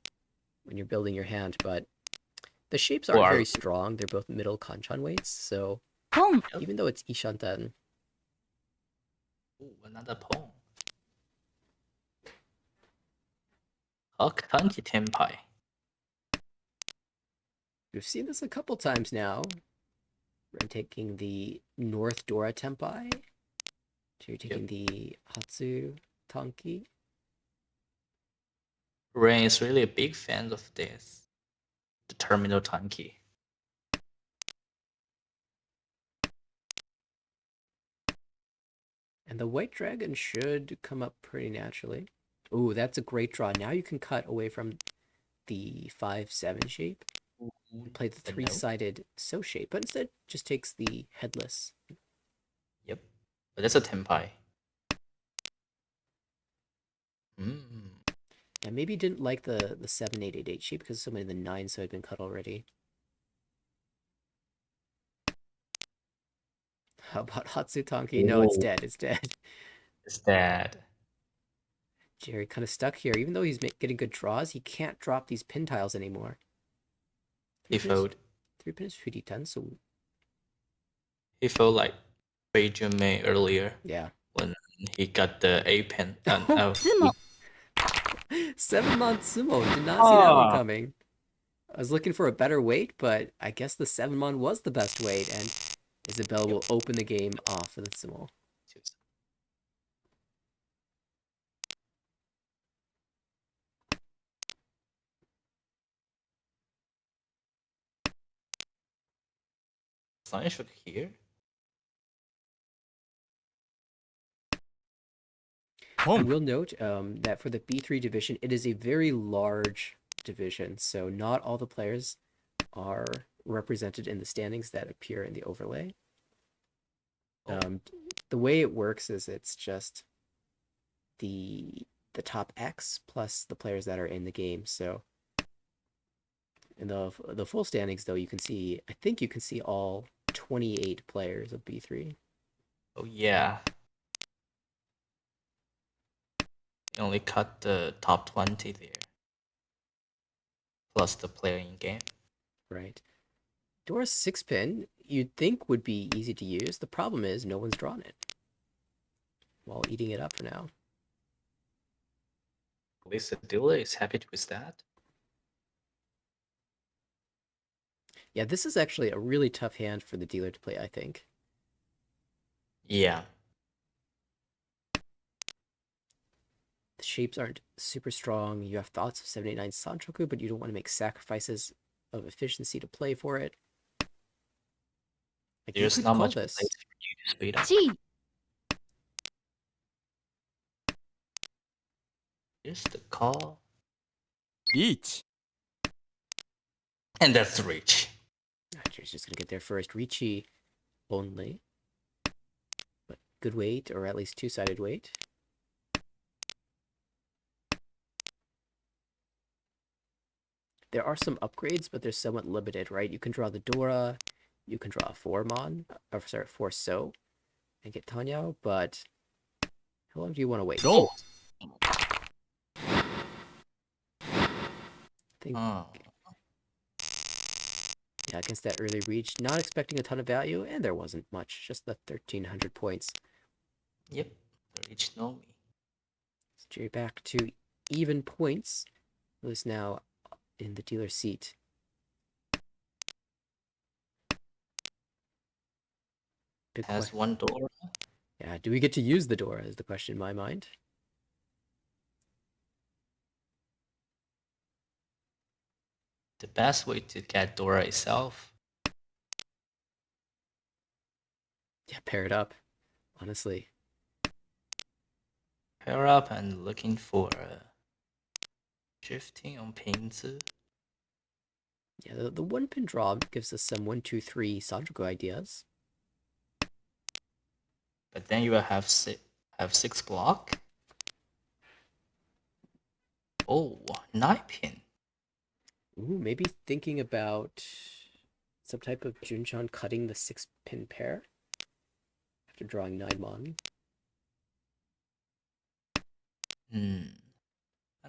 Speaker 1: building your hand, but the shapes aren't very strong. They're both middle Kanchan weights, so even though it's Ishanten.
Speaker 2: Ooh, another pawn. Hokanki Tenpai.
Speaker 1: We've seen this a couple times now. We're taking the North Dora Tenpai. So you're taking the Hatsu Tanki.
Speaker 2: Rain is really a big fan of this. The Terminal Tanki.
Speaker 1: And the White Dragon should come up pretty naturally. Ooh, that's a great draw. Now you can cut away from the 5-7 shape and play the 3-sided So shape, but instead just takes the headless.
Speaker 2: Yep, but that's a Tenpai.
Speaker 1: Yeah, maybe he didn't like the 7-8-8-8 shape because so many of the 9-so had been cut already. How about Hatsutanki? No, it's dead. It's dead.
Speaker 2: It's dead.
Speaker 1: Jerry kind of stuck here. Even though he's getting good draws, he can't drop these pin tiles anymore.
Speaker 2: He felt
Speaker 1: 3-pin is pretty tense, so...
Speaker 2: He felt like Beijing May earlier.
Speaker 1: Yeah.
Speaker 2: When he got the 8-pin.
Speaker 1: 7-man sumo. Did not see that one coming. I was looking for a better weight, but I guess the 7-man was the best weight, and Isabel will open the game off with the sumo.
Speaker 2: Sunshot here.
Speaker 1: I will note that for the B3 division, it is a very large division, so not all the players are represented in the standings that appear in the overlay. The way it works is it's just the top X plus the players that are in the game. So in the full standings, though, you can see, I think you can see all 28 players of B3.
Speaker 2: Oh yeah. You only cut the top 20 there. Plus the player in game.
Speaker 1: Right. Dora's 6-pin, you'd think would be easy to use. The problem is no one's drawn it. While eating it up for now.
Speaker 2: At least the dealer is happy with that.
Speaker 1: Yeah, this is actually a really tough hand for the dealer to play, I think.
Speaker 2: Yeah.
Speaker 1: The shapes aren't super strong. You have thoughts of 789 Sanchoku, but you don't want to make sacrifices of efficiency to play for it. Like,
Speaker 2: There's not much place for you to speed up. Here's the call.
Speaker 3: Reach.
Speaker 2: And that's reach.
Speaker 1: Jerry's just gonna get there first. Ricci only. But good weight, or at least 2-sided weight. There are some upgrades, but they're somewhat limited, right? You can draw the Dora, you can draw a 4-so, and get Tanyao, but how long do you want to wait?
Speaker 3: No.
Speaker 1: I think, yeah, against that early reach, not expecting a ton of value, and there wasn't much, just the 1,300 points.
Speaker 2: Yep, reach no me.
Speaker 1: So Jerry back to even points, who's now in the dealer seat.
Speaker 2: Has one door.
Speaker 1: Yeah, do we get to use the Dora is the question in my mind.
Speaker 2: The best way to get Dora itself.
Speaker 1: Yeah, pair it up, honestly.
Speaker 2: Pair up and looking for drifting on pins.
Speaker 1: Yeah, the one pin draw gives us some 1, 2, 3 Sanjuku ideas.
Speaker 2: But then you will have six block. Oh, 9 pin.
Speaker 1: Ooh, maybe thinking about some type of Junchan cutting the 6-pin pair after drawing 9 mon.
Speaker 2: And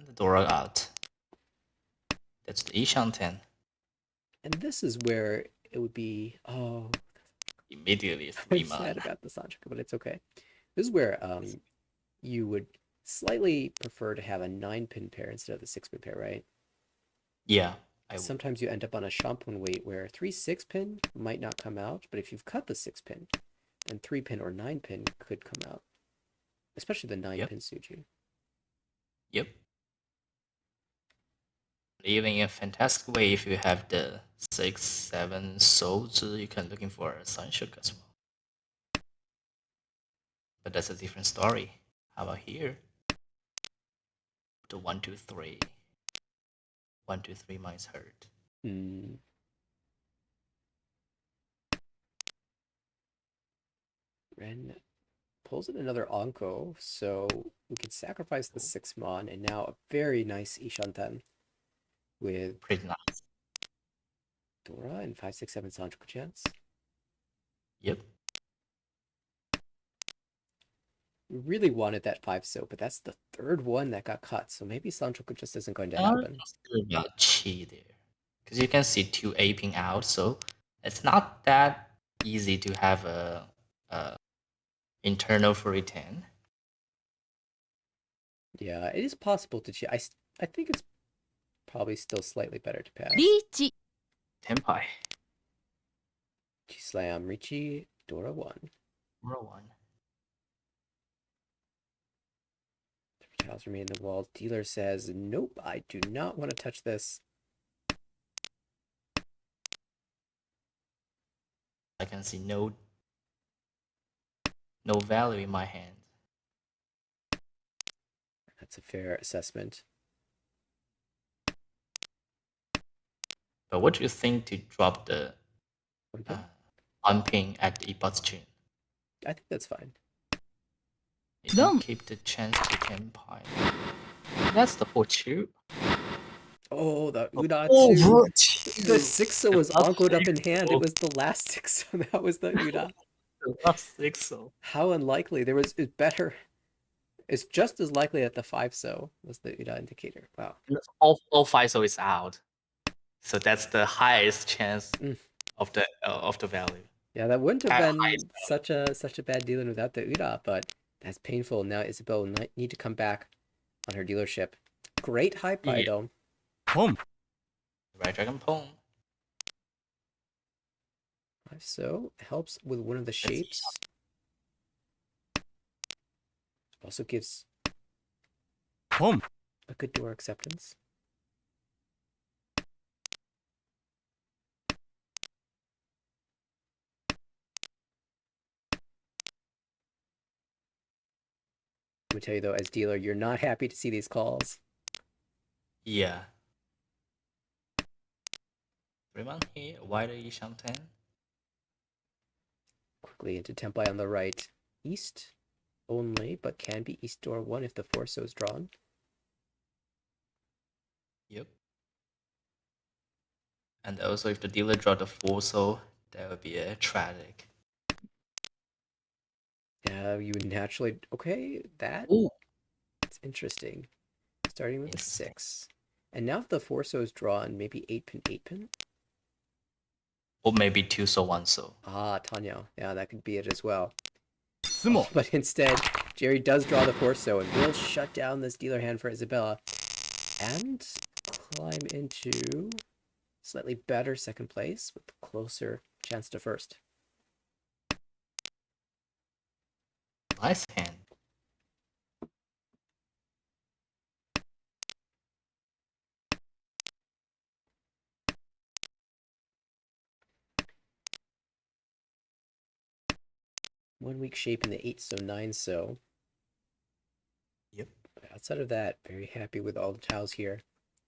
Speaker 2: the Dora out. That's the Ishan 10.
Speaker 1: And this is where it would be, oh,
Speaker 2: Immediately
Speaker 1: I'm
Speaker 2: 3
Speaker 1: sad
Speaker 2: man.
Speaker 1: about the Sanjuku, but it's okay. This is where you would slightly prefer to have a 9-pin pair instead of the 6-pin pair, right?
Speaker 2: Yeah, I would.
Speaker 1: Sometimes you end up on a Shampun weight where 3 6-pin might not come out, but if you've cut the 6-pin, then 3-pin or 9-pin could come out, especially the 9-pin Suju.
Speaker 2: Yep. Even in a fantastic way, if you have the 6, 7 souls, you can looking for a Sunshuk as well. But that's a different story. How about here? The 1, 2, 3. 1, 2, 3 mine's hurt.
Speaker 1: Ren pulls in another Anko, so we can sacrifice the 6 mon, and now a very nice Ishanten with
Speaker 2: Pretty nice.
Speaker 1: Dora and 5, 6, 7 Sanjuku chance.
Speaker 2: Yep.
Speaker 1: We really wanted that 5 so, but that's the third one that got cut, so maybe Sanjuku just isn't going to happen.
Speaker 2: About chi there. Because you can see 2 aping out, so it's not that easy to have a internal for retain.
Speaker 1: Yeah, it is possible to cheat. I think it's probably still slightly better to pass.
Speaker 3: リーチ
Speaker 2: Tenpai.
Speaker 1: Chi Slam, Richi, Dora 1.
Speaker 2: Row 1.
Speaker 1: Tiles remain in the wall. Dealer says, nope, I do not want to touch this.
Speaker 2: I can see no value in my hand.
Speaker 1: That's a fair assessment.
Speaker 2: But what do you think to drop the unping at the but's chin?
Speaker 1: I think that's fine.
Speaker 2: You can keep the chance to Tenpai. That's the 4-2.
Speaker 1: Oh, the Uda
Speaker 2: Oh,
Speaker 1: 2.
Speaker 2: bro,
Speaker 1: The 6 was
Speaker 2: That's
Speaker 1: ongoed up in hand. It
Speaker 2: six-o.
Speaker 1: was the last 6 that was the Uda.
Speaker 2: That's 6-0.
Speaker 1: How unlikely. It's better. It's just as likely that the 5 so was the Uda indicator. Wow.
Speaker 2: All 5-0 is out. So that's the highest chance of the value.
Speaker 1: Yeah, that wouldn't have been
Speaker 2: Highest
Speaker 1: such a bad dealing without the Uda, but that's painful. Now Isabel will need to come back on her dealership. Great high pie, though.
Speaker 3: ポン
Speaker 2: Right Dragon Pong.
Speaker 1: 5 so helps with one of the shapes. Also gives
Speaker 3: ポン
Speaker 1: a good door acceptance. Let me tell you though, as dealer, you're not happy to see these calls.
Speaker 2: Yeah. 3-man here. Wider Yishan 10.
Speaker 1: Quickly into Tempai on the right. East only, but can be East door 1 if the 4 so is drawn.
Speaker 2: Yep. And also if the dealer draw the 4 so, that would be tragic.
Speaker 1: Yeah, you would naturally... Okay, that's
Speaker 2: Ooh.
Speaker 1: interesting. Starting with a 6. And now if the 4 so is drawn, maybe 8-pin, 8-pin?
Speaker 2: Or maybe 2 so 1 so.
Speaker 1: Ah, Tanya. Yeah, that could be it as well.
Speaker 3: スモ
Speaker 1: But instead, Jerry does draw the 4 so and will shut down this dealer hand for Isabella. And climb into slightly better second place with closer chance to first.
Speaker 2: Nice hand.
Speaker 1: One weak shape in the 8 so 9 so.
Speaker 2: Yep.
Speaker 1: But outside of that, very happy with all the tiles here.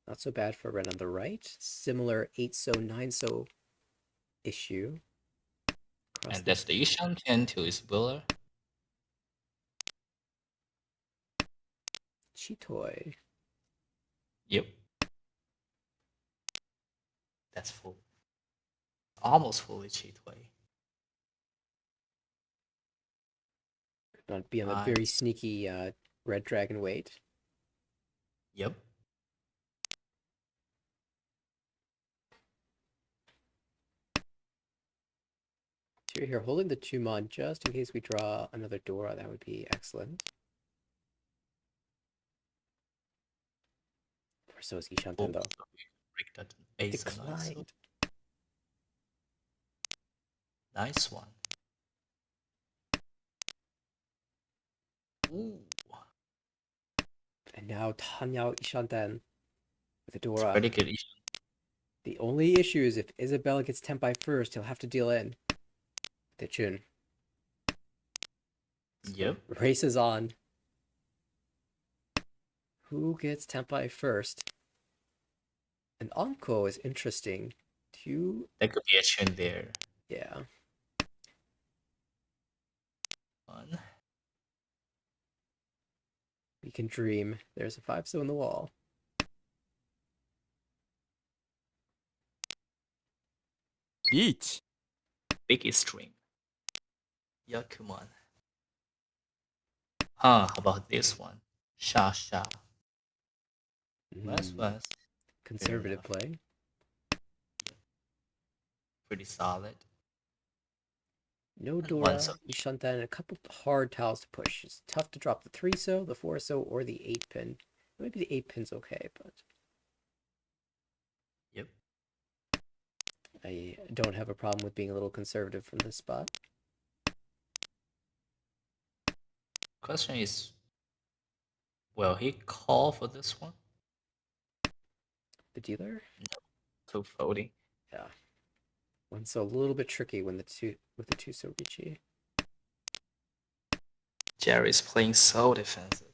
Speaker 1: Not so bad for red on the right. Similar 8 so 9 so issue.
Speaker 2: And that's the Ishan 10 to his Willer.
Speaker 1: Chitoy.
Speaker 2: Yep. That's full. Almost fully cheat way.
Speaker 1: Could not be on a very
Speaker 2: Nice.
Speaker 1: sneaky red dragon wait.
Speaker 2: Yep.
Speaker 1: So here, holding the 2 mon just in case we draw another Dora, that would be excellent. Or so is Ishanten though.
Speaker 2: Break that base and nice.
Speaker 1: Declined.
Speaker 2: Nice one. Ooh.
Speaker 1: And now Tanyao Ishanten with a
Speaker 2: It's
Speaker 1: Dora.
Speaker 2: pretty good Ishan.
Speaker 1: The only issue is if Isabella gets Tenpai first, he'll have to deal in the Chun.
Speaker 2: Yep.
Speaker 1: Race is on. Who gets Tenpai first? And Anko is interesting. Do you...
Speaker 2: That could be a tune there.
Speaker 1: Yeah.
Speaker 2: One.
Speaker 1: We can dream. There's a 5 so in the wall.
Speaker 3: Beach.
Speaker 2: Biggest dream. Yeah, come on. Huh, how about this one? Sha Sha. West
Speaker 1: Mm,
Speaker 2: West.
Speaker 1: conservative
Speaker 2: enough.
Speaker 1: play.
Speaker 2: Pretty solid.
Speaker 1: No
Speaker 2: And
Speaker 1: Dora,
Speaker 2: one so.
Speaker 1: Ishanten, and a couple hard tiles to push. It's tough to drop the 3 so, the 4 so, or the 8 pin. Maybe the 8 pin's okay, but
Speaker 2: Yep.
Speaker 1: I don't have a problem with being a little conservative from this spot.
Speaker 2: Question is, will he call for this one?
Speaker 1: The dealer?
Speaker 2: Two folding.
Speaker 1: Yeah. One so a little bit tricky when the 2 with the 2 so reachy.
Speaker 2: Jerry's playing so defensive.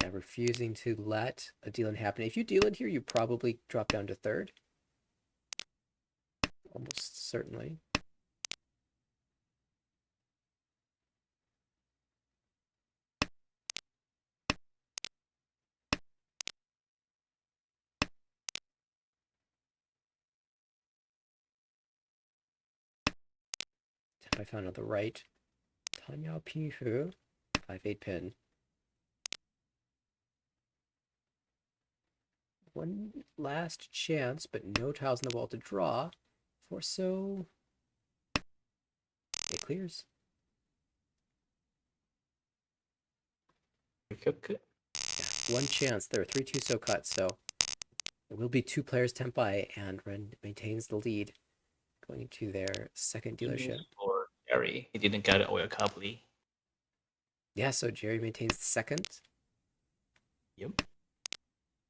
Speaker 1: Yeah, refusing to let a deal in happen. If you deal in here, you probably drop down to 3rd. Almost certainly. I found on the right. Tanya Pihu. 5-8 pin. One last chance, but no tiles in the wall to draw. 4 so. It clears.
Speaker 2: Okay.
Speaker 1: Yeah, one chance. There are 3 2 so cuts, so it will be 2 players Tenpai, and Ren maintains the lead going into their second dealership.
Speaker 2: For Jerry, he didn't get oil couply.
Speaker 1: Yeah, so Jerry maintains the second.
Speaker 2: Yep.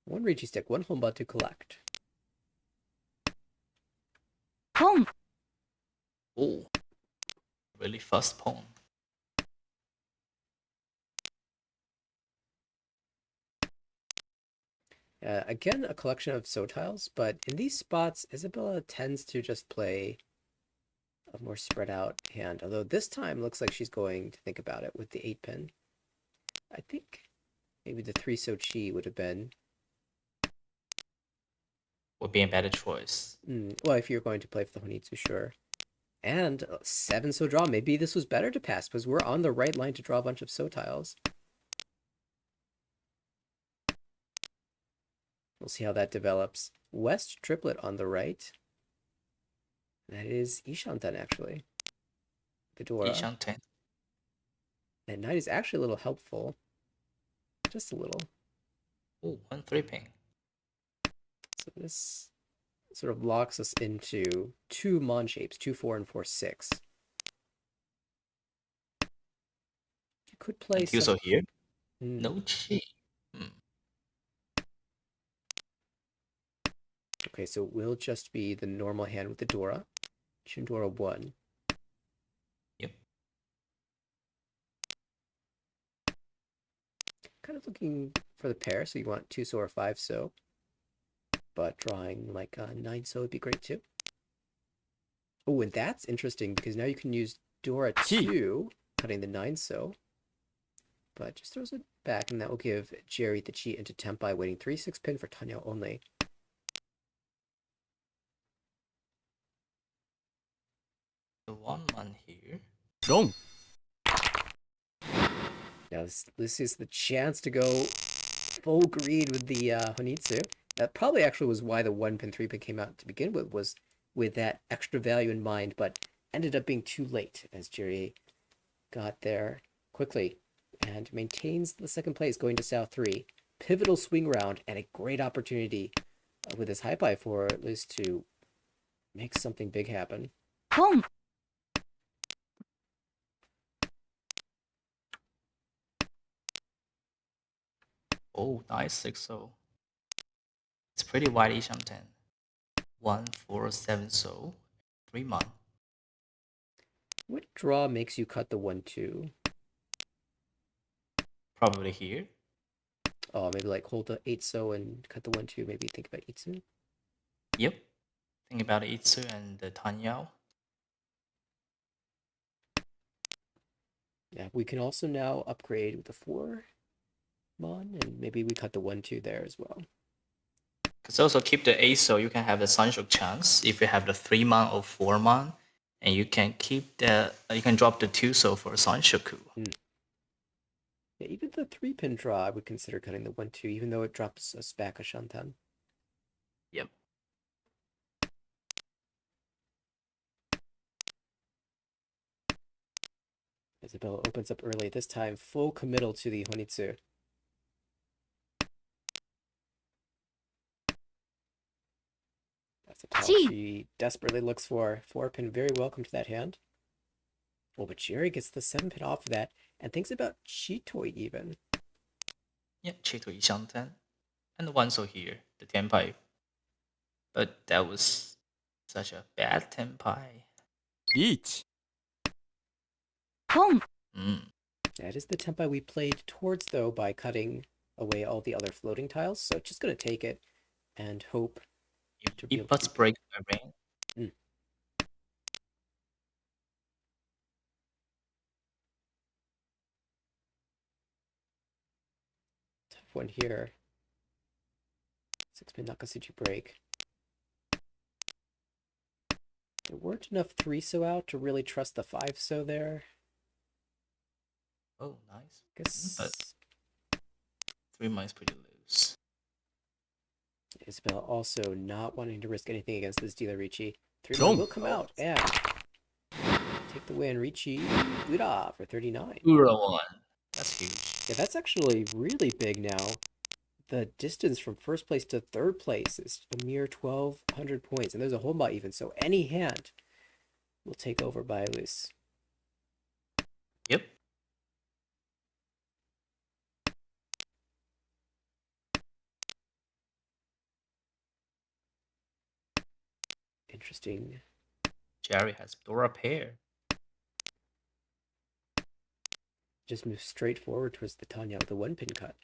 Speaker 1: 1 Rigi stick, 1 Homba to collect.
Speaker 3: Pong.
Speaker 2: Oh, really fast pawn.
Speaker 1: Again, a collection of so tiles, but in these spots, Isabella tends to just play a more spread out hand. Although this time looks like she's going to think about it with the 8 pin. I think maybe the 3 so chi would have been.
Speaker 2: Would be a better choice.
Speaker 1: Well, if you're going to play for the Honitsu, sure. And 7 so draw. Maybe this was better to pass because we're on the right line to draw a bunch of so tiles. We'll see how that develops. West triplet on the right. That is Ishanten, actually. Fedora.
Speaker 2: Ishan 10.
Speaker 1: And knight is actually a little helpful. Just a little.
Speaker 2: Oh, 1 3 ping.
Speaker 1: So this sort of locks us into two mon shapes, 2-4 and 4-6. You could play
Speaker 2: And
Speaker 1: some.
Speaker 2: so here,
Speaker 1: Hmm.
Speaker 2: no chi.
Speaker 1: Okay, so it will just be the normal hand with the Dora. Chindora 1.
Speaker 2: Yep.
Speaker 1: Kind of looking for the pair, so you want 2-so or 5-so. But drawing like a 9-so would be great too. Oh, and that's interesting because now you can use Dora 2, cutting the 9-so. But just throws it back, and that will give Jerry the cheat into Tempai, waiting 3-6 pin for Tanya only.
Speaker 2: The 1-man here.
Speaker 3: 롱.
Speaker 1: Now this is the chance to go full greed with the Honitsu. That probably actually was why the 1-pin 3-pin came out to begin with, was with that extra value in mind, but ended up being too late as Jerry got there quickly and maintains the second place, going to South 3. Pivotal swing round and a great opportunity with his high pie for at least to make something big happen.
Speaker 3: 펑.
Speaker 2: Oh, nice 6-0. It's pretty wide each on 10. 1, 4, 7 so. 3-man.
Speaker 1: What draw makes you cut the 1-2?
Speaker 2: Probably here.
Speaker 1: Oh, maybe like hold the 8-so and cut the 1-2. Maybe think about Itsu.
Speaker 2: Yep. Think about Itsu and the Tanyao.
Speaker 1: Yeah, we can also now upgrade with the 4 mon, and maybe we cut the 1-2 there as well.
Speaker 2: Because also keep the 8 so you can have the Sunshok chance if you have the 3-man or 4-man. And you can keep the you can drop the 2 so for Sunshoku.
Speaker 1: Yeah, even the 3-pin draw, I would consider cutting the 1-2, even though it drops us back a Shantan.
Speaker 2: Yep.
Speaker 1: Isabella opens up early, this time full committal to the Honitsu. That's a tile she desperately looks for. 4-pin, very welcome to that hand. Oh, but Jerry gets the 7-pin off of that and thinks about Chitoi even.
Speaker 2: Yeah, Chito Ishanten. And the 1 so here, the Tenpai. But that was such a bad Tenpai.
Speaker 3: 리치. 펑.
Speaker 1: That is the tempo we played towards, though, by cutting away all the other floating tiles. So just going to take it and hope to be able
Speaker 2: If
Speaker 1: to...
Speaker 2: break my brain.
Speaker 1: Tough one here. 6-pin Nakasuchi break. There weren't enough 3-so out to really trust the 5-so there.
Speaker 2: Oh, nice.
Speaker 1: Guess...
Speaker 2: But 3-man is pretty loose.
Speaker 1: Isabella also not wanting to risk anything against this dealer Ricci. 3-man will come out and take the win. Ricci Ura for 39.
Speaker 2: Ura 1. That's huge.
Speaker 1: Yeah, that's actually really big now. The distance from first place to third place is a mere 1,200 points, and there's a Honma even, so any hand will take over by Luis.
Speaker 2: Yep.
Speaker 1: Interesting.
Speaker 2: Jerry has Dora pair.
Speaker 1: Just move straight forward towards the Tanya with the 1-pin cut.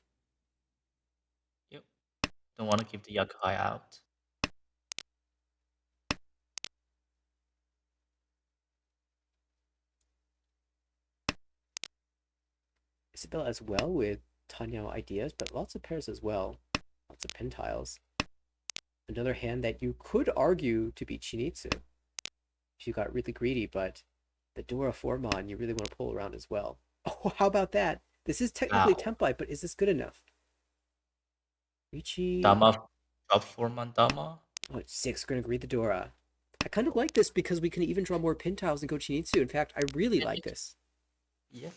Speaker 2: Yep. Don't want to keep the Yakuhai out.
Speaker 1: Isabella as well with Tanya ideas, but lots of pairs as well. Lots of pin tiles. Another hand that you could argue to be Chinitsu if you got really greedy, but the Dora Formon you really want to pull around as well. Oh, how about that? This is technically Tempai, but is this good enough? Ricci...
Speaker 2: Dama drop 4-man Dama.
Speaker 1: Oh, it's 6. We're going to greet the Dora. I kind of like this because we can even draw more pin tiles and go Chinitsu. In fact, I really like this.
Speaker 2: Yeah.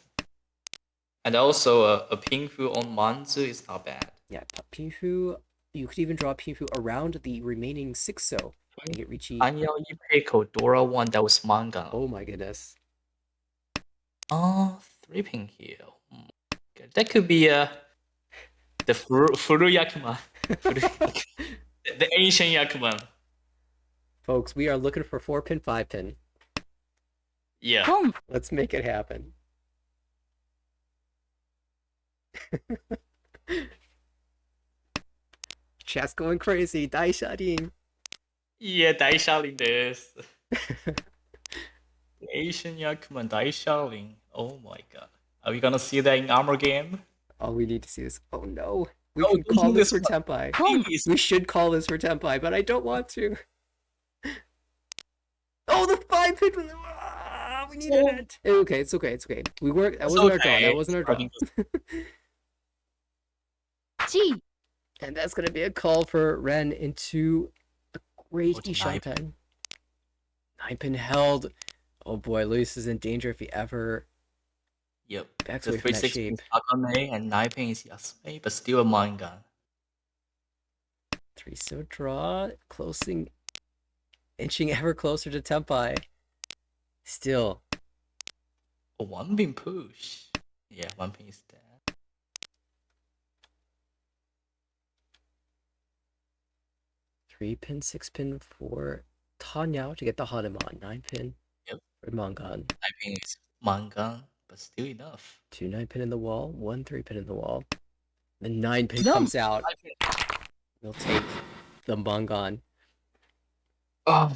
Speaker 2: And also a Pingfu on Manzu is not bad.
Speaker 1: Yeah, Pinfu You could even draw Pinfu around the remaining 6-so and get Ricci.
Speaker 2: 还要一配口 Dora one that was manga.
Speaker 1: Oh my goodness.
Speaker 2: Oh, 3-pin here. That could be the Furu Yakuman. The ancient Yakuman.
Speaker 1: Folks, we are looking for 4-pin, 5-pin.
Speaker 2: Yeah.
Speaker 3: ポン
Speaker 1: Let's make it happen. Chat's going crazy. Dai Shading.
Speaker 2: Yeah, 大少林です。Asian Yakuman 大少林. Oh my god. Are we gonna see that in Armor game?
Speaker 1: Oh, we need to see this. Oh no. We
Speaker 2: No,
Speaker 1: can
Speaker 2: don't
Speaker 1: call
Speaker 2: do
Speaker 1: this
Speaker 2: this
Speaker 1: for
Speaker 2: one.
Speaker 1: Tenpai.
Speaker 3: ポン
Speaker 2: Please.
Speaker 1: We should call this for Tenpai, but I don't want to. Oh, the 5-pin. Ah, we needed
Speaker 2: Oh.
Speaker 1: it. Okay, it's okay. It's okay. We worked. That
Speaker 2: It's
Speaker 1: wasn't our draw.
Speaker 2: okay.
Speaker 1: That wasn't our draw.
Speaker 2: Starting
Speaker 3: チ
Speaker 1: And that's going to be a call for Ren into a great
Speaker 2: Oh, to
Speaker 1: Ishan
Speaker 2: 9-pin.
Speaker 1: pen. 9-pin held. Oh boy, Luis is in danger if he ever
Speaker 2: Yep.
Speaker 1: backs
Speaker 2: The
Speaker 1: away from that
Speaker 2: 3-6
Speaker 1: shape.
Speaker 2: is Akame and 9-pin is Yasume, but still a manga.
Speaker 1: 3-so draw. Inching ever closer to Tenpai. Still.
Speaker 2: A 1-pin push. Yeah, 1-pin is there.
Speaker 1: 3-pin, 6-pin for Tanyao to get the Hanuman. 9-pin
Speaker 2: Yep.
Speaker 1: for Mangan.
Speaker 2: 9-pin is manga, but still enough.
Speaker 1: 2 9-pin in the wall. 1 3-pin in the wall. The 9-pin
Speaker 3: Yum.
Speaker 1: comes out. We'll take the Mangan.
Speaker 2: Oh,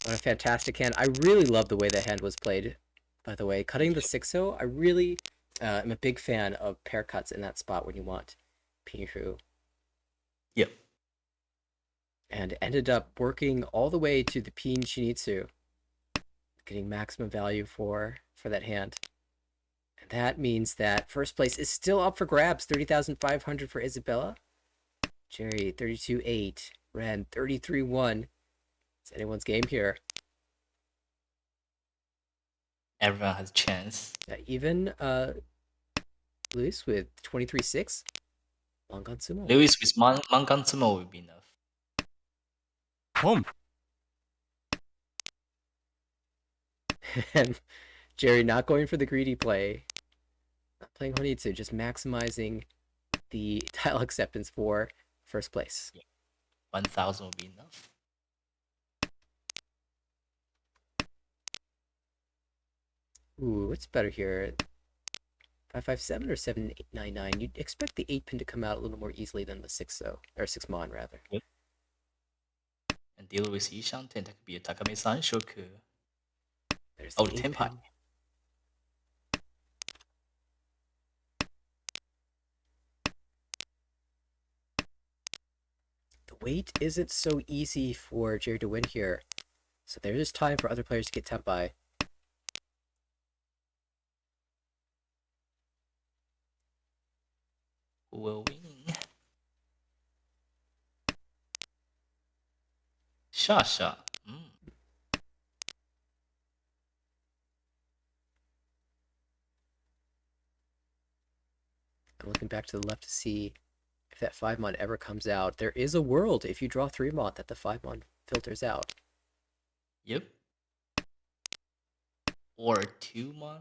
Speaker 1: What a fantastic hand. I really love the way that hand was played, by the way. Cutting the 6-0, I really am a big fan of pair cuts in that spot when you want Pinhu.
Speaker 2: yep.
Speaker 1: And ended up working all the way to the Pin Shinitsu, getting maximum value for that hand. And that means that first place is still up for grabs. 30,500 for Isabella. Jerry, 32-8. Ren, 33-1. It's anyone's game here.
Speaker 2: Everyone has a chance.
Speaker 1: Even Luis with 23-6. Mangan Sumo.
Speaker 2: Lewis with Mangan Sumo will be enough.
Speaker 3: ポン
Speaker 1: And Jerry not going for the greedy play. Not playing Honitsu, just maximizing the tile acceptance for first place.
Speaker 2: 1,000 will be enough.
Speaker 1: Ooh, what's better here? 557 or 799? You'd expect the 8-pin to come out a little more easily than the 6-so, or 6-mon rather.
Speaker 2: And deal with Ishan 10, that could be a Takame Sanshoku.
Speaker 1: There's the
Speaker 2: Oh,
Speaker 1: 8-pin.
Speaker 2: Tenpai.
Speaker 1: The weight isn't so easy for Jerry to win here. So there's time for other players to get Tenpai.
Speaker 2: Who will win? Shasha.
Speaker 1: I'm looking back to the left to see if that 5-mon ever comes out. There is a world if you draw 3-mon that the 5-mon filters out.
Speaker 2: Yep. Or 2-mon.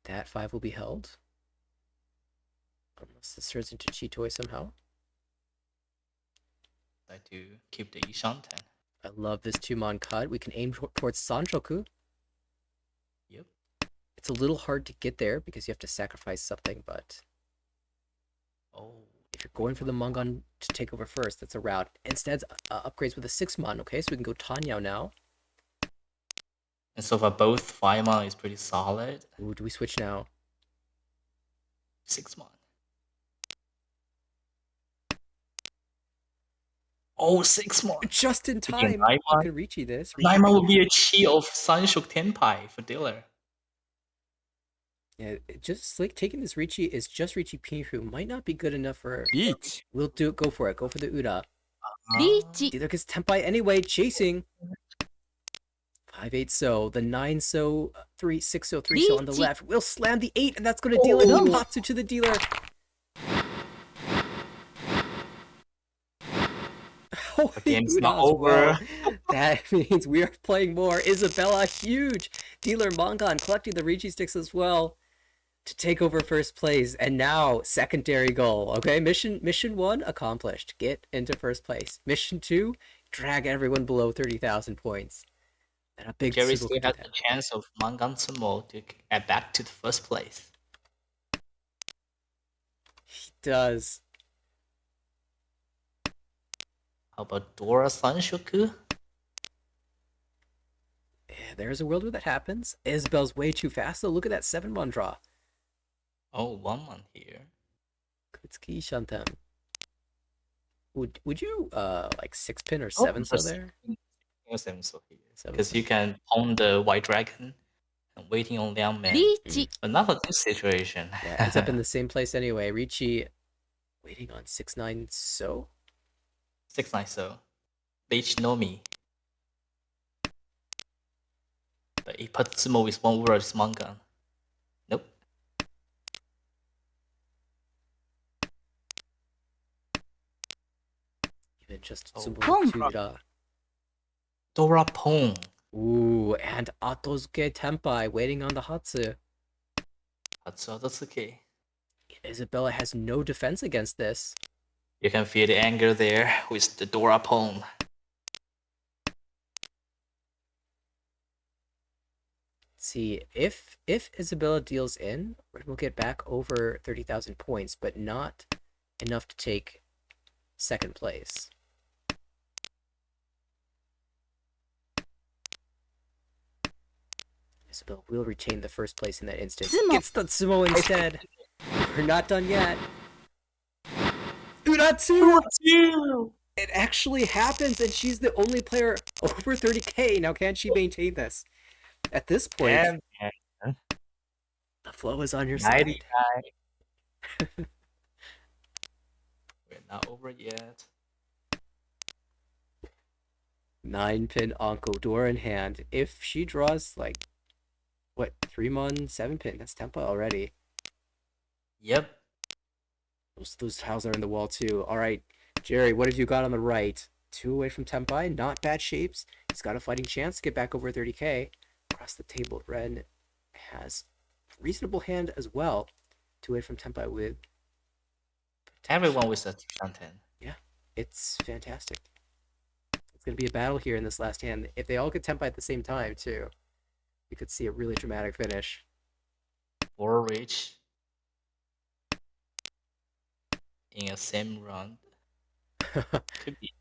Speaker 1: That 5 will be held. Unless this turns into Chitoi somehow.
Speaker 2: Try to keep the Ishan 10.
Speaker 1: I love this 2-mon cut. We can aim towards Sanchoku.
Speaker 2: Yep.
Speaker 1: It's a little hard to get there because you have to sacrifice something, but
Speaker 2: Oh.
Speaker 1: if you're going for the Mangan to take over first, that's a route. Instead, upgrades with a 6-mon, okay? So we can go Tanyao now.
Speaker 2: And so far, both 5-mon is pretty solid.
Speaker 1: Ooh, do we switch now?
Speaker 2: 6-mon. Oh, 6-mon.
Speaker 1: Just in
Speaker 2: Again,
Speaker 1: time!
Speaker 2: 9-mon.
Speaker 1: You can reach this.
Speaker 2: 9-mon will be a chi of Sanshok Tenpai for dealer.
Speaker 1: Yeah, just like taking this Ricci is just Ricci Pinhu. Might not be good enough for.
Speaker 3: リーチ
Speaker 1: We'll do it. Go for it. Go for the Uda.
Speaker 3: リーチ
Speaker 1: Dealer gets Tenpai anyway. Chasing. 5-8 so. The 9 so. 3-6 so. 3 so on the
Speaker 3: Reach.
Speaker 1: left. We'll slam the 8, and that's going to deal it.
Speaker 2: Oh.
Speaker 1: Ipatsu to the dealer. Oh,
Speaker 2: The game's
Speaker 1: Uda
Speaker 2: not
Speaker 1: as
Speaker 2: over.
Speaker 1: well. That means we are playing more. Isabella, huge. Dealer Mongon collecting the Ricci sticks as well to take over first place. And now, secondary goal. Okay, mission 1 accomplished. Get into first place. Mission 2, drag everyone below 30,000 points. And a big
Speaker 2: Jerry
Speaker 1: Tsubo
Speaker 2: still
Speaker 1: could do
Speaker 2: has
Speaker 1: that.
Speaker 2: the chance of Mangan Sumo to get back to the first place.
Speaker 1: He does.
Speaker 2: How about Dora Sanshoku?
Speaker 1: Yeah, there's a world where that happens. Isabel's way too fast, though. Look at that 7-1 draw.
Speaker 2: Oh, 1-1 here.
Speaker 1: Kutsuki Shantem. Would you like 6-pin or 7-so there?
Speaker 2: 7-so here.
Speaker 1: 7-so.
Speaker 2: Because you can pawn the white dragon and waiting on Liang Man. But not for this situation.
Speaker 1: Yeah, ends up in the same place anyway. Ricci waiting on 6-9 so?
Speaker 2: 6-9 so. Beach no me. But he put Sumo with 1 word as Mangan. Nope.
Speaker 1: Even just
Speaker 2: Oh.
Speaker 1: Tsubo 2 da.
Speaker 2: Dora Pong.
Speaker 1: Ooh, and Atosuke Tenpai waiting on the Hatsu.
Speaker 2: Hatsudotsuke.
Speaker 1: Isabella has no defense against this.
Speaker 2: You can feel the anger there with the Dora Pong.
Speaker 1: See, if Isabella deals in, we'll get back over 30,000 points, but not enough to take second place. Isabella will retain the first place in that instance. Gets the Sumo instead. We're not done yet. Uratsu! It actually happens, and she's the only player over 30k. Now, can she maintain this? At this point, the flow is on your side.
Speaker 2: We're not over yet.
Speaker 1: 9-pin Anko, door in hand. If she draws, like, what, 3-mon, 7-pin, that's Tempa already.
Speaker 2: Yep.
Speaker 1: Those tiles are in the wall, too. All right, Jerry, what have you got on the right? 2 away from Tempai, not bad shapes. He's got a fighting chance to get back over 30k. Across the table, Ren has reasonable hand as well. 2 away from Tempai with...
Speaker 2: Everyone with a Shanten.
Speaker 1: Yeah, it's fantastic. It's going to be a battle here in this last hand. If they all get Tempai at the same time, too, we could see a really dramatic finish.
Speaker 2: Or reach in a same round. Could be.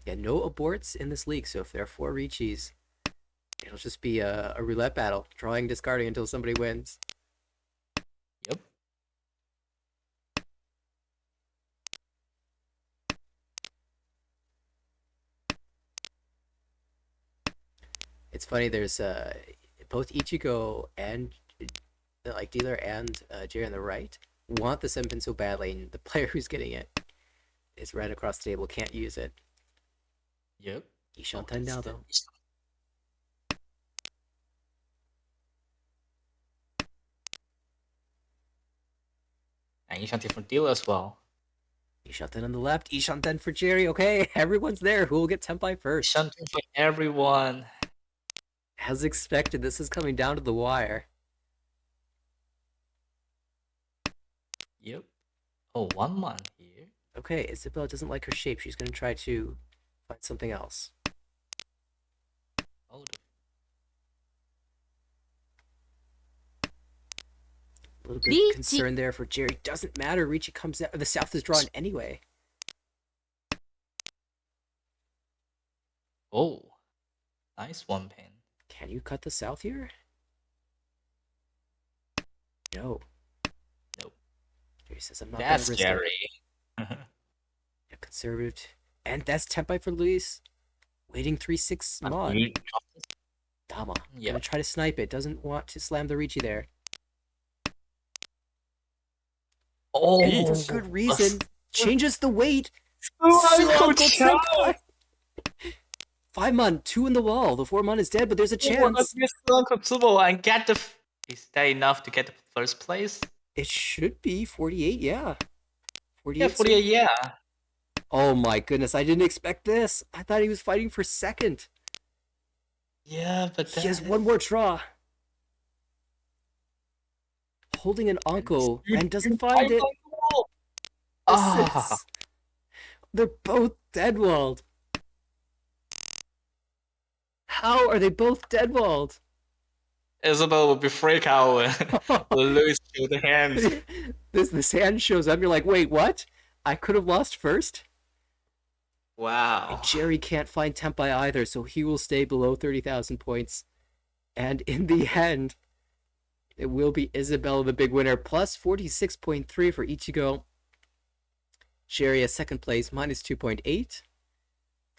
Speaker 1: Yeah, no aborts in this league, so if there are 4 Richies, it'll just be a roulette battle, drawing, discarding until somebody wins.
Speaker 2: Yep.
Speaker 1: It's funny, there's both Ichigo and like Dealer and Jerry on the right want the 7-pin so badly, and the player who's getting it is right across the table, can't use it.
Speaker 2: Yep.
Speaker 1: Ishanten now, though.
Speaker 2: And Ishanten for deal as well.
Speaker 1: Ishanten on the left, Ishanten for Jerry. Okay, everyone's there. Who will get Tempai first?
Speaker 2: Ishanten for everyone.
Speaker 1: As expected, this is coming down to the wire.
Speaker 2: Yep. Oh, 1-man here.
Speaker 1: Okay, Isabella doesn't like her shape. She's going to try to find something else.
Speaker 2: Oh,
Speaker 1: A little bit of concern there for Jerry. Doesn't matter. Ricci comes out. The South is drawn anyway.
Speaker 2: oh, nice 1-pin.
Speaker 1: Can you cut the South here? No.
Speaker 2: Nope.
Speaker 1: Jerry says, I'm not
Speaker 2: That's
Speaker 1: gonna risk
Speaker 2: scary.
Speaker 1: it. Yeah, conservative. And that's Tempai for Luis. Waiting 3-6 Mon. Dama.
Speaker 2: Yep.
Speaker 1: Gonna try to snipe it. Doesn't want to slam the Ricci there.
Speaker 2: Oh,
Speaker 1: And for good reason. Changes the weight.
Speaker 2: Uncle
Speaker 1: Tempai. 5-mon, 2 in the wall. The 4-mon is dead, but there's a chance.
Speaker 2: Uncle Tsubo and get the. Is that enough to get the first place?
Speaker 1: It should be 48, yeah. 48.
Speaker 2: Yeah, 48. Yeah.
Speaker 1: Oh my goodness, I didn't expect this. I thought he was fighting for second.
Speaker 2: Yeah, but
Speaker 1: He has
Speaker 2: that
Speaker 1: one more draw. Holding an Anko. Ren doesn't find it.
Speaker 2: Ah,
Speaker 1: Assists. They're both deadwalled. How are they both deadwalled?
Speaker 2: Isabel would be freak out when Louis showed the hands.
Speaker 1: This hand shows up. You're like, wait, what? I could have lost first?
Speaker 2: Wow.
Speaker 1: And Jerry can't find Tempai either, so he will stay below 30,000 points. And in the end, it will be Isabella the big winner, plus 46.3 for Ichigo. Jerry as second place, minus 2.8.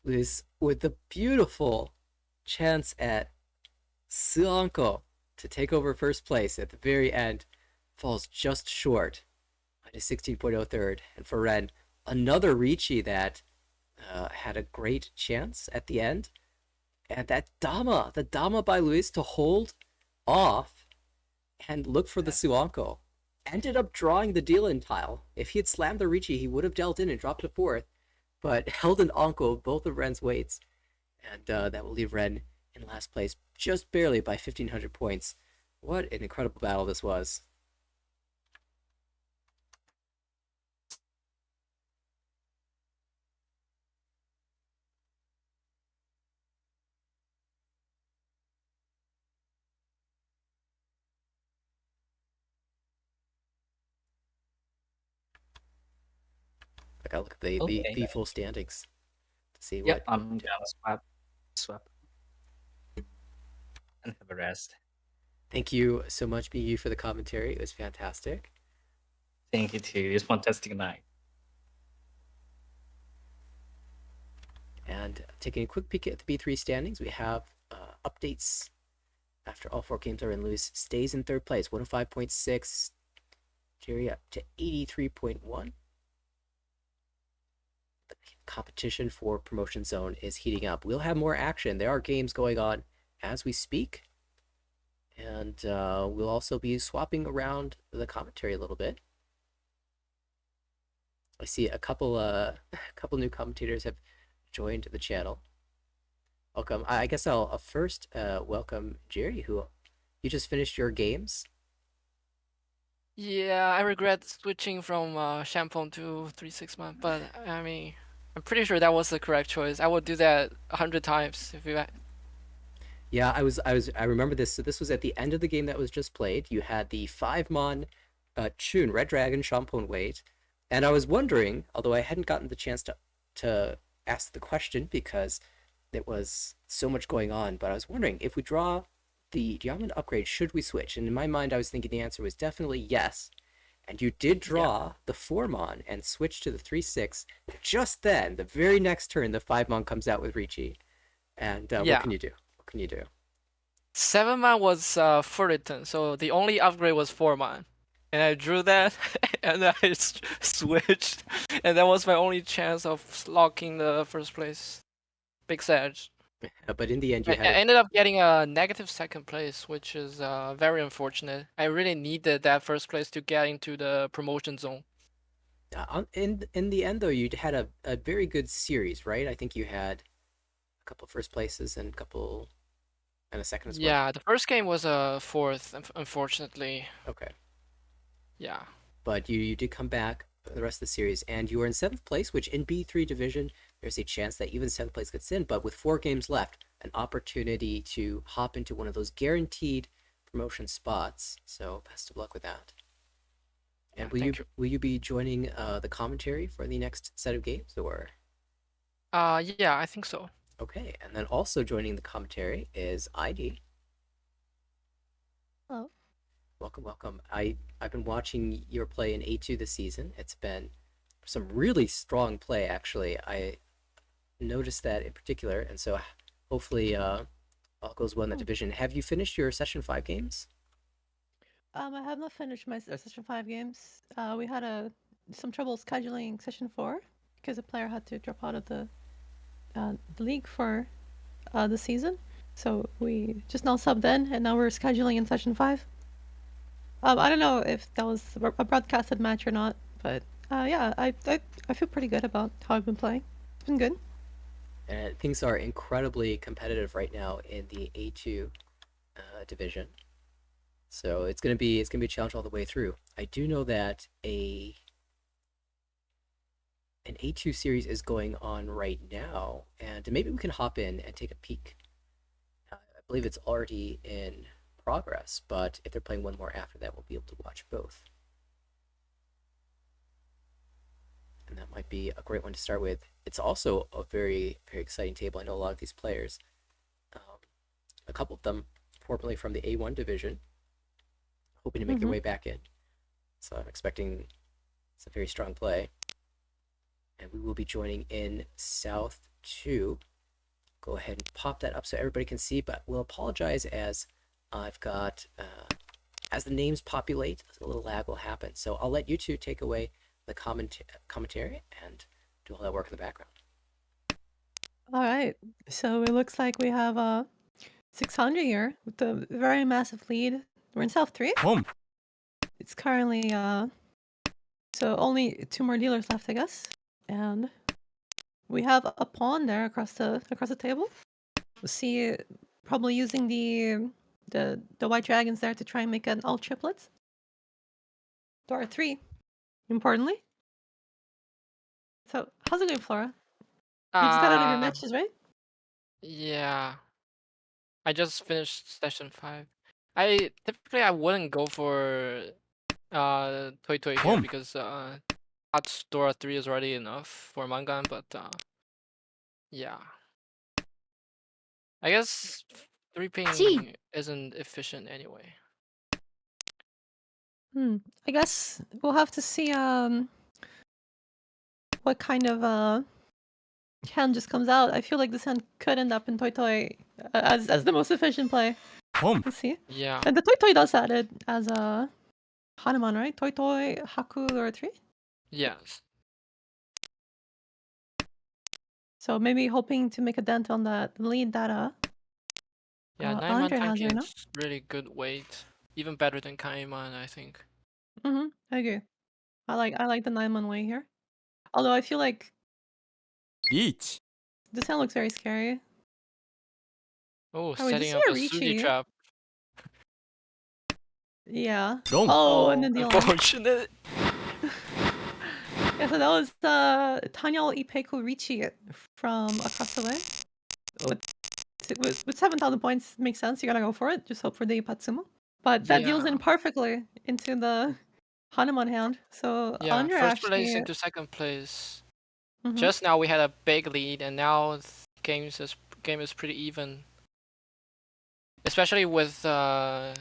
Speaker 1: Liz with the beautiful chance at Suanko to take over first place at the very end, falls just short, minus 16.03. And for Ren, another Ricci that had a great chance at the end. And that the Dama by Luis to hold off and look for the Suanko. Ended up drawing the deal-in tile. If he had slammed the Ricci, he would have dealt in and dropped to fourth, but held an Anko both of Ren's weights. And that will leave Ren in last place, just barely by 1,500 points. What an incredible battle this was. I gotta look at the full standings to see what.
Speaker 2: Yep, I'm gonna swap, and have a rest.
Speaker 1: Thank you so much, BU, for the commentary. It was fantastic.
Speaker 2: Thank you too. It's fantastic night.
Speaker 1: And taking a quick peek at the B3 standings, we have updates after all 4 games are in. Lewis stays in third place, 105.6. Jerry up to 83.1. The competition for Promotion Zone is heating up. We'll have more action. There are games going on as we speak. And we'll also be swapping around the commentary a little bit. I see a couple new commentators have joined the channel. Welcome. I guess I'll first welcome Jerry, who you just finished your games.
Speaker 4: Yeah, I regret switching from Shampoo to 361, but I mean, I'm pretty sure that was the correct choice. I would do that 100 times if you.
Speaker 1: Yeah, I remember this. So this was at the end of the game that was just played. You had the 5-mon Chun, Red Dragon, Shampoo Wait. And I was wondering, although I hadn't gotten the chance to ask the question because there was so much going on, but I was wondering if we draw the Diamond upgrade, should we switch? And in my mind, I was thinking the answer was definitely yes. And you did draw the 4-mon and switch to the 3/6. Just then, the very next turn, the 5-mon comes out with Ricci. And what can you do? What can you do?
Speaker 4: 7-man was Fullerton, so the only upgrade was 4-man. And I drew that, and I switched, and that was my only chance of locking the first place. Big Sedge.
Speaker 1: But in the end,
Speaker 4: I ended up getting a negative second place, which is very unfortunate. I really needed that first place to get into the promotion zone.
Speaker 1: In the end, though, you had a very good series, right? I think you had a couple first places and a second as well.
Speaker 4: Yeah, the first game was a fourth, unfortunately.
Speaker 1: Okay.
Speaker 4: Yeah.
Speaker 1: But you did come back for the rest of the series, and you were in 7th place, which in B3 division, there's a chance that even 7th place gets in, but with 4 games left, an opportunity to hop into one of those guaranteed promotion spots. So best of luck with that. And will you be joining the commentary for the next set of games, or?
Speaker 4: Yeah, I think so.
Speaker 1: Okay, and then also joining the commentary is ID.
Speaker 3: Hello.
Speaker 1: Welcome. I've been watching your play in A2 this season. It's been some really strong play, actually. I noticed that in particular, and so hopefully all goes well in that division. Have you finished your Session 5 games?
Speaker 3: I have not finished my Session 5 games. We had some trouble scheduling Session 4 because a player had to drop out of the league for the season. So we just now subbed in, and now we're scheduling in Session 5. I don't know if that was a broadcasted match or not, but Yeah, I feel pretty good about how I've been playing. It's been good.
Speaker 1: And things are incredibly competitive right now in the A2 division. So it's gonna be a challenge all the way through. I do know that an A2 series is going on right now, and maybe we can hop in and take a peek. I believe it's already in progress, but if they're playing one more after that, we'll be able to watch both. And that might be a great one to start with. It's also a very, very exciting table. I know a lot of these players, a couple of them formerly from the A1 division, hoping to make their way back in. So I'm expecting it's a very strong play. And we will be joining in South 2. Go ahead and pop that up so everybody can see, but we'll apologize as I've got, as the names populate, a little lag will happen. So I'll let you two take away the commentary and do all that work in the background.
Speaker 3: All right. So it looks like we have 600 here with a very massive lead. We're in South 3. It's currently so only 2 more dealers left, I guess. And we have a pawn there across the table. We'll see probably using the white dragons there to try and make an all triplets. To R3, importantly. So how's it going, Flora? You just got out of your matches, right?
Speaker 4: Yeah. I just finished session 5. I typically wouldn't go for Toy Toy here because Hot Dora 3 is already enough for Mangan, but yeah. I guess 3 ping isn't efficient anyway.
Speaker 3: I guess we'll have to see what kind of hand just comes out. I feel like this hand could end up in Toy Toy as the most efficient play. We'll see.
Speaker 4: Yeah.
Speaker 3: And the Toy Toy does add it as a Hanuman, right? Toy Toy, Haku, or 3?
Speaker 4: Yes.
Speaker 3: So maybe hoping to make a dent on that lead that
Speaker 4: Yeah, 9-man
Speaker 3: Andre has
Speaker 4: tanking
Speaker 3: right now.
Speaker 4: is really good weight. Even better than Kaiman, I think.
Speaker 3: I agree. I like the 9-man way here. Although I feel like
Speaker 5: Each.
Speaker 3: this hand looks very scary.
Speaker 4: Oh,
Speaker 3: Oh, we just
Speaker 4: setting
Speaker 3: see
Speaker 4: up
Speaker 3: a
Speaker 4: a Suzy
Speaker 3: Ricci.
Speaker 4: trap.
Speaker 3: Yeah.
Speaker 5: Wrong.
Speaker 3: Oh, and then the alarm.
Speaker 4: Unfortunate.
Speaker 3: Yeah, so that was Tanyal Ipeku Ricci from across the way. With 7,000 points, makes sense. You gotta go for it. Just hope for the Ipatsumo. But that deals in
Speaker 4: Yeah.
Speaker 3: perfectly into the Hanuman hand. So
Speaker 4: Yeah,
Speaker 3: Andre
Speaker 4: first place
Speaker 3: actually.
Speaker 4: into second place.
Speaker 3: Mhm.
Speaker 4: Just now we had a big lead, and now game is pretty even. Especially with the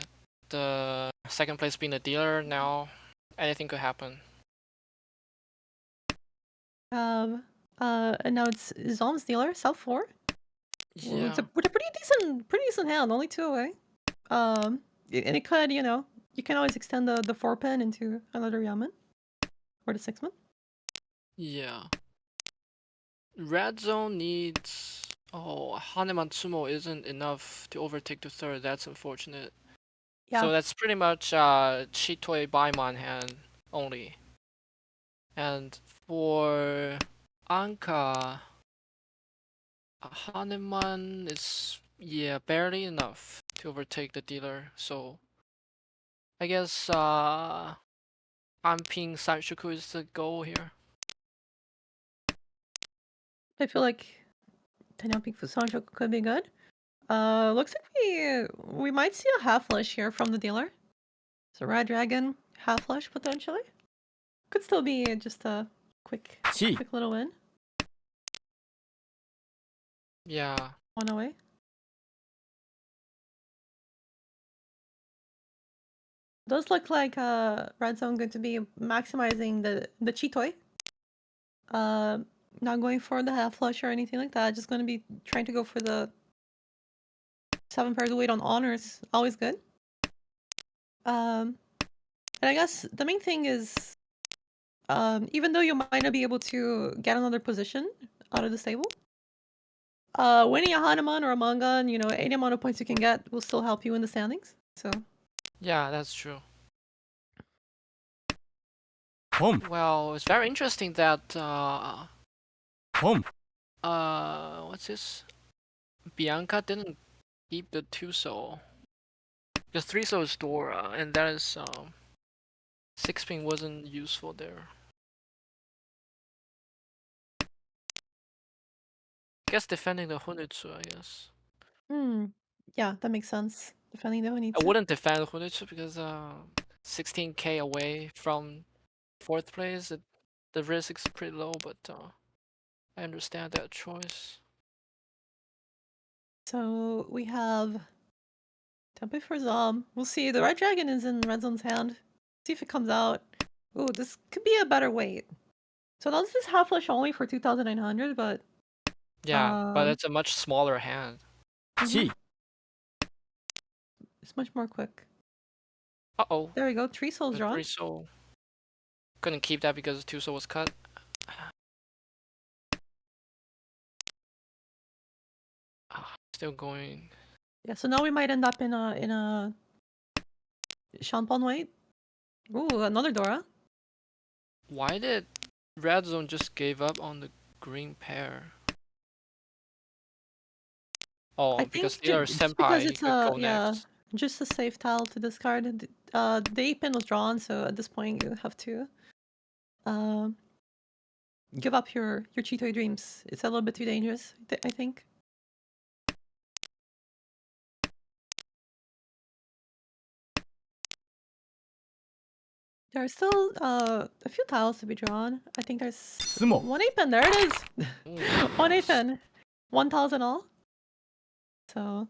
Speaker 4: second place being the dealer now, anything could happen.
Speaker 3: And now it's Zom's dealer, South 4.
Speaker 4: Yeah.
Speaker 3: With a pretty decent hand, only 2 away. And it could, you can always extend the 4 pin into another Yamen. Or the 6-man.
Speaker 4: Yeah. Red zone needs. Oh, Haneman Tsumo isn't enough to overtake the third. That's unfortunate.
Speaker 3: Yeah.
Speaker 4: So that's pretty much Chitoy Baiman hand only. And for Anka, Haneman is barely enough to overtake the dealer. So I guess Anping Sanshuku is the goal here.
Speaker 3: I feel like Tanyamping Fusanjo could be good. Looks like we might see a half flush here from the dealer. So Red Dragon, half flush potentially. Could still be just a quick little win.
Speaker 4: Yeah.
Speaker 3: 1 away. Does look like Red Zone going to be maximizing the Chitoy. Not going for the half flush or anything like that. Just going to be trying to go for the 7 pairs of weight on honors. Always good. And I guess the main thing is, even though you might not be able to get another position out of the stable, winning a Hanuman or a Mangan, any amount of points you can get will still help you in the standings. So
Speaker 4: Yeah, that's true.
Speaker 5: Home.
Speaker 4: Well, it's very interesting that
Speaker 5: Home.
Speaker 4: what's this? Bianca didn't keep the 2-soul. Because 3-soul is Dora, and that is 6-ping wasn't useful there. I guess defending the Hunitsu, I guess.
Speaker 3: Yeah, that makes sense. Defending the
Speaker 4: I
Speaker 3: Hunitsu.
Speaker 4: wouldn't defend Hunitsu because 16k away from 4th place, the risk is pretty low, but I understand that choice.
Speaker 3: So we have Tempe for Zom. We'll see. The Red Dragon is in Red Zone's hand. See if it comes out. Ooh, this could be a better weight. So this is half flush only for 2,900, but
Speaker 4: Yeah, but it's a much smaller hand.
Speaker 5: Chi.
Speaker 3: it's much more quick.
Speaker 4: Uh-oh.
Speaker 3: There we go. 3 souls
Speaker 4: The
Speaker 3: drawn.
Speaker 4: 3-soul. Couldn't keep that because 2-soul was cut. Still going.
Speaker 3: Yeah, so now we might end up in a Shanpon weight. Ooh, another Dora.
Speaker 4: Why did Red Zone just gave up on the green pair? Oh,
Speaker 3: I
Speaker 4: because
Speaker 3: think
Speaker 4: they are
Speaker 3: just because
Speaker 4: senpai, he
Speaker 3: it's
Speaker 4: could go
Speaker 3: yeah,
Speaker 4: next.
Speaker 3: just a safe tile to discard. The 8-pin was drawn, so at this point you have to give up your Cheetoy dreams. It's a little bit too dangerous, I think. There are still a few tiles to be drawn. I think there's
Speaker 5: Sumo.
Speaker 3: one 8-pin. There it is.
Speaker 4: Ooh,
Speaker 3: One
Speaker 4: nice.
Speaker 3: 8-pin. 1,000 all. So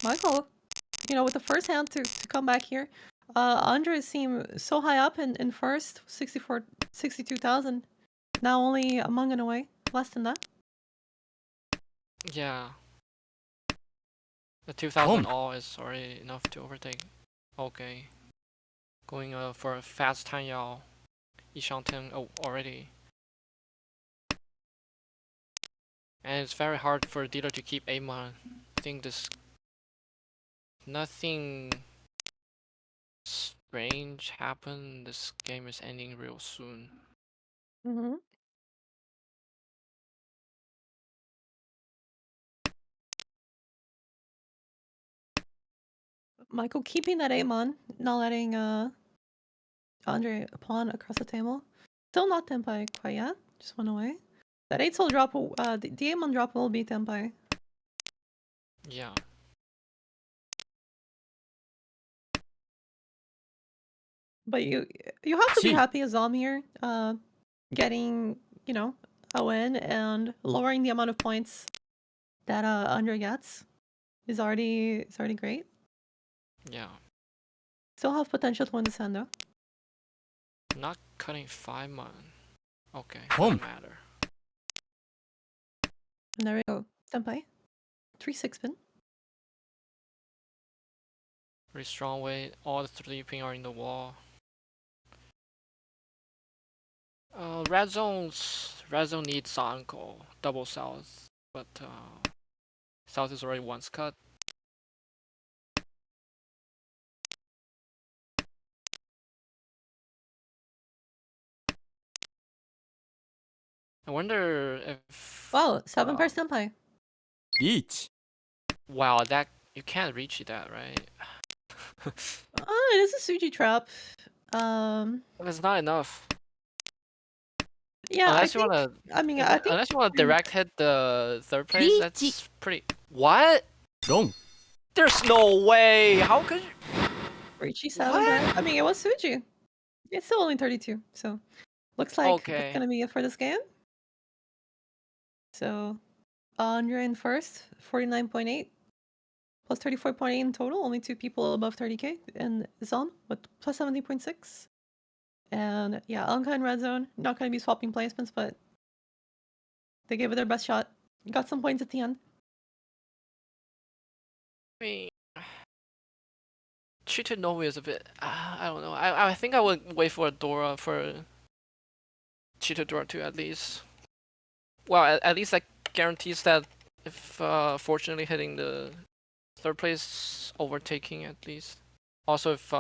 Speaker 3: Michael, with the first hand to come back here. Andre seemed so high up in first, 62,000. Now only a Mungan away. Less than that.
Speaker 4: Yeah. The 2000 all is already enough to overtake. Okay. Going for a fast Tan Yao. Yishangten already. And it's very hard for a dealer to keep Amon. I think this nothing strange happened. This game is ending real soon.
Speaker 3: Mm-hmm. Michael keeping that Amon, not letting Andre pawn across the table. Still not Tenpai quite yet. Just one away. That 8-soul drop, the Amon drop will be Tenpai.
Speaker 4: Yeah.
Speaker 3: But you have to be happy as Zom here, getting a win and lowering the amount of points that Andre gets is already great.
Speaker 4: Yeah.
Speaker 3: Still have potential to win this hand though.
Speaker 4: Not cutting 5 mon. Okay,
Speaker 5: Boom.
Speaker 4: doesn't matter.
Speaker 3: And there we go. Senpai. 3 6-pin.
Speaker 4: Pretty strong weight. All the 3-ping are in the wall. Red zone needs Sanko, double south, but south is already once cut. I wonder if.
Speaker 3: Wow, 7 pair Senpai.
Speaker 5: Each.
Speaker 4: Wow, that you can't reach that, right?
Speaker 3: Oh, it is a Suji trap.
Speaker 4: It's not enough.
Speaker 3: Yeah,
Speaker 4: Unless you wanna,
Speaker 3: I mean, I think
Speaker 4: unless you wanna direct hit the 3rd place, that's pretty. What?
Speaker 5: Long.
Speaker 4: There's no way. How could you?
Speaker 3: Richie 7
Speaker 4: What?
Speaker 3: pair. I mean, it was Suji. It's still only 32, so looks like that's
Speaker 4: Okay.
Speaker 3: gonna be it for this game. So, Andre in first, 49.8. Plus 34.8 in total, only 2 people above 30k, and Zom with plus 70.6. And yeah, Anka and Red Zone, not going to be swapping placements, but they gave it their best shot. Got some points at the end.
Speaker 4: I mean, Cheated Nomi is a bit. I don't know. I think I would wait for a Dora for Cheated Dora 2 at least. Well, at least that guarantees that if fortunately hitting the 3rd place overtaking at least. Also, if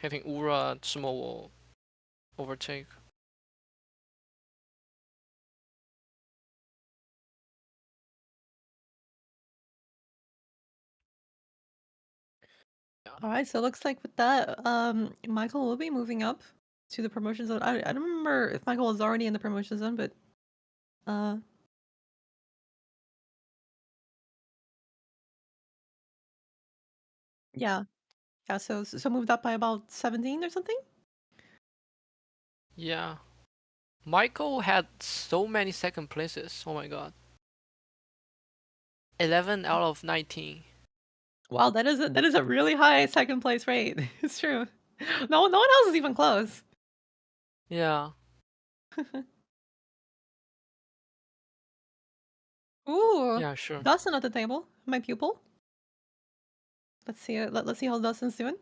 Speaker 4: hitting Ura, Sumo will overtake.
Speaker 3: All right, so it looks like with that, Michael will be moving up to the promotion zone. I don't remember if Michael was already in the promotion zone, but uh, yeah, yeah. So moved up by about 17 or something.
Speaker 4: Yeah. Michael had so many second places. Oh my god. 11 out of 19.
Speaker 3: Wow, that is a really high second place rate. It's true. No one else is even close.
Speaker 4: Yeah.
Speaker 3: Ooh,
Speaker 4: Yeah, sure.
Speaker 3: Dustin at the table, my pupil. Let's see. Let's see how Dustin's doing.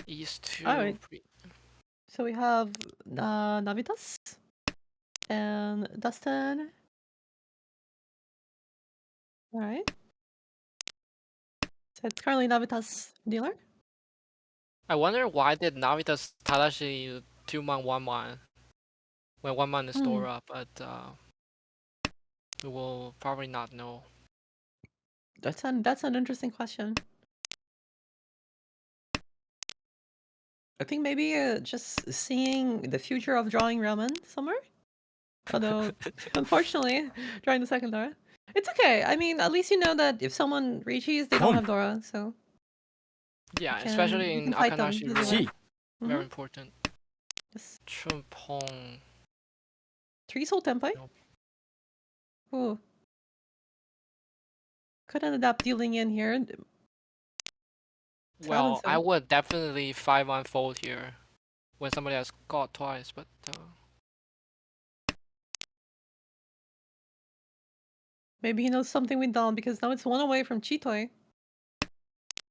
Speaker 4: East
Speaker 3: All
Speaker 4: to
Speaker 3: right. So we have Navitas and Dustin. All right. So it's currently Navitas dealer.
Speaker 4: I wonder why did Navitas Tadashi 2-man 1-man when 1-man is
Speaker 3: Hmm.
Speaker 4: Dora, but we will probably not know.
Speaker 3: That's an interesting question. I think maybe just seeing the future of drawing ramen somewhere. Although, unfortunately, drawing the second Dora. It's okay. I mean, at least you know that if someone reaches, they don't
Speaker 5: Pon.
Speaker 3: have Dora, so
Speaker 4: Yeah, especially
Speaker 3: you can
Speaker 4: in
Speaker 3: fight them
Speaker 4: Akanashi
Speaker 3: easily.
Speaker 4: rule.
Speaker 5: 1.
Speaker 4: Very important.
Speaker 3: Yes.
Speaker 4: Chumpong.
Speaker 3: 3 soul tempai.
Speaker 4: Nope.
Speaker 3: Ooh. Could end up dealing in here. Talent
Speaker 4: Well, I
Speaker 3: zone.
Speaker 4: would definitely 5-man fold here when somebody has got twice, but
Speaker 3: Maybe he knows something we don't because now it's one away from Chitoy.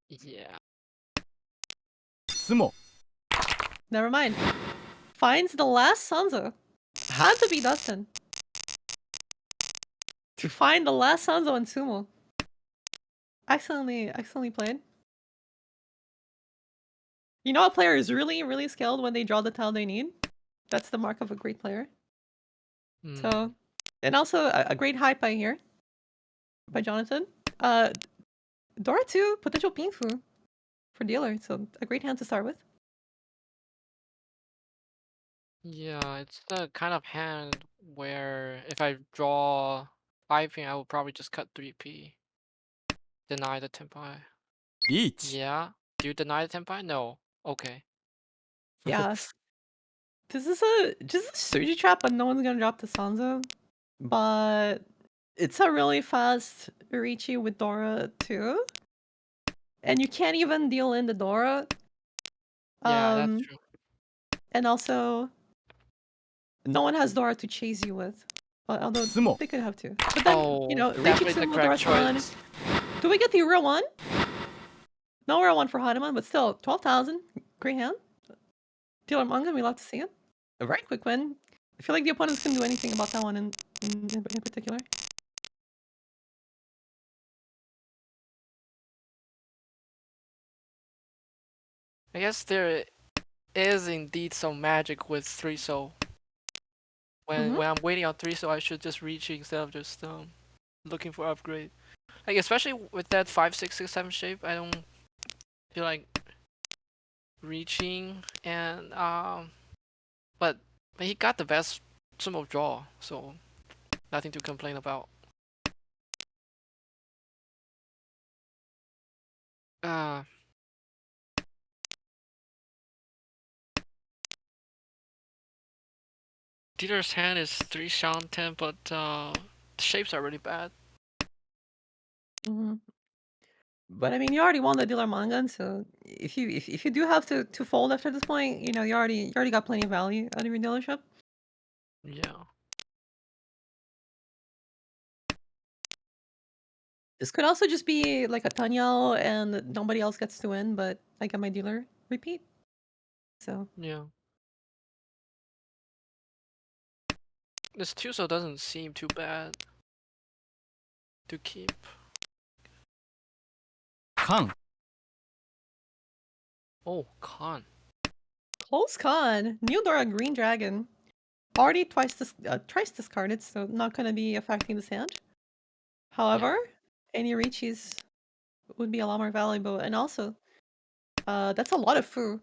Speaker 4: yeah.
Speaker 5: つも
Speaker 3: Never mind. Finds the last Sanzo. Had to be Dustin. To find the last Sanzo in Sumo. Excellently played. You know a player is really, really skilled when they draw the tile they need? That's the mark of a great player. So, and also a great hype by here. By Jonathan. Dora 2, potential Pinfu for dealer, so a great hand to start with.
Speaker 4: Yeah, it's the kind of hand where if I draw 5 I will probably just cut 3p. Deny the tempai.
Speaker 5: リーチ
Speaker 4: Yeah. Do you deny the tempai? No. Okay.
Speaker 3: Yeah. This is just a Suji trap, but no one's gonna drop the Sanzo. But it's a really fast Urichi with Dora too. And you can't even deal in the Dora.
Speaker 4: Yeah, that's true.
Speaker 3: And also, no one has Dora to chase you with. Although
Speaker 5: Sumo.
Speaker 3: they could have to. But then, you know, Richi
Speaker 4: definitely the
Speaker 3: Sumo,
Speaker 4: correct
Speaker 3: Dora-san.
Speaker 4: choice.
Speaker 3: Do we get the real one? No real one for Hanuman, but still, 12,000. Great hand. Dealer Manga, we love to see it. A very quick win. I feel like the opponents couldn't do anything about that one in particular.
Speaker 4: I guess there is indeed some magic with 3 soul. When I'm waiting on 3 soul, I should just reach instead of just looking for upgrade. Like especially with that 5, 6, 6, 7 shape, I don't feel like reaching and but he got the best sumo draw, so nothing to complain about. Dealer's hand is 3 Shanten, but the shapes are really bad.
Speaker 3: But I mean, you already won the dealer manga, so if you do have to fold after this point, you know you already got plenty of value out of your dealership.
Speaker 4: Yeah.
Speaker 3: This could also just be like a Tanyao and nobody else gets to win, but I get my dealer repeat. So
Speaker 4: Yeah. This Tuso doesn't seem too bad. to keep.
Speaker 5: 缶
Speaker 4: Oh, con.
Speaker 3: Close con. Neodora Green Dragon. Already twice discarded, so not going to be affecting this hand. However, any Richis would be a lot more valuable. And also, that's a lot of Fu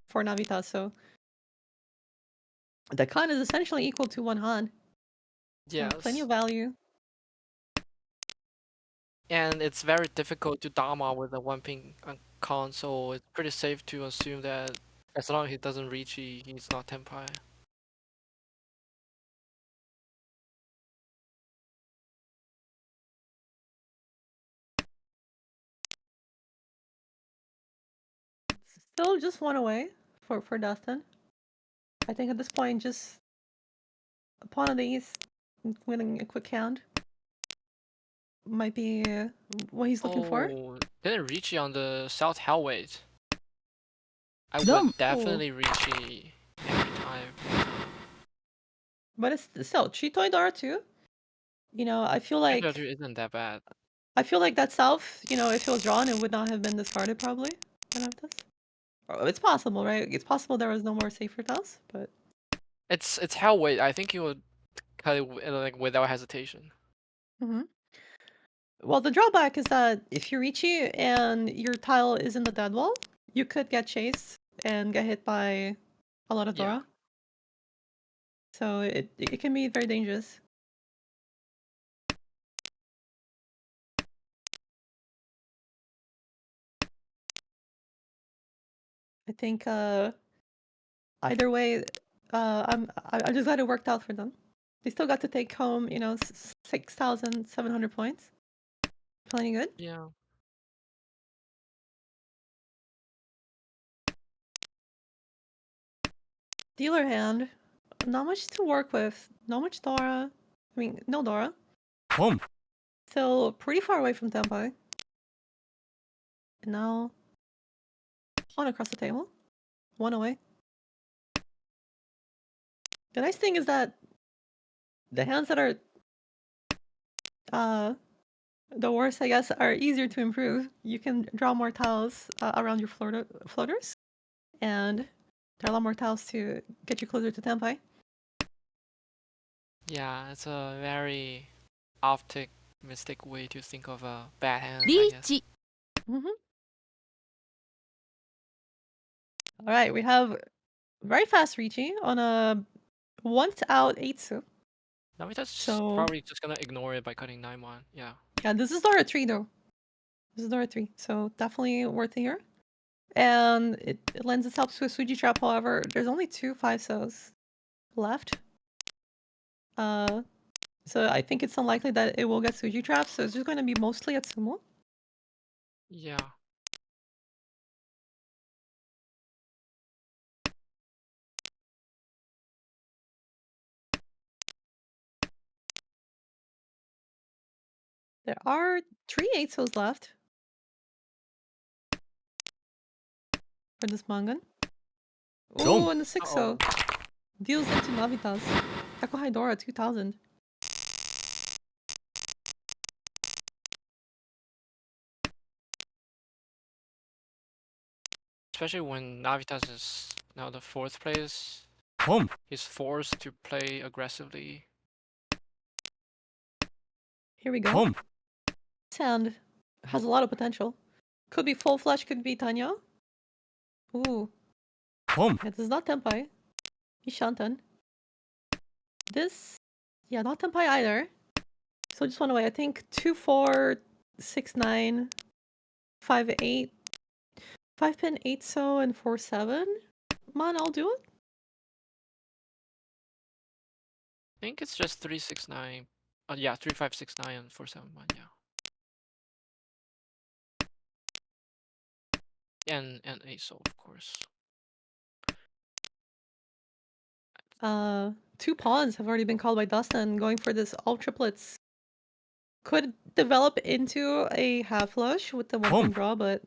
Speaker 3: for Navitas, so the con is essentially equal to 1 Han. So
Speaker 4: Yes.
Speaker 3: plenty of value.
Speaker 4: And it's very difficult to Dama with a 1 ping con, so it's pretty safe to assume that as long as he doesn't reach, he's not Tenpai.
Speaker 3: Still just 1 away for Dustin. I think at this point, just a pawn on the east, winning a quick hand might be what he's looking for.
Speaker 4: Oh, didn't Ricci on the South Hellweight. I
Speaker 5: No.
Speaker 4: would definitely Ricci every time.
Speaker 3: But it's still Chitoi Dara too. You know, I feel like
Speaker 4: Actually, isn't that bad.
Speaker 3: that South, you know, if it was drawn, it would not have been discarded probably. I don't know this. It's possible, right? It's possible there was no more safer tiles, but
Speaker 4: It's Hellweight. I think you would cut it like without hesitation.
Speaker 3: well, the drawback is that if you reach it and your tile is in the dead wall, you could get chased and get hit by a lot of
Speaker 4: Yeah.
Speaker 3: Dora. So it can be very dangerous. I think either way, I'm just glad it worked out for them. They still got to take home, you know, 6,700 points. Plenty good.
Speaker 4: Yeah.
Speaker 3: Dealer hand, not much to work with. Not much Dora. I mean, no Dora.
Speaker 5: ポン
Speaker 3: Still pretty far away from Tempai. And now, pawn across the table. 1 away. The nice thing is that the hands that are the worst, I guess, are easier to improve. You can draw more tiles around your floaters, and there are a lot more tiles to get you closer to Tempai.
Speaker 4: Yeah, it's a very optimistic way to think of a bad hand,
Speaker 5: リ
Speaker 4: I
Speaker 5: ー
Speaker 4: guess.
Speaker 5: チ
Speaker 3: All right, we have very fast Ricci on a once out Eitsu.
Speaker 4: Now that's
Speaker 3: So-
Speaker 4: probably just gonna ignore it by cutting 9-1. Yeah.
Speaker 3: Yeah, this is Dora 3 though. This is Dora 3, so definitely worth it here. And it lends itself to a Suji trap, however, there's only 2 5-sos left. So I think it's unlikely that it will get Suji traps, so it's just going to be mostly at Sumo.
Speaker 4: Yeah.
Speaker 3: There are 3 8-sos left for this Mangan.
Speaker 5: Dom.
Speaker 3: Oh, and the 6-so deals into Navitas. Takohai Dora 2000.
Speaker 4: Especially when Navitas is now the 4th place,
Speaker 5: ポン
Speaker 4: he's forced to play aggressively.
Speaker 3: Here we go.
Speaker 5: ポン
Speaker 3: This hand has a lot of potential. Could be full flesh, could be Tanya. Ooh,
Speaker 5: ポン
Speaker 3: yeah, this is not Tenpai. Ishantan. This, yeah, not Tenpai either. So just one away. I think 2 4 6 9 5 8 5 pin 8 so and 4 7. Man, I'll do it.
Speaker 4: I think it's just 369. Yeah, 3569 and 471. Yeah. And ASO, of course.
Speaker 3: 2 pawns have already been called by Dustin. Going for this all triplets could develop into a half flush with the 1
Speaker 5: Boom.
Speaker 3: pin draw, but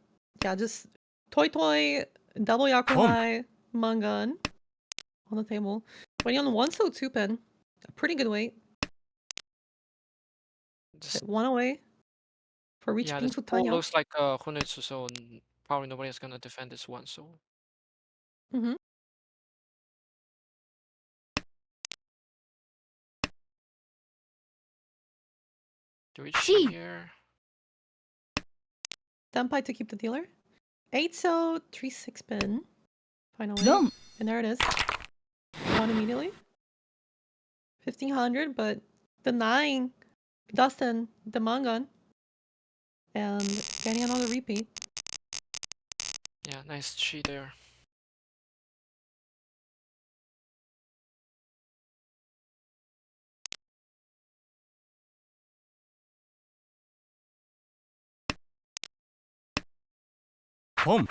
Speaker 3: yeah, just Toy double Yakuhai Mangan on the table. 20 on 1 so 2 pin. A pretty good weight.
Speaker 4: This,
Speaker 3: One away for reach
Speaker 4: yeah,
Speaker 3: being
Speaker 4: this pool
Speaker 3: Futanyo.
Speaker 4: looks like Hunetsu, so probably nobody's gonna defend this one. So
Speaker 3: Mm-hmm.
Speaker 4: do we cheat here?
Speaker 3: Senpai to keep the dealer. 8 so 3-6 pin. Finally.
Speaker 5: Done.
Speaker 3: And there it is. One immediately. 1500, but the 9 Dustin, the Mangan. And getting another repeat.
Speaker 4: Yeah, nice cheat there.
Speaker 5: Boom.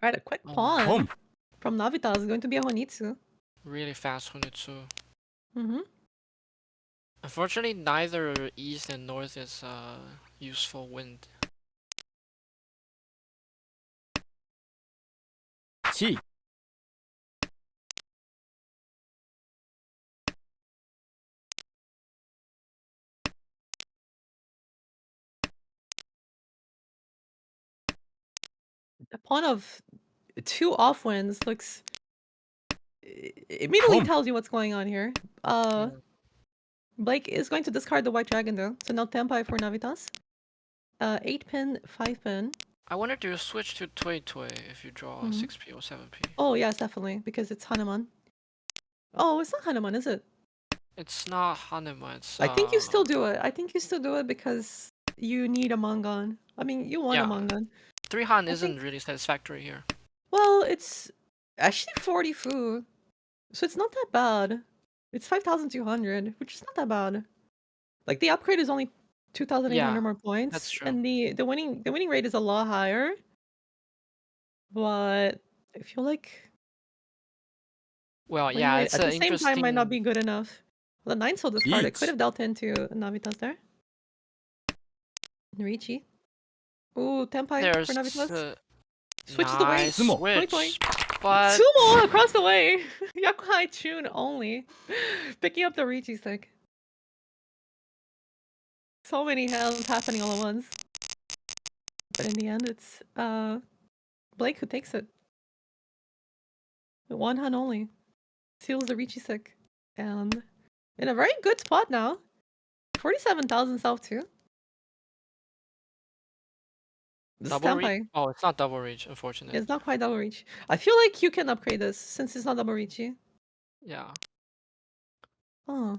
Speaker 3: Alright, a quick
Speaker 4: Oh,
Speaker 3: pawn
Speaker 5: Boom.
Speaker 3: from Navita is going to be a Honitsu.
Speaker 4: really fast Hunetsu.
Speaker 3: Mm-hmm.
Speaker 4: Unfortunately, neither east and north is useful wind.
Speaker 5: Chi.
Speaker 3: A pawn of 2 off wins looks... It immediately
Speaker 5: Boom.
Speaker 3: tells you what's going on here.
Speaker 4: Yeah.
Speaker 3: Blake is going to discard the white dragon though. So now Tempai for Navitas. 8 pin, 5 pin.
Speaker 4: I wanted to switch to Toy Toy if you draw
Speaker 3: Mhm.
Speaker 4: 6p or 7p.
Speaker 3: Oh yes, definitely, because it's Hanuman. Oh, it's not Hanuman, is it?
Speaker 4: It's not Hanema, it's
Speaker 3: I think you still do it. I think you still do it because you need a Mangan. I mean, you want a
Speaker 4: yeah.
Speaker 3: Mangan.
Speaker 4: 3 Han
Speaker 3: I
Speaker 4: isn't
Speaker 3: think...
Speaker 4: really satisfactory here.
Speaker 3: Well, it's actually 40 fu, so it's not that bad. It's 5,200, which is not that bad. Like the upgrade is only 2,800
Speaker 4: Yeah,
Speaker 3: more
Speaker 4: that's
Speaker 3: points,
Speaker 4: true.
Speaker 3: and the winning rate is a lot higher. But I feel like
Speaker 4: Well,
Speaker 3: winning
Speaker 4: yeah,
Speaker 3: rate
Speaker 4: it's
Speaker 3: at
Speaker 4: an
Speaker 3: the same time might not be
Speaker 4: interesting.
Speaker 3: good enough. Well, the 9 sold this card. It could
Speaker 5: Beats.
Speaker 3: have dealt into Navitas there. Norichi. Ooh, Tempai
Speaker 4: There's
Speaker 3: for Navitas.
Speaker 4: uh,
Speaker 3: Switches the way.
Speaker 4: nice
Speaker 5: Sumo.
Speaker 4: switch, but
Speaker 3: Sumo across the way. Yakuhai Chun only. Picking up the Richi stick. So many hands happening all at once. But in the end, it's Blake who takes it. One hand only. Seals the Richi stick. And in a very good spot now. 47,000 self too. This is
Speaker 4: double reach.
Speaker 3: Tempai.
Speaker 4: Oh, it's not double reach, unfortunately.
Speaker 3: It's not quite double reach. I feel like you can upgrade this since it's not double reachy.
Speaker 4: Yeah.
Speaker 3: Oh.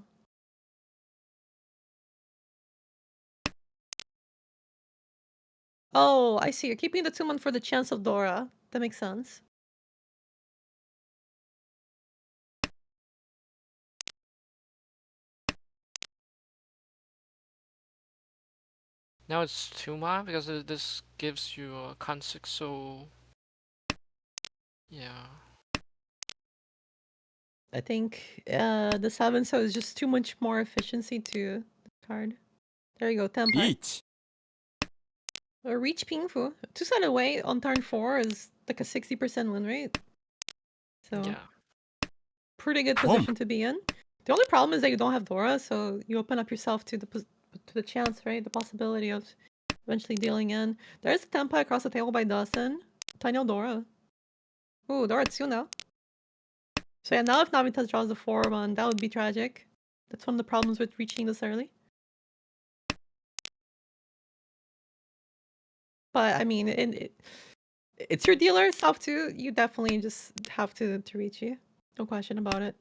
Speaker 3: Oh, I see. You're keeping the 2-1 for the chance of Dora. That makes sense.
Speaker 4: Now it's 2 because this gives you a con6, so yeah.
Speaker 3: I think the 7 so is just too much more efficiency to the card. There you go, Tempai.
Speaker 5: Beach.
Speaker 3: A reach Pingfu. 2-sided away on turn 4 is like a 60% win rate. So
Speaker 4: Yeah.
Speaker 3: pretty good
Speaker 5: Boom.
Speaker 3: position to be in. The only problem is that you don't have Dora, so you open up yourself to the chance, right? The possibility of eventually dealing in. There's the Tempai across the table by Dustin. Tiny Dora. Ooh, Dora 2 now. So yeah, now if Navitas draws the 4-1, that would be tragic. That's one of the problems with reaching this early. But I mean, it's your dealer self too. You definitely just have to reach you. No question about it.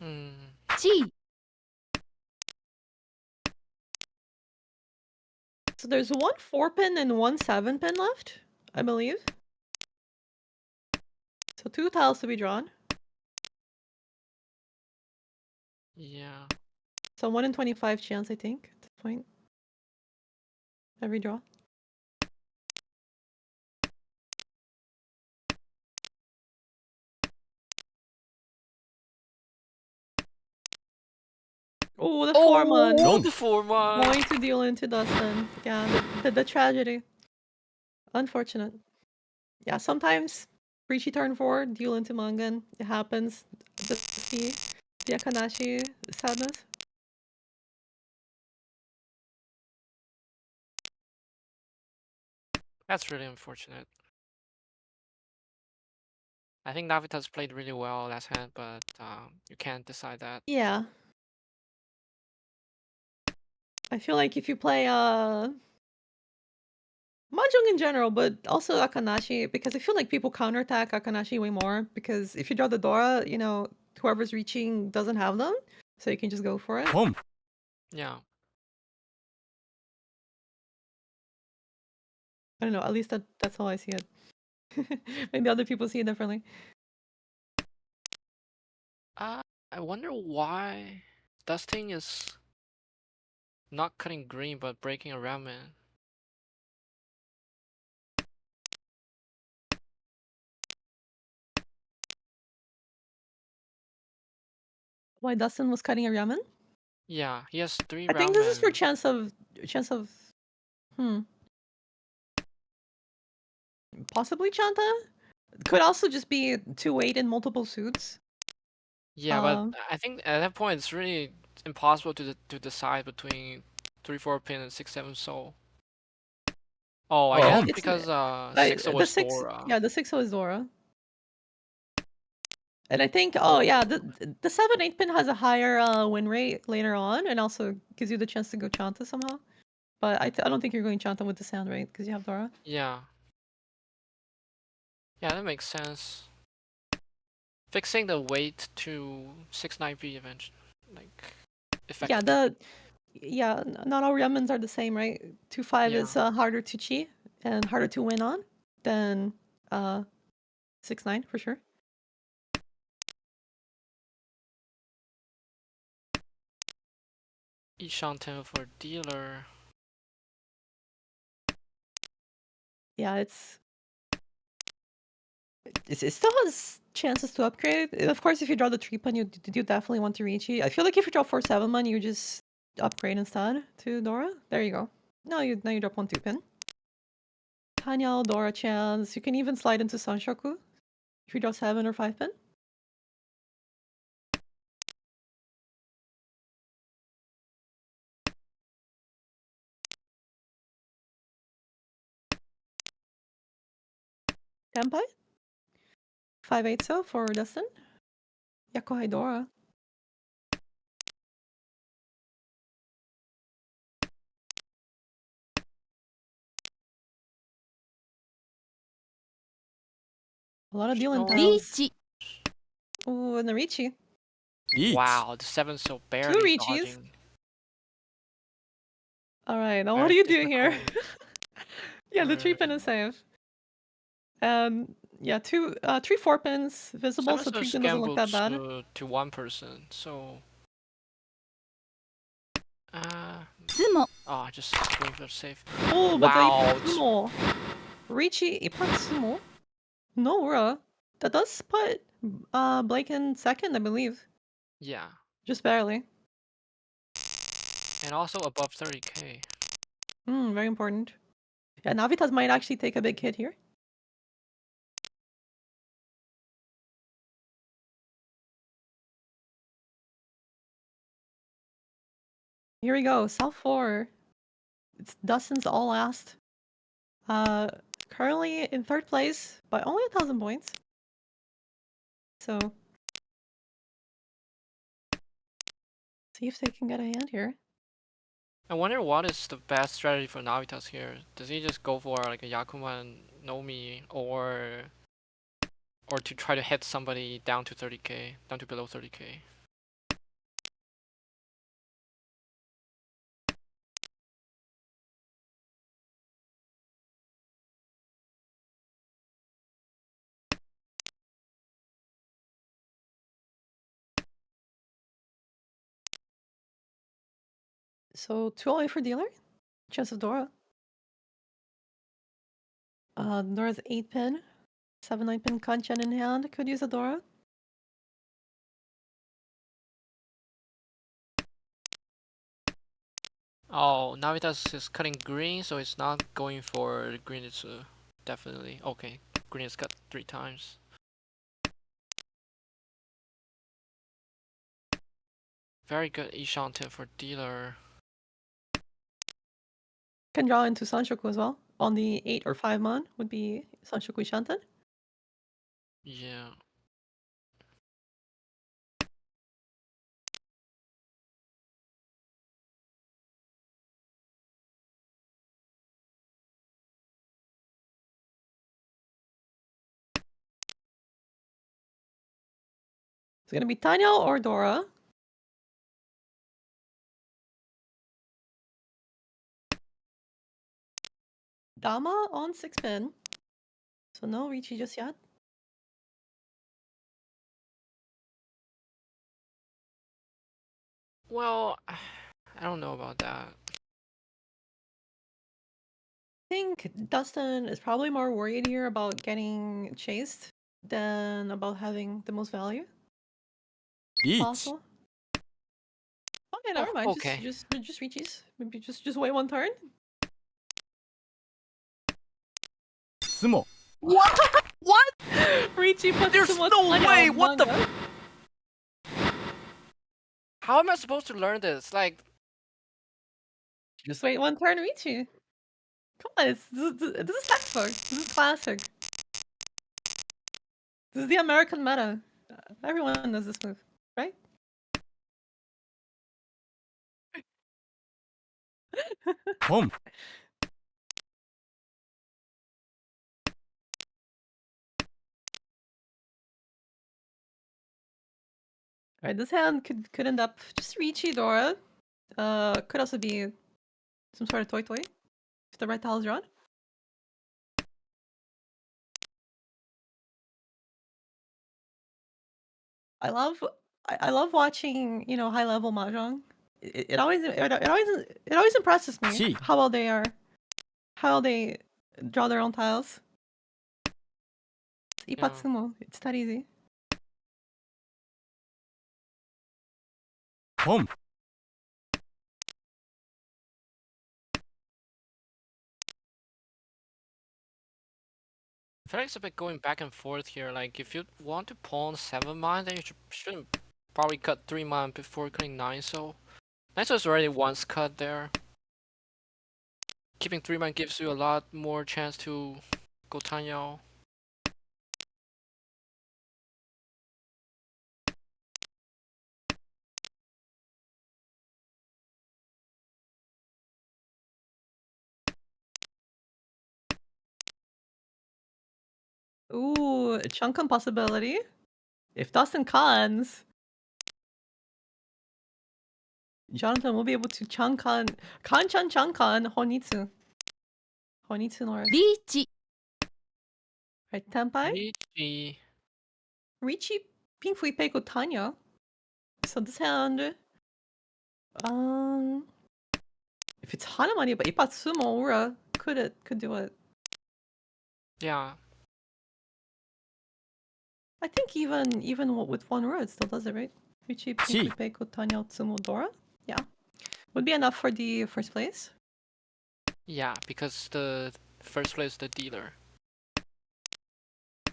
Speaker 5: Chi.
Speaker 3: So there's one 4-pin and one 7-pin left, I believe. So 2 tiles to be drawn.
Speaker 4: Yeah.
Speaker 3: So 1 in 25 chance, I think, at this point. Every draw. Oh, the 4-man.
Speaker 4: Oh, the 4-man.
Speaker 3: Going to deal into Dustin. Yeah, the tragedy. Unfortunate. Yeah, sometimes Riichi turn 4, duel into Mangan. It happens. The Akanashi sadness.
Speaker 4: That's really unfortunate. I think Navitas played really well last hand, but you can't decide that.
Speaker 3: Yeah. I feel like if you play Mahjong in general, but also Akanashi, because I feel like people counterattack Akanashi way more, because if you draw the Dora, you know, whoever's reaching doesn't have them, so you can just go for it.
Speaker 5: Boom.
Speaker 4: Yeah.
Speaker 3: I don't know, at least that's how I see it. Maybe other people see it differently.
Speaker 4: I wonder why Dusting is not cutting green but breaking a ramen.
Speaker 3: Why Dustin was cutting a ramen?
Speaker 4: Yeah, he has 3
Speaker 3: I think this is for
Speaker 4: ramen.
Speaker 3: chance of possibly Chanta. Could also just be 2-8 in multiple suits.
Speaker 4: Yeah, but I think at that point it's really impossible to decide between 3-4 pin and 6-7 soul. Oh, I guess
Speaker 5: Boom.
Speaker 4: because
Speaker 3: Right,
Speaker 4: 6-0
Speaker 3: the
Speaker 4: was
Speaker 3: 6,
Speaker 4: Dora.
Speaker 3: yeah, the 6 is Dora. And I think,
Speaker 4: Oh.
Speaker 3: yeah, the 7-8 pin has a higher win rate later on, and also gives you the chance to go Chanta somehow. But I don't think you're going Chanta with the sound rate because you have Dora.
Speaker 4: Yeah. Yeah, that makes sense. Fixing the weight to 6-9p eventually, like effectively.
Speaker 3: Yeah, not all ramens are the same, right? 2-5
Speaker 4: Yeah.
Speaker 3: is harder to cheat and harder to win on than 6-9 for sure.
Speaker 4: Ishanten for dealer.
Speaker 3: Yeah, it still has chances to upgrade. Of course, if you draw the 3 pun, you definitely want to reach it. I feel like if you draw 4-7 man, you just upgrade instead to Dora. There you go. Now you drop 1-2 pin. Hanyao, Dora chance. You can even slide into Sanshoku if you draw 7 or 5 pin. Tempai. 5-8 so for Dustin. Yakuhai Dora. A lot of dealing tiles.
Speaker 5: Riichi.
Speaker 3: Ooh, and the Riichi.
Speaker 5: Each.
Speaker 4: Wow, the 7 so
Speaker 3: 2
Speaker 4: barely
Speaker 3: Riichis.
Speaker 4: dodging.
Speaker 3: Alright, now what
Speaker 4: Very
Speaker 3: are you doing here?
Speaker 4: difficult.
Speaker 3: Yeah, the 3 pin is safe. Yeah, 3 4 pins visible,
Speaker 4: 7
Speaker 3: so
Speaker 4: so
Speaker 3: 3 pin doesn't look that
Speaker 4: scrambled
Speaker 3: bad.
Speaker 4: to 1 person, so...
Speaker 5: Tsumo.
Speaker 4: Oh, just going for safe.
Speaker 3: Oh, but the
Speaker 4: Wow.
Speaker 3: Sumo. Riichi Ippon Sumo? No, that does put Blake in second, I believe.
Speaker 4: Yeah.
Speaker 3: Just barely.
Speaker 4: And also above 30k.
Speaker 3: Very important. Yeah, Navitas might actually take a big hit here. Here we go, South 4. It's Dustin's all last. Currently in third place by only 1,000 points. So, see if they can get a hand here.
Speaker 4: I wonder what is the best strategy for Navitas here. Does he just go for like a Yakuma and Nomi, or to try to hit somebody down to 30k, down to below 30k?
Speaker 3: So 2 for dealer. Chance of Dora. Dora's 8 pin. 7-9 pin Kanchan in hand. Could use a Dora.
Speaker 4: Oh, Navitas is cutting green, so it's not going for green. It's definitely okay. green is cut 3 times. Very good Ishanten for dealer.
Speaker 3: Can draw into Sanshoku as well. On the 8 or 5 mon would be Sanshoku Shanten.
Speaker 4: Yeah.
Speaker 3: It's gonna be Tanya or Dora. Dama on 6 pin. So no Ricci just yet.
Speaker 4: Well, I don't know about that.
Speaker 3: I think Dustin is probably more worried here about getting chased than about having the most value.
Speaker 5: リーチ
Speaker 3: Possible. Okay, never mind.
Speaker 4: Okay.
Speaker 3: Just Ricci's. Maybe just wait one turn.
Speaker 5: スモ
Speaker 3: Ricci puts
Speaker 4: There's
Speaker 3: Sumo
Speaker 4: no
Speaker 3: Tanya
Speaker 4: way!
Speaker 3: on
Speaker 4: What the-
Speaker 3: manga.
Speaker 4: How am I supposed to learn this? Like,
Speaker 3: Just wait one turn, Ricci. Come on, this is textbook. This is classic. This is the American meta. Everyone knows this move, right?
Speaker 5: ポン
Speaker 3: Alright, this hand could end up just Ricci Dora. Could also be some sort of toy if the red tile is drawn. I love watching, you know, high level mahjong. It always impresses me
Speaker 5: Gee.
Speaker 3: how well they are, how well they draw their own tiles. It's Ipatsumo. It's that easy.
Speaker 5: ポン
Speaker 4: I feel like it's a bit going back and forth here. Like, if you want to pawn 7 mine, then you shouldn't probably cut 3 mine before cutting 9 so. 9 so is already once cut there. Keeping 3 mine gives you a lot more chance to go Tanyao.
Speaker 3: Ooh, a Chunkan possibility. If Dustin cons, Jonathan will be able to Chunkan Honitsu. Honitsu North.
Speaker 5: リーチ
Speaker 3: Right, Tenpai?
Speaker 4: Ricci.
Speaker 3: Ricci Pink Fuipeiko Tanya. So this hand, if it's Hanamani, but Ipatsumo Ura could do it.
Speaker 4: Yeah.
Speaker 3: I think even with one Ura, it still does it, right? Ricci Pink
Speaker 5: Gee.
Speaker 3: Fuipeiko Tanya Tsumo Dora. Yeah, would be enough for the first place.
Speaker 4: Yeah, because the first place is the dealer.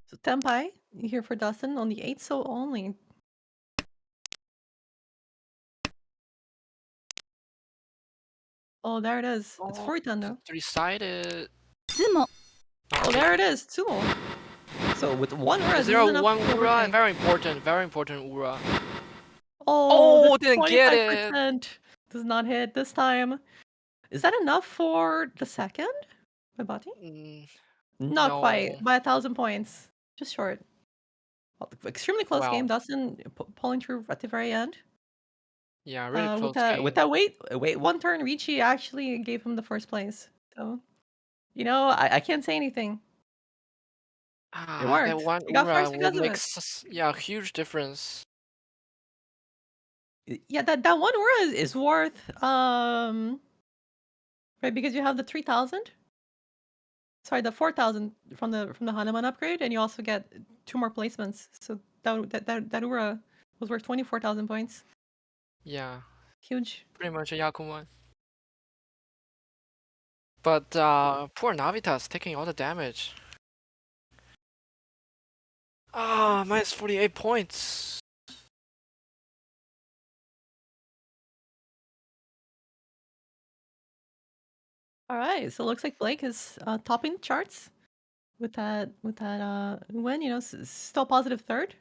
Speaker 3: So Tenpai here for Dustin on the 8 so only. Oh, there it is. It's
Speaker 4: Oh,
Speaker 3: Furitando.
Speaker 4: 3-sided.
Speaker 5: スモ
Speaker 3: Oh, there it is. Tsumo. So with one Ura,
Speaker 4: Is
Speaker 3: this
Speaker 4: there
Speaker 3: is
Speaker 4: a
Speaker 3: enough
Speaker 4: 1
Speaker 3: to
Speaker 4: Ura?
Speaker 3: overtake.
Speaker 4: Very important Ura.
Speaker 3: Oh, the
Speaker 4: Didn't get it.
Speaker 3: 25% does not hit this time. Is that enough for the second? Mabati?
Speaker 4: Mm,
Speaker 3: Not
Speaker 4: no.
Speaker 3: quite, by 1,000 points. Just short. Well, extremely close game.
Speaker 4: Well.
Speaker 3: Dustin pulling through at the very end.
Speaker 4: Yeah, really close
Speaker 3: With
Speaker 4: game.
Speaker 3: that wait one turn, Ricci actually gave him the first place. So, you know, I can't say anything. It worked.
Speaker 4: That 1
Speaker 3: He got
Speaker 4: Ura
Speaker 3: first
Speaker 4: will
Speaker 3: because of
Speaker 4: make
Speaker 3: it.
Speaker 4: yeah, a huge difference.
Speaker 3: Yeah, that one Ura is worth right, because you have the 3,000. Sorry, the 4,000 from the Hanuman upgrade, and you also get 2 more placements. So that Ura was worth 24,000 points.
Speaker 4: Yeah,
Speaker 3: Huge.
Speaker 4: pretty much a Yakuman. But poor Navitas taking all the damage. Ah, minus 48 points.
Speaker 3: All right, so it looks like Blake is topping the charts with that win. You know, still positive third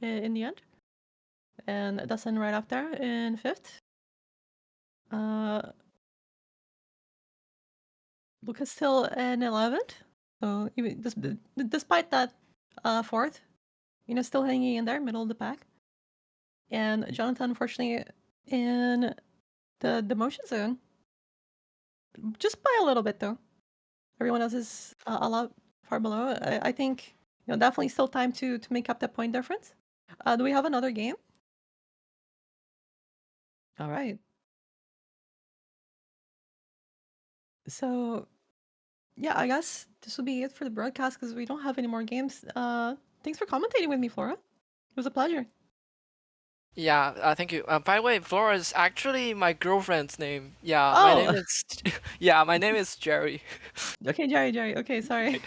Speaker 3: in the end, and Dustin right up there in fifth. Lucas still in 11th, so even despite that fourth, you know, still hanging in there, middle of the pack. And Jonathan, unfortunately, in the demotion zone, just by a little bit though. Everyone else is a lot far below. I think, you know, definitely still time to make up that point difference. Do we have another game? All right. So, yeah, I guess this will be it for the broadcast because we don't have any more games. Thanks for commentating with me, Flora. It was a pleasure.
Speaker 4: Yeah, thank you. By the way, Flora is actually my girlfriend's name. Yeah, my name
Speaker 3: Oh,
Speaker 4: is yeah, my name is Jerry.
Speaker 3: okay, Jerry. Okay, sorry.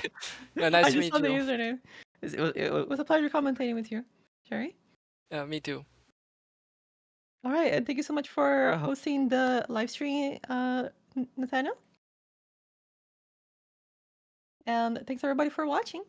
Speaker 4: Yeah, nice
Speaker 3: I
Speaker 4: to
Speaker 3: just
Speaker 4: meet
Speaker 3: saw the
Speaker 4: you.
Speaker 3: username. It was a pleasure commentating with you, Jerry.
Speaker 4: Yeah, me too.
Speaker 3: All right, and thank you so much for hosting the live stream, Nathaniel. And thanks everybody for watching.